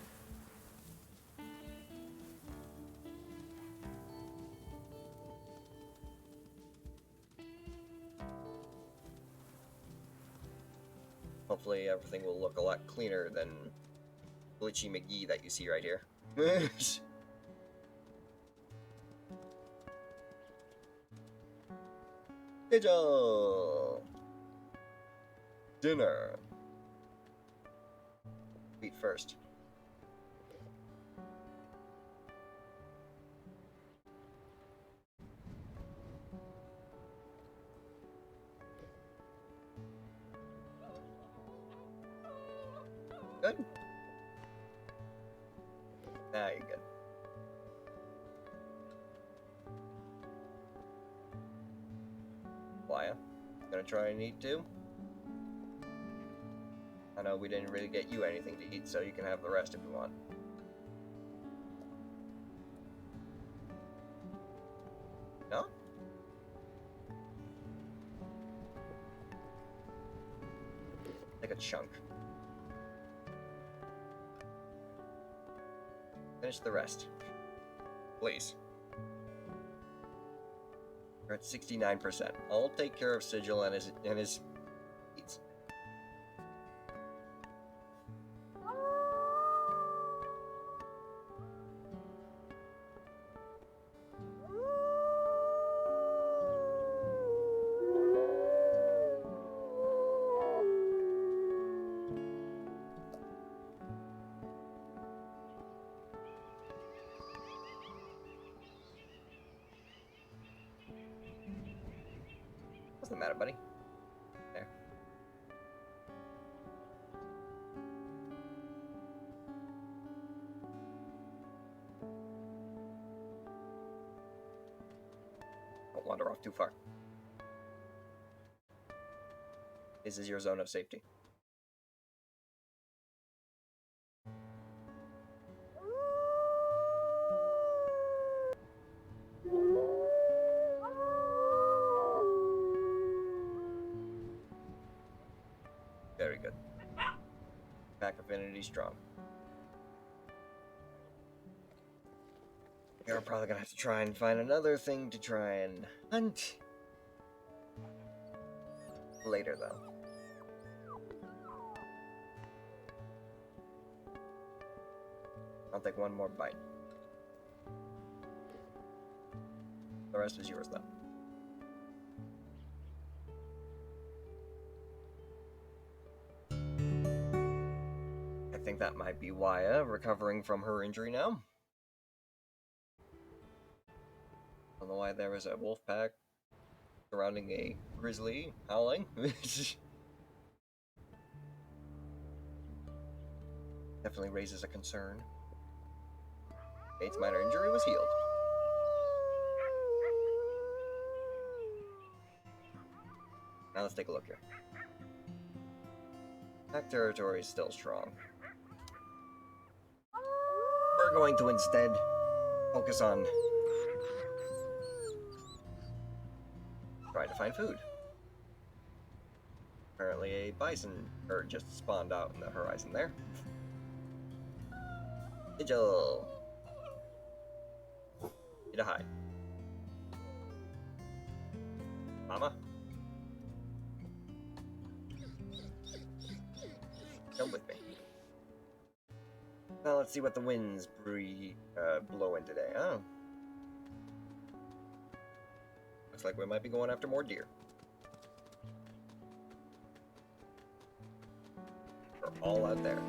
B: Hopefully everything will look a lot cleaner than Glitchy McGee that you see right here. Digital dinner. Eat first. Good. Now you're good. Why? Gonna try and eat too? I know we didn't really get you anything to eat, so you can have the rest if you want. No? Like a chunk. Finish the rest. Please. We're at 69%. I'll take care of Sigil and his needs. What's the matter, buddy? There. Don't wander off too far. This is your zone of safety. Very good. Pack affinity strong. You're probably gonna have to try and find another thing to try and hunt. Later, though. I'll take one more bite. The rest is yours, though. I think that might be Waya recovering from her injury now. I don't know why there is a wolf pack surrounding a grizzly howling. Definitely raises a concern. Kate's minor injury was healed. Now let's take a look here. Pack territory is still strong. We're going to instead focus on trying to find food. Apparently a bison herd just spawned out in the horizon there. Sigil! Need a hide. Mama? Come with me. Now let's see what the winds blowing today. Oh. Looks like we might be going after more deer. We're all out there.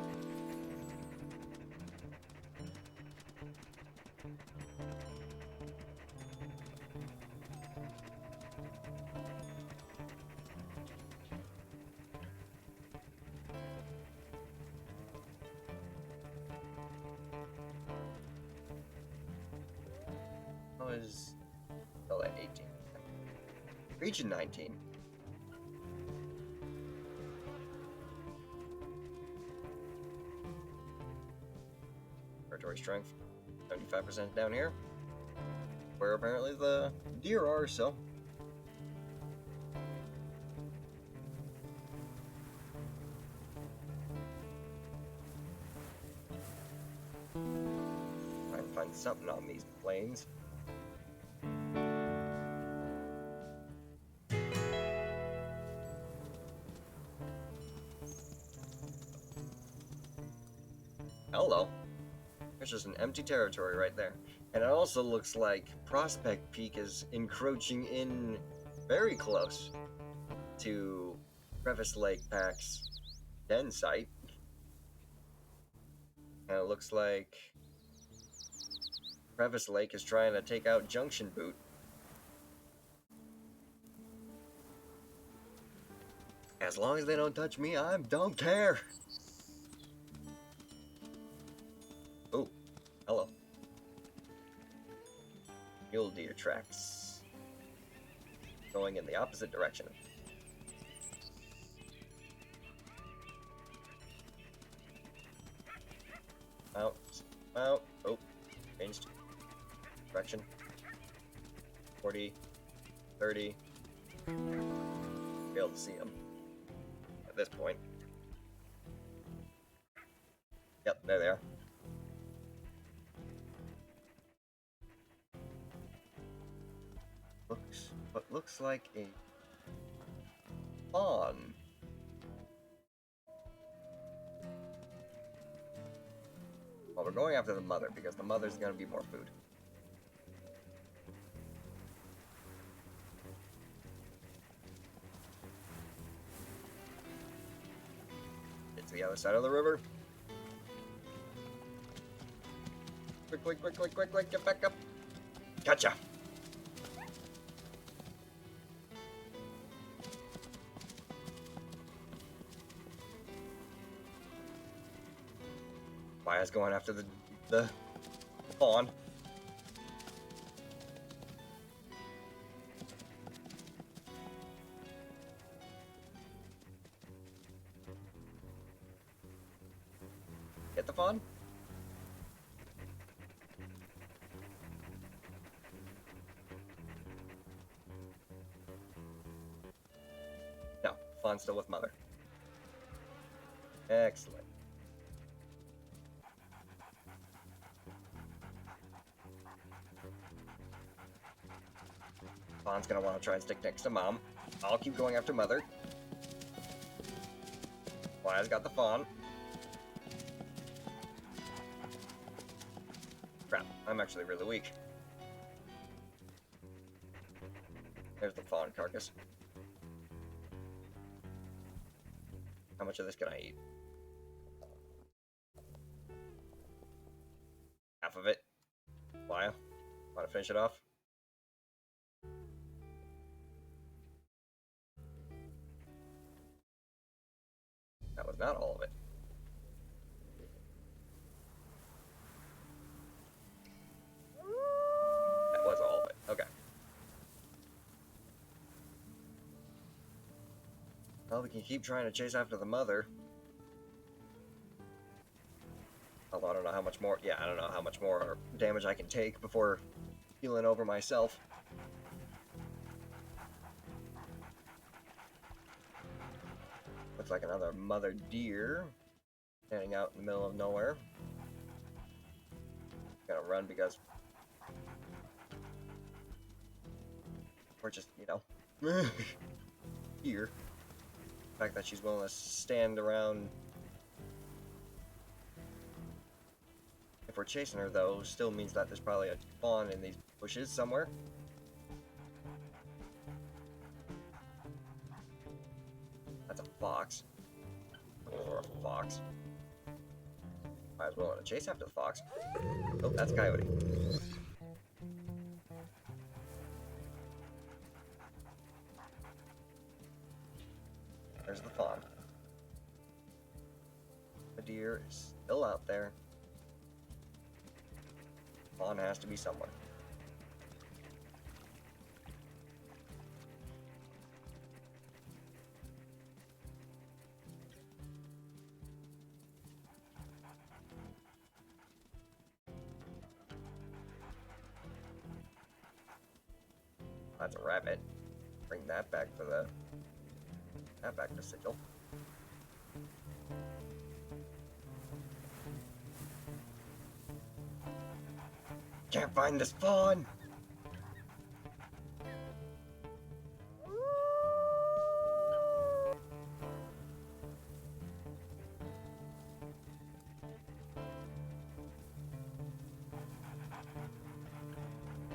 B: How is... Oh, that 18. Region 19. Territory strength, 75% down here. Where apparently the deer are, so... Try and find something on these plains. Hello. There's just an empty territory right there. And it also looks like Prospect Peak is encroaching in very close to Crevice Lake Pack's den site. And it looks like Crevice Lake is trying to take out Junction Boot. As long as they don't touch me, I don't care. Oh, hello. Mule deer tracks. Going in the opposite direction. Out, out. Oh, changed direction. 40, 30. Be able to see them at this point. Yep, there they are. Looks like a fawn. Well, we're going after the mother because the mother's gonna be more food. Get to the other side of the river. Quick, quick, quick, quick, quick, quick, get back up. Gotcha. Maya's going after the fawn. Get the fawn? No, fawn's still with mother. Excellent. Fawn's gonna want to try and stick next to mom. I'll keep going after mother. Maya's got the fawn. Crap, I'm actually really weak. There's the fawn carcass. How much of this can I eat? Half of it. Maya, want to finish it off? That was not all of it. That was all of it. Okay. Well, we can keep trying to chase after the mother. Although I don't know how much more... Yeah, I don't know how much more damage I can take before healing over myself. Looks like another mother deer standing out in the middle of nowhere. Gonna run because we're just, you know, here. The fact that she's willing to stand around If we're chasing her, though, still means that there's probably a fawn in these bushes somewhere. That's a fox. Or a fox. Might as well want to chase after the fox. Oh, that's a coyote. There's the fawn. The deer is still out there. Fawn has to be somewhere. That's a rabbit. Bring that back for the... That back to Sigil. Can't find this fawn!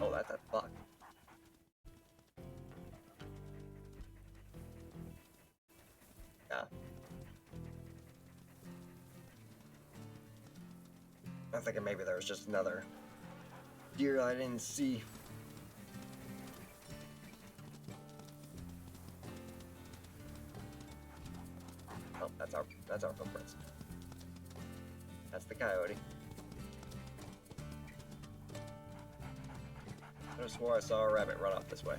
B: Oh, that's a buck. Yeah. I'm thinking maybe there was just another deer I didn't see. Oh, that's our footprints. That's the coyote. I could have swore I saw a rabbit run off this way.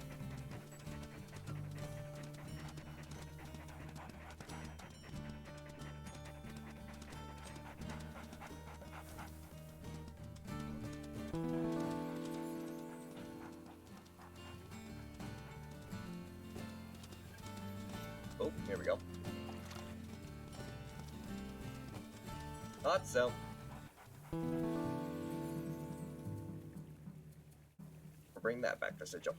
B: Oh, here we go. Thought so. We'll bring that back to Sigil.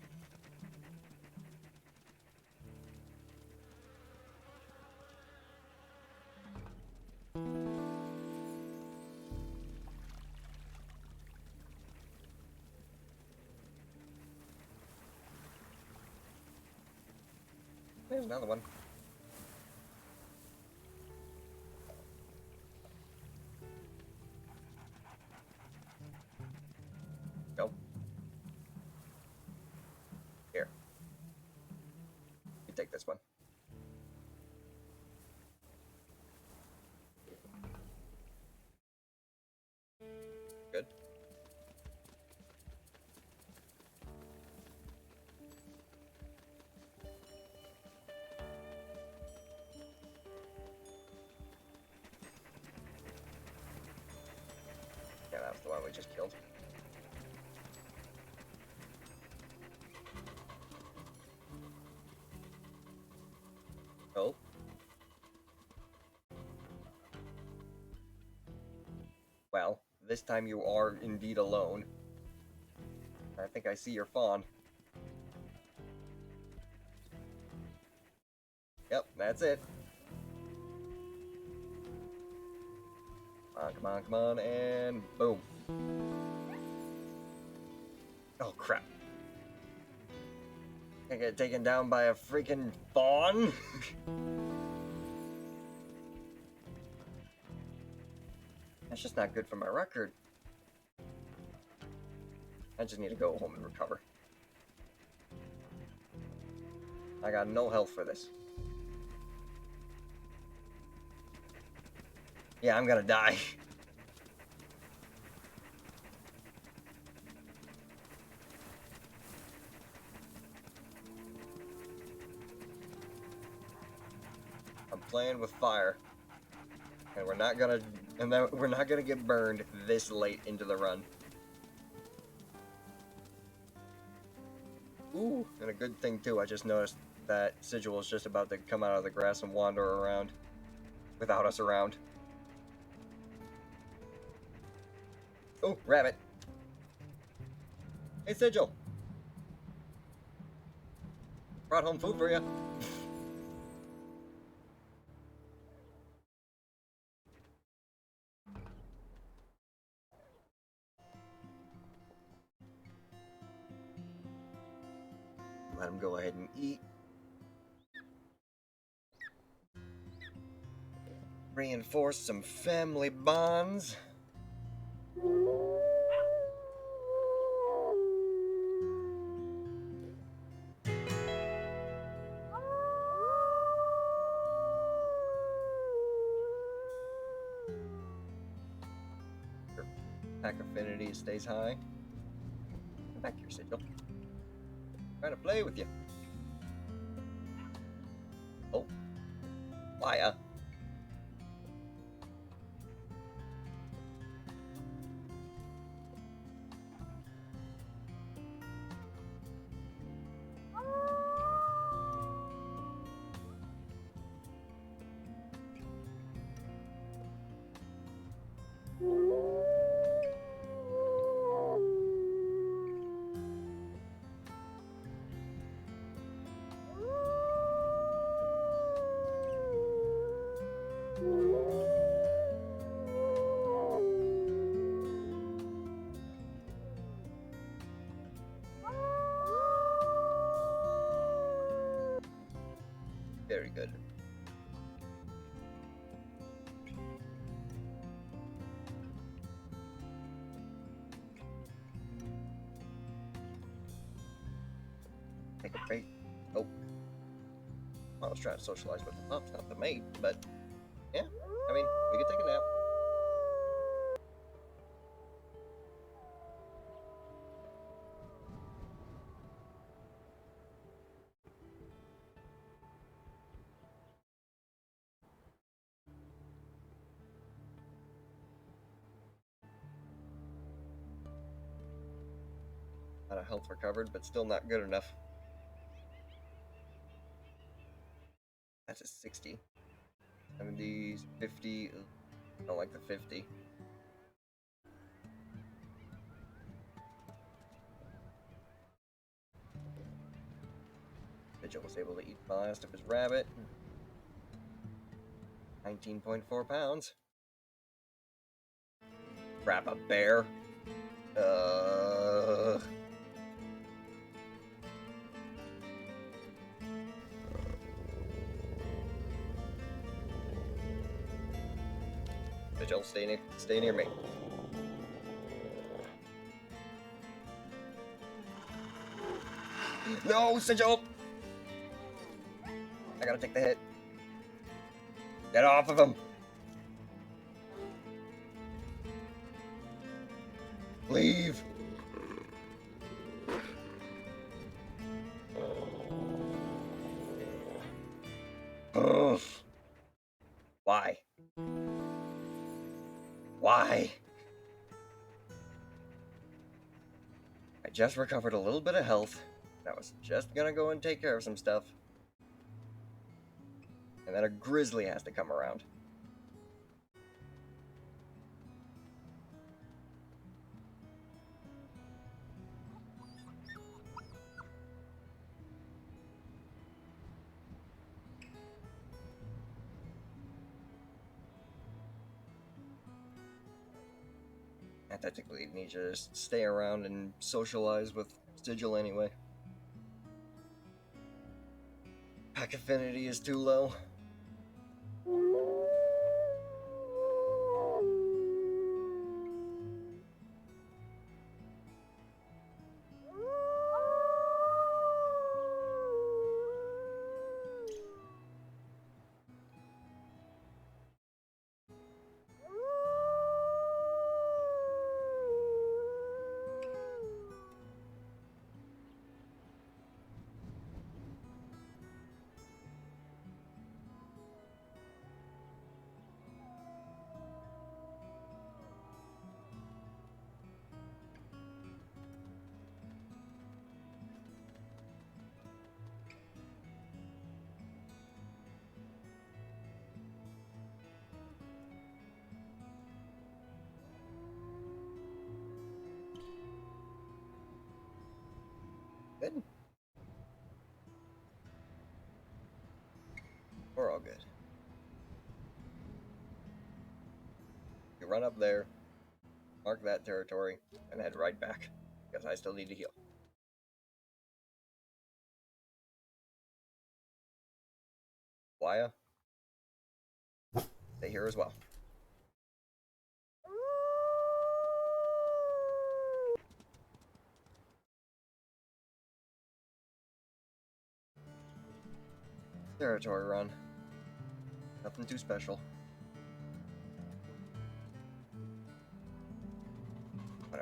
B: There's another one. Go. Here. You take this one. Good. Yeah, that was the one we just killed. Oh. Well, this time you are indeed alone. I think I see your fawn. Yep, that's it. Come on, come on, and boom. Oh, crap. I get taken down by a freaking fawn? That's just not good for my record. I just need to go home and recover. I got no health for this. Yeah, I'm gonna die. I'm playing with fire, and we're not gonna get burned this late into the run. Ooh, and a good thing too. I just noticed that Sigil is just about to come out of the grass and wander around without us around. Oh, rabbit. Hey, Sigil. Brought home food for you. Let him go ahead and eat. Reinforce some family bonds. Your pack affinity stays high. Come back here, Sigil. Trying to play with you. Oh. Liar. Very good. Take a break. Oh. I was trying to socialize with the pups, not the mate, but yeah, I mean, we could take a nap. Lot of health recovered, but still not good enough. That's a 60. 70, 50. I don't like the 50. Vigil was able to eat the last of his rabbit. 19.4 pounds. Grab a bear. Vigil, stay near me. No, Sigil! I gotta take the hit. Get off of him! Leave! Ugh. Why? Why? I just recovered a little bit of health. I was just gonna go and take care of some stuff. And then a grizzly has to come around. I technically need to just stay around and socialize with Sigil anyway. Pack affinity is too low. Good. We're all good. You run up there, mark that territory, and head right back, because I still need to heal. Fire. Stay here as well. Territory run. Nothing too special. When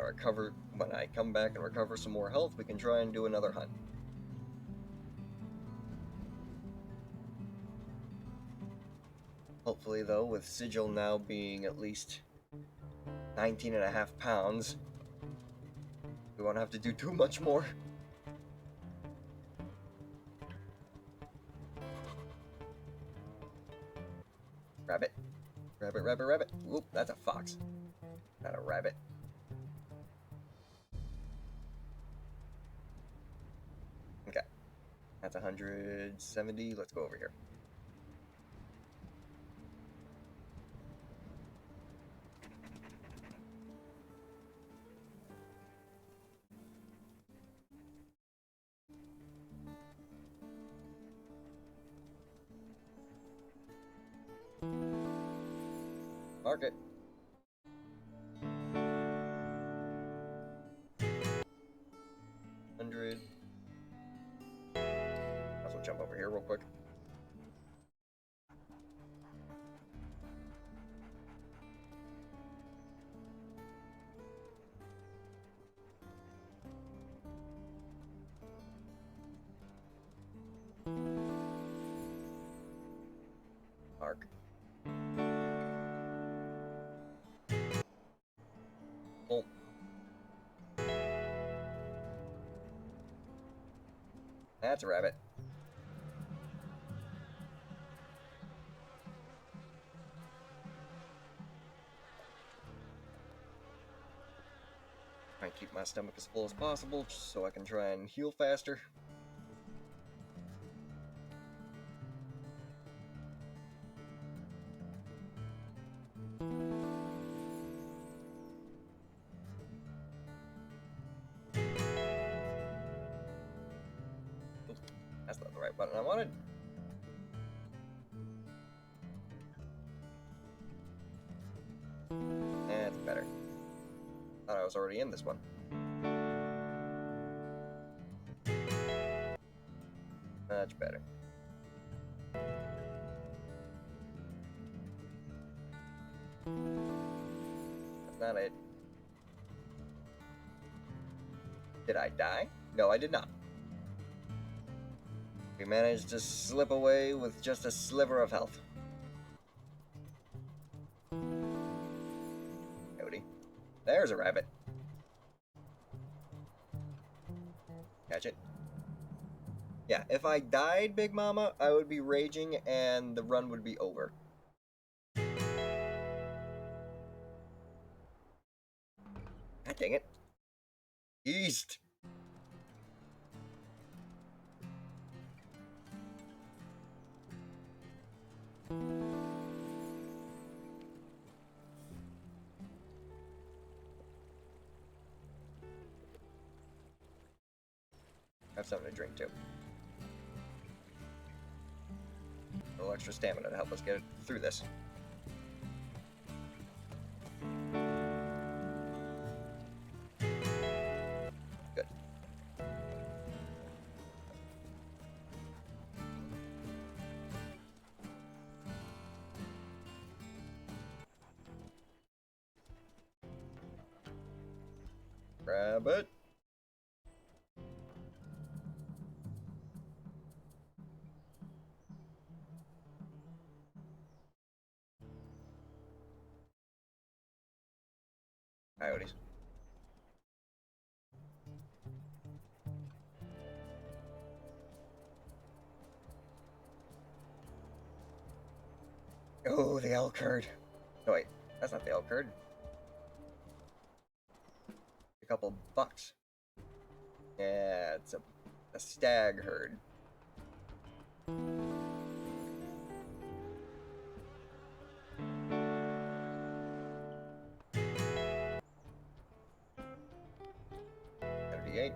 B: I come back and recover some more health, we can try and do another hunt. Hopefully, though, with Sigil now being at least 19.5 pounds, we won't have to do too much more. Rabbit. Rabbit, rabbit, rabbit. Oop, that's a fox. Not a rabbit. Okay. That's 170. Let's go over here. Mark it. Also jump over here real quick. Mark. Oh. That's a rabbit. Try and keep my stomach as full as possible just so I can try and heal faster. That's not the right button I wanted. That's better. Thought I was already in this one. Much better. That's not it. Did I die? No, I did not. We managed to slip away with just a sliver of health. Howdy. There's a rabbit. Catch it. Yeah, if I died, Big Mama, I would be raging and the run would be over. God dang it. East. Have something to drink too. A little extra stamina to help us get through this. Good. Grab it. Coyotes. Oh, the elk herd. No, wait. That's not the elk herd. A couple bucks. Yeah, it's a stag herd. $38.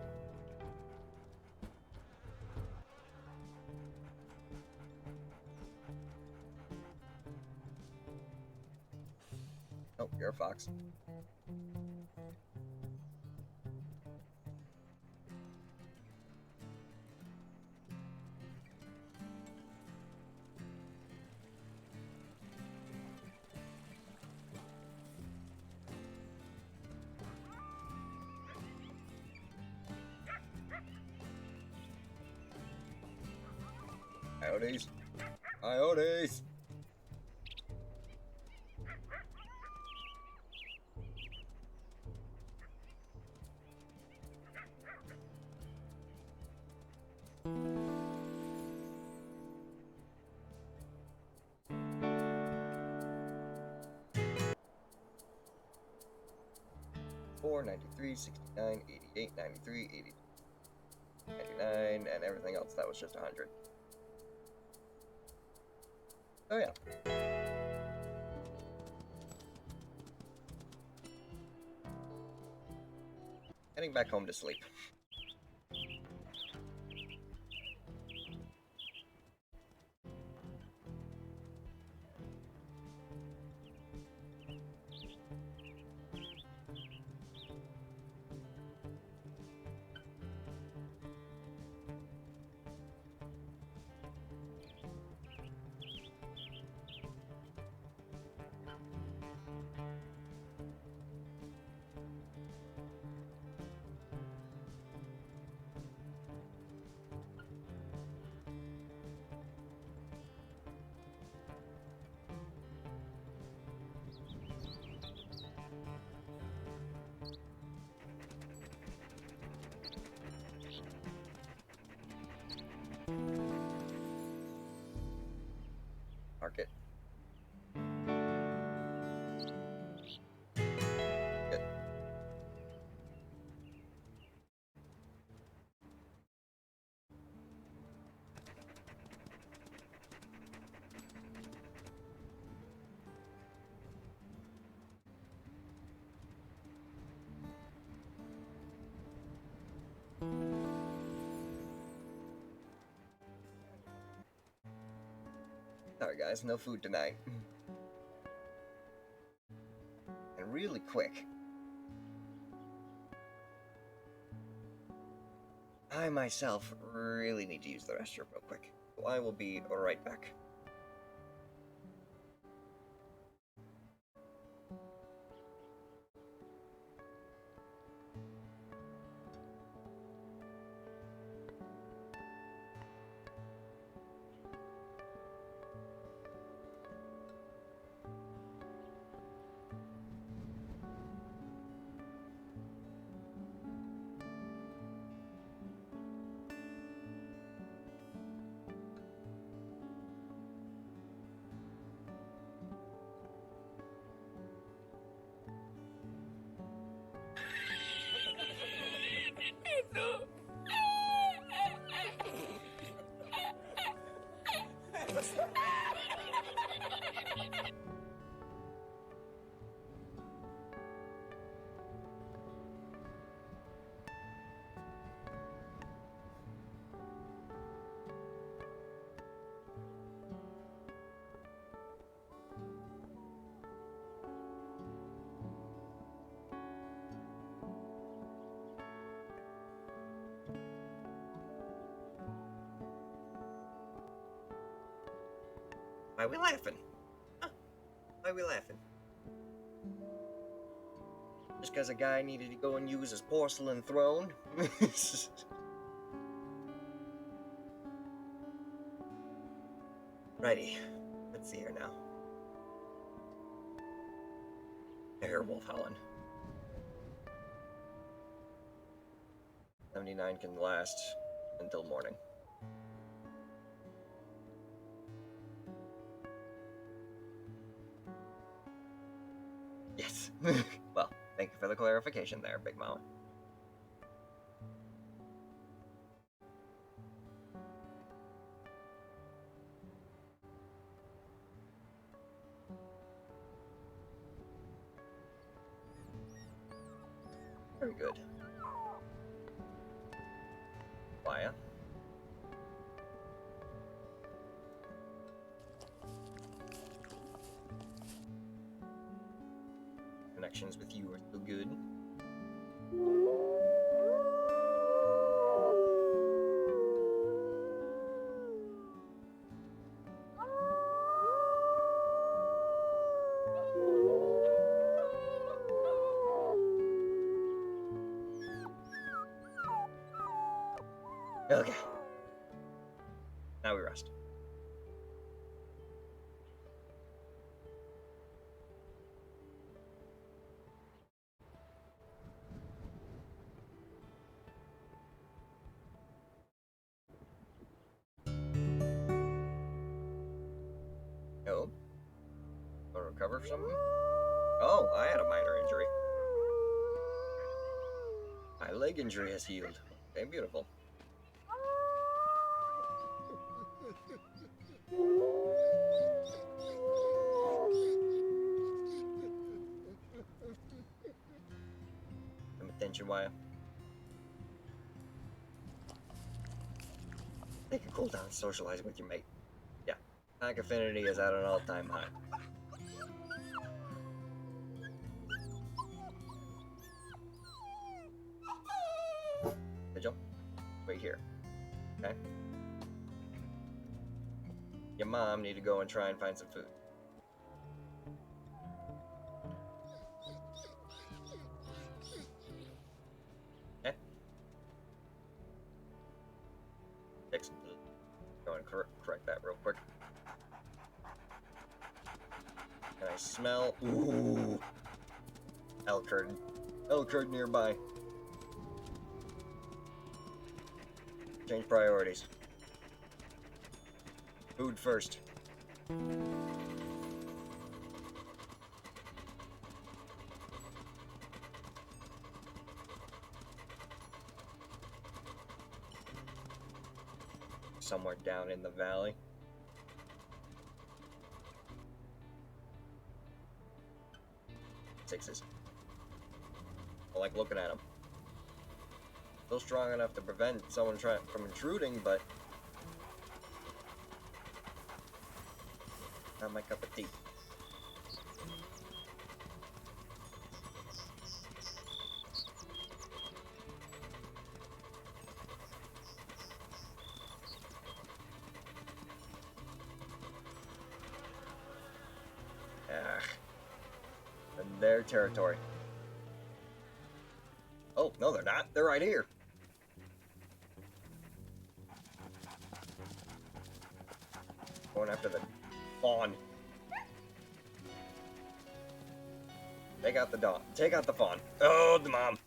B: Oh, you're a fox. Coyotes. Coyotes. Four, 93, 69, 88, 93, 80, 99, and everything else that was just 100. Oh yeah. Heading back home to sleep. Market. Good. Sorry guys, no food tonight. And really quick. I myself really need to use the restroom real quick. So I will be right back. Why are we laughing? Huh? Why are we laughing? Just because a guy needed to go and use his porcelain throne? Righty. Let's see here now. I hear a wolf howling. 79 can last until morning. Yes. Well, thank you for the clarification there, Big Mama. Very good. Maya. interactions with you are so good. Okay. Now we rest. Oh. Want to recover from something? Oh, I had a minor injury. My leg injury has healed. Okay, beautiful. Some attention wire. Take a cool down socializing with your mate. Yeah. Pack affinity is at an all-time high. Vigil, wait here. Okay? Your mom need to go and try and find some food. Okay? Go and correct that real quick. Can I smell? Ooh. Elkerd. Elkerd nearby. Change priorities. Food first. Somewhere down in the valley. Sixes. I like looking at them. Still strong enough to prevent someone from intruding, but not my cup of tea. Their territory. Oh, no, they're not. They're right here. Going after the fawn. Take out the dog. Take out the fawn. Oh, the mom.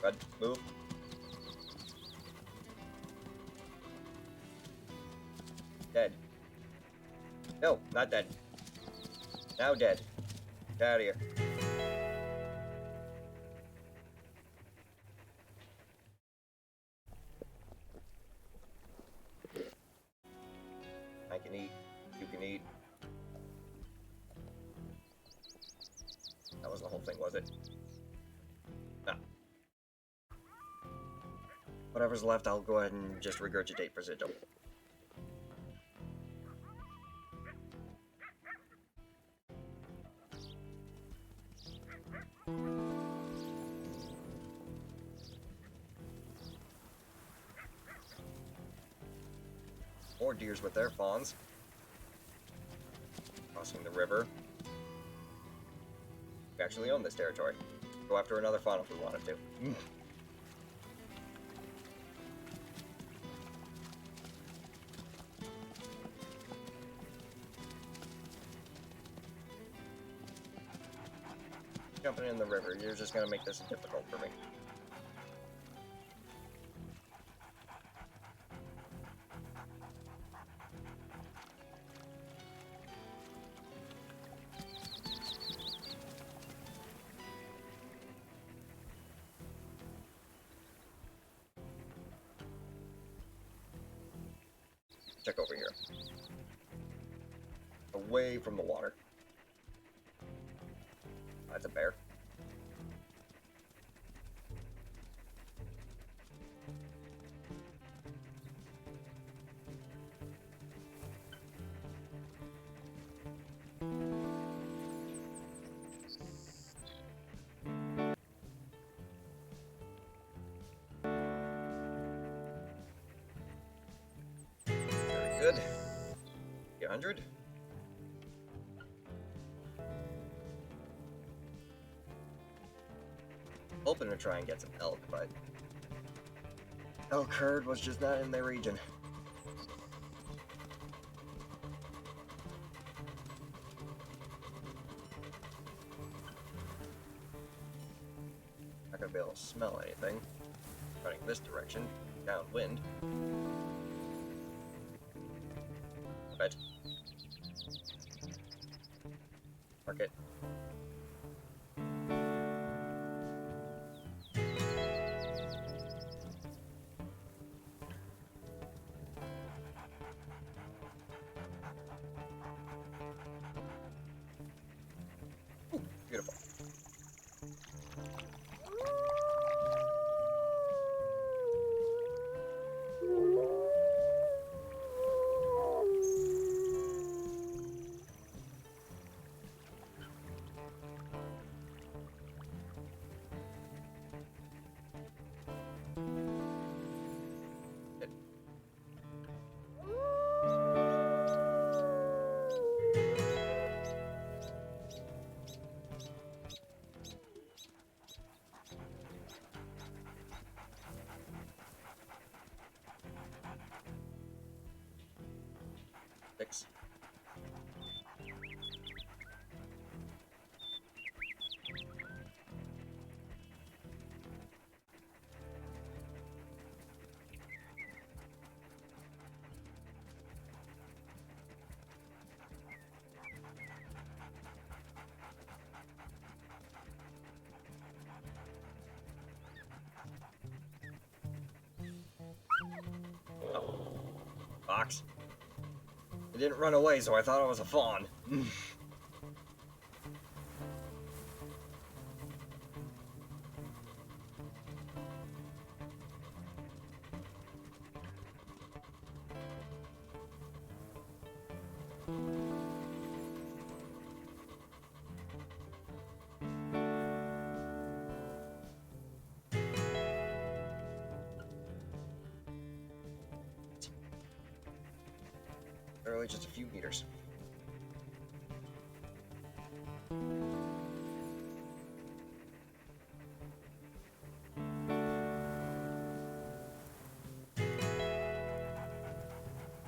B: Good. Move. Dead. No, not dead. Now dead. Get out of here. I can eat. You can eat. That was the whole thing, was it? No. Whatever's left, I'll go ahead and just regurgitate for Sigil. More deers with their fawns. Crossing the river. We actually own this territory. Go after another fawn if we wanted to. Jumping in the river, you're just gonna make this difficult for me. Check over here. Away from the water. That's a bear. 400? Hoping to try and get some elk, but elk herd was just not in their region. Not gonna be able to smell anything. Running this direction, downwind. Right. Mark it. Ooh, beautiful. Six. Oh. Fox. It didn't run away, so I thought it was a fawn. Literally just a few meters.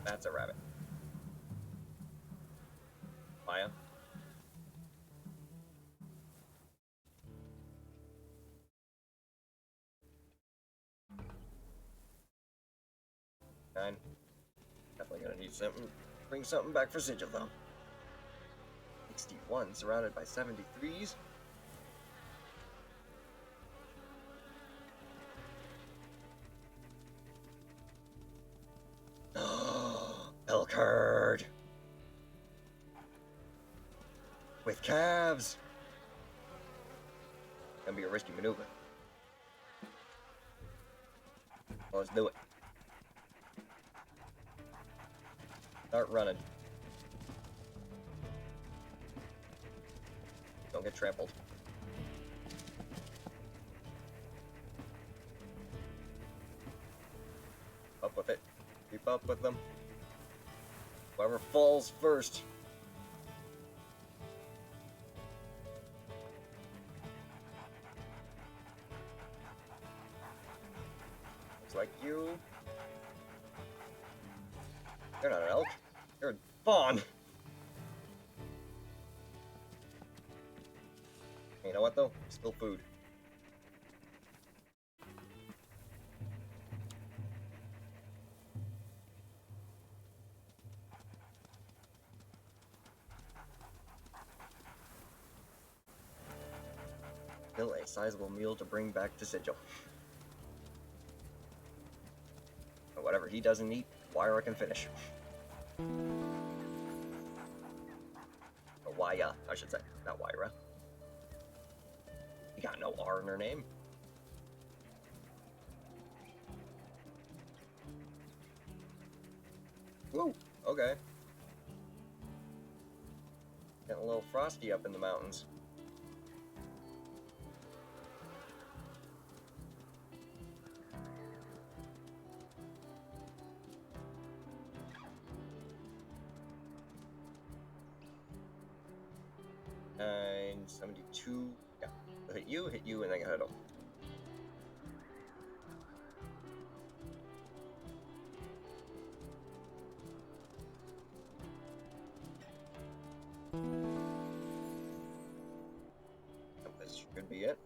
B: That's a rabbit. Maya. Nine. Definitely gonna need something. Bring something back for Sigil though. 61 surrounded by 73s. Elk herd with calves. Gonna be a risky maneuver. Well, let's do it. Start running. Don't get trampled. Up with it. Keep up with them. Whoever falls first. Looks like you. You're not an elk. You're a fawn. You know what though? Still food. Still a sizable meal to bring back to Sigil. But whatever he doesn't eat, Wyra can finish. Or Waya, I should say, not Wyra. You got no R in her name. Woo, okay. Getting a little frosty up in the mountains. 972. Yeah. I'll hit you, and then hit him. This should be it.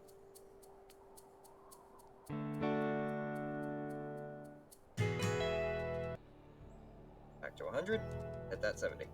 B: Back to 100. Hit that 70.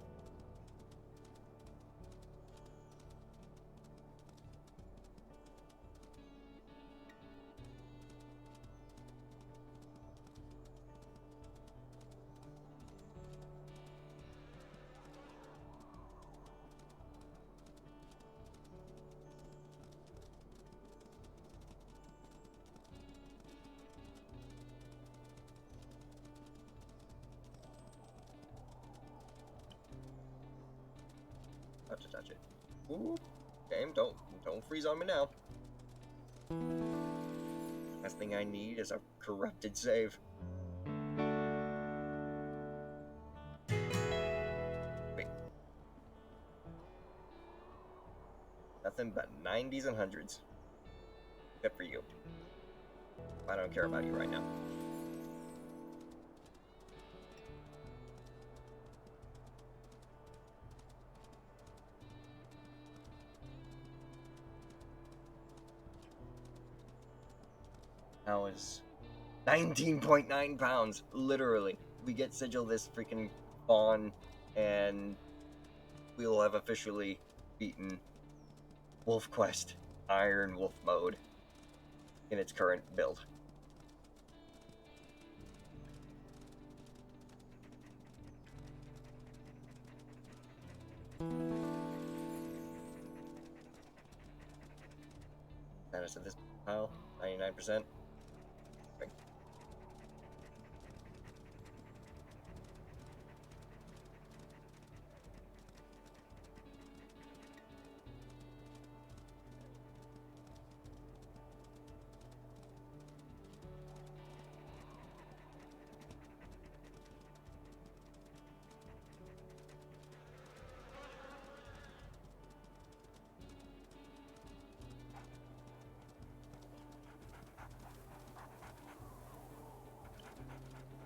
B: Not to touch it. Ooh. Game, don't freeze on me now. Last thing I need is a corrupted save. Wait. Nothing but 90s and 100s. Except for you. I don't care about you right now. That was 19.9 pounds, literally. We get Sigil this freaking Fawn, and we'll have officially beaten Wolf Quest Iron Wolf mode in its current build. Status of this pile, 99%.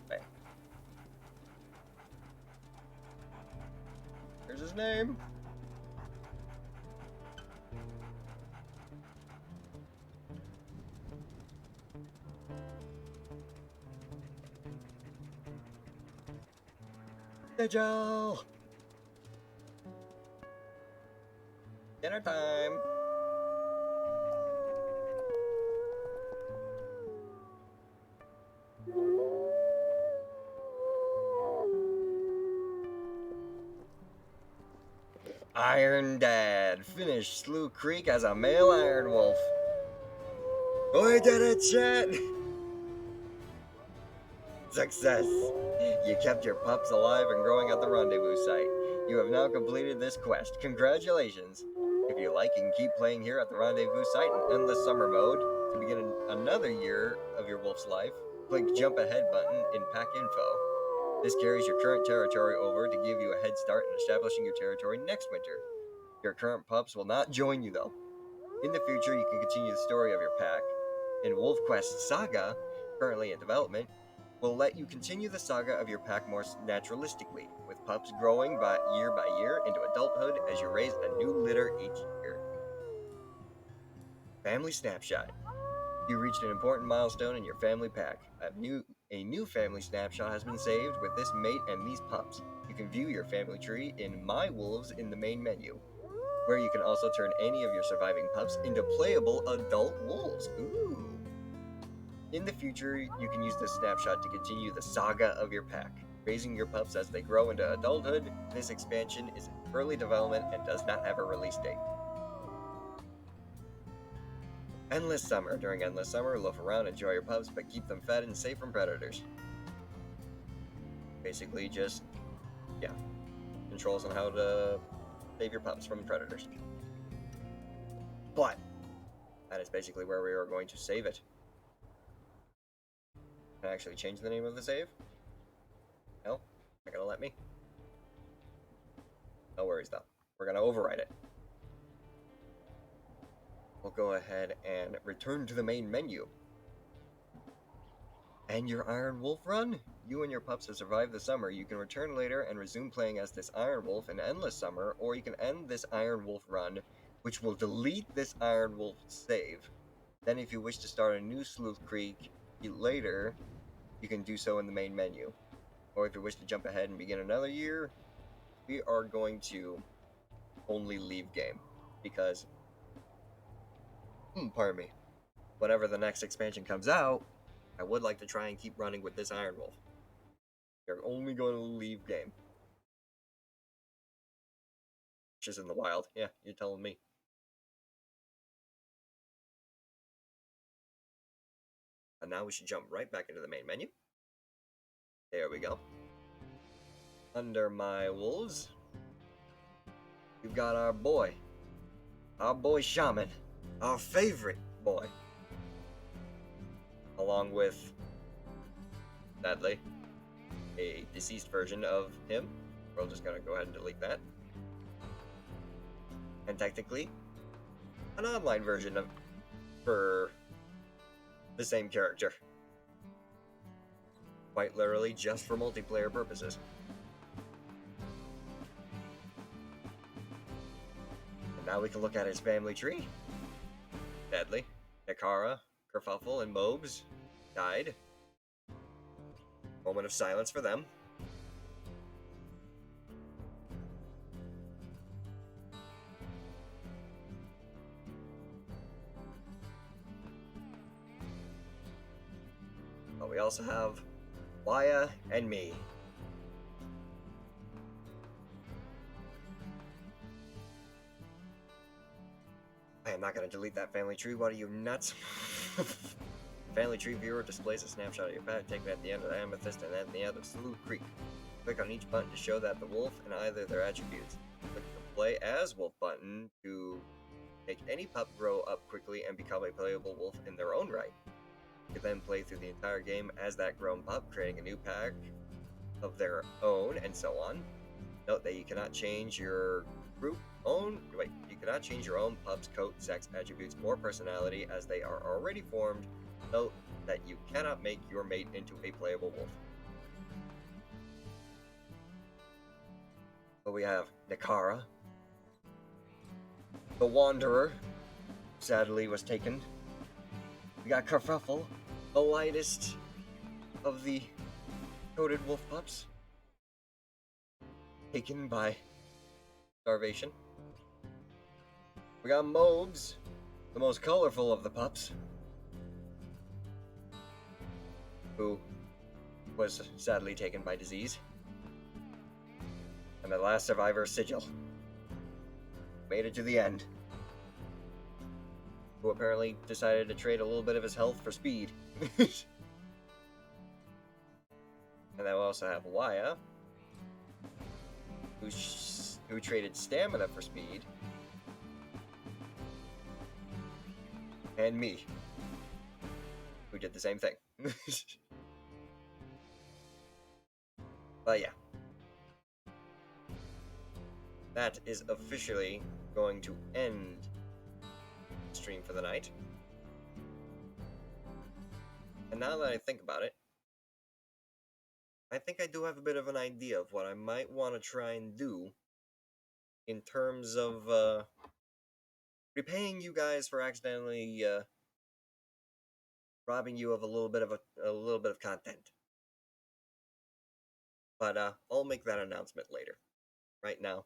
B: Right. Here's his name. Sigil! Dinner time! Iron Dad finished Slough Creek as a male Iron Wolf. We did it, chat! Success! You kept your pups alive and growing at the rendezvous site. You have now completed this quest. Congratulations! If you like, you can keep playing here at the rendezvous site in Endless Summer mode. To begin another year of your wolf's life, click Jump Ahead button in Pack Info. This carries your current territory over to give you a head start in establishing your territory next winter. Your current pups will not join you though. In the future, you can continue the story of your pack. In Wolf Quest Saga, currently in development, will let you continue the saga of your pack more naturalistically, with pups growing by year into adulthood as you raise a new litter each year. Family Snapshot. You reached an important milestone in your family pack. A new family snapshot has been saved with this mate and these pups. You can view your family tree in My Wolves in the main menu, where you can also turn any of your surviving pups into playable adult wolves. Ooh. In the future, you can use this snapshot to continue the saga of your pack, raising your pups as they grow into adulthood. This expansion is in early development and does not have a release date. Endless Summer. During Endless Summer, loaf around, enjoy your pups, but keep them fed and safe from predators. Basically just, controls on how to save your pups from predators. But that is basically where we are going to save it. Can I actually change the name of the save? No? Not gonna let me? No worries though. We're gonna overwrite it. we'll go ahead and return to the main menu. And your Iron Wolf run? You and your pups have survived the summer. You can return later and resume playing as this Iron Wolf in Endless Summer, or you can end this Iron Wolf run, which will delete this Iron Wolf save. Then if you wish to start a new Sleuth Creek later, you can do so in the main menu. Or if you wish to jump ahead and begin another year, we are going to only leave game. Because, pardon me, whenever the next expansion comes out, I would like to try and keep running with this Iron Wolf. You're only going to leave game. Which is in the wild. Yeah, you're telling me. And now we should jump right back into the main menu. There we go. Under my wolves, we've got our boy Shaman, our favorite boy. Along with, sadly, a deceased version of him. We're just gonna go ahead and delete that. And technically, an online version of for the same character. Quite literally just for multiplayer purposes. And now we can look at his family tree. Sadly, Nakara, Kerfuffle, and Mobes died. Moment of silence for them. But we also have Waya and me. I am not going to delete that family tree. What are you, nuts? Family tree viewer displays a snapshot of your pet taken at the end of the Amethyst and at the end of Sleuth Creek. Click on each button to show that the wolf and either their attributes. Click the Play as Wolf button to make any pup grow up quickly and become a playable wolf in their own right. You can then play through the entire game as that grown pup, creating a new pack of their own, and so on. Note that you cannot change your you cannot change your own pup's coat, sex, attributes, or personality as they are already formed. Note that you cannot make your mate into a playable wolf. But we have Nakara, the Wanderer, sadly was taken. We got Kerfuffle, the lightest of the coated wolf pups, taken by starvation. We got Mobes, the most colorful of the pups, who was sadly taken by disease. And the last survivor, Sigil, made it to the end, who apparently decided to trade a little bit of his health for speed. And then we also have Waya, who traded stamina for speed, and me, who did the same thing. But yeah, that is officially going to end the stream for the night. And now that I think about it, I think I do have a bit of an idea of what I might want to try and do in terms of repaying you guys for accidentally robbing you of a little bit of content. But I'll make that announcement later. Right now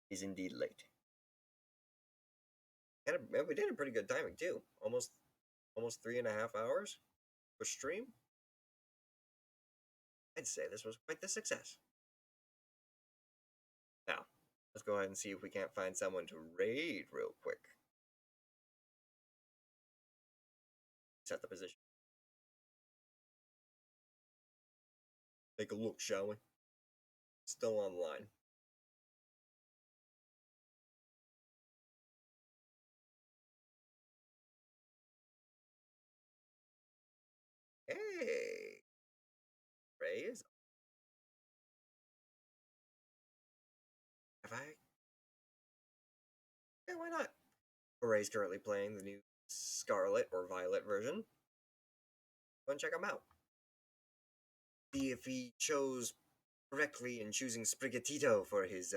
B: is indeed late. And we did a pretty good timing too. Almost 3.5 hours for stream. I'd say this was quite the success. Now, let's go ahead and see if we can't find someone to raid real quick. Set the position. Take a look, shall we? Still online. Hey! Ray is. Have I? Yeah, why not? Array's currently playing the new Scarlet or Violet version. Go and check him out. See if he chose correctly in choosing Sprigatito for his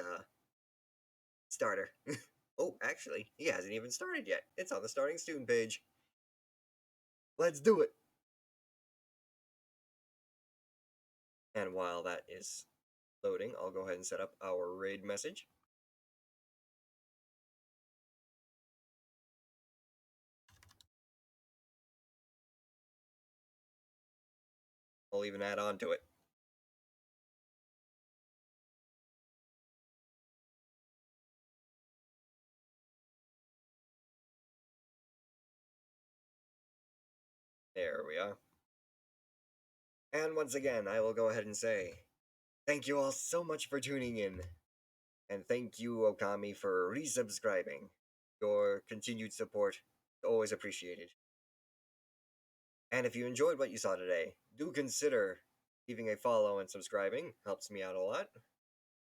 B: starter. Oh, actually, he hasn't even started yet. It's on the starting student page. Let's do it! And while that is loading, I'll go ahead and set up our raid message. I'll even add on to it. There we are. And once again, I will go ahead and say, thank you all so much for tuning in. And thank you, Okami, for resubscribing. Your continued support is always appreciated. And if you enjoyed what you saw today, do consider leaving a follow and subscribing. Helps me out a lot.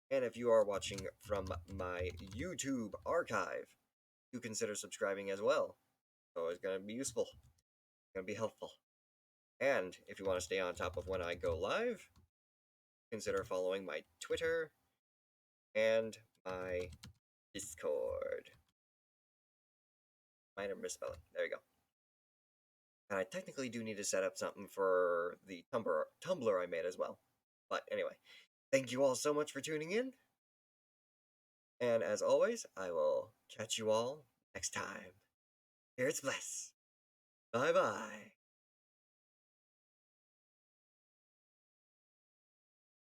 B: And if you are watching from my YouTube archive, do consider subscribing as well. It's always going to be useful. It's going to be helpful. And if you want to stay on top of when I go live, consider following my Twitter and my Discord. Minor misspelling. There you go. And I technically do need to set up something for the Tumblr I made as well. But anyway, thank you all so much for tuning in. And as always, I will catch you all next time. Spirits bless. Bye-bye.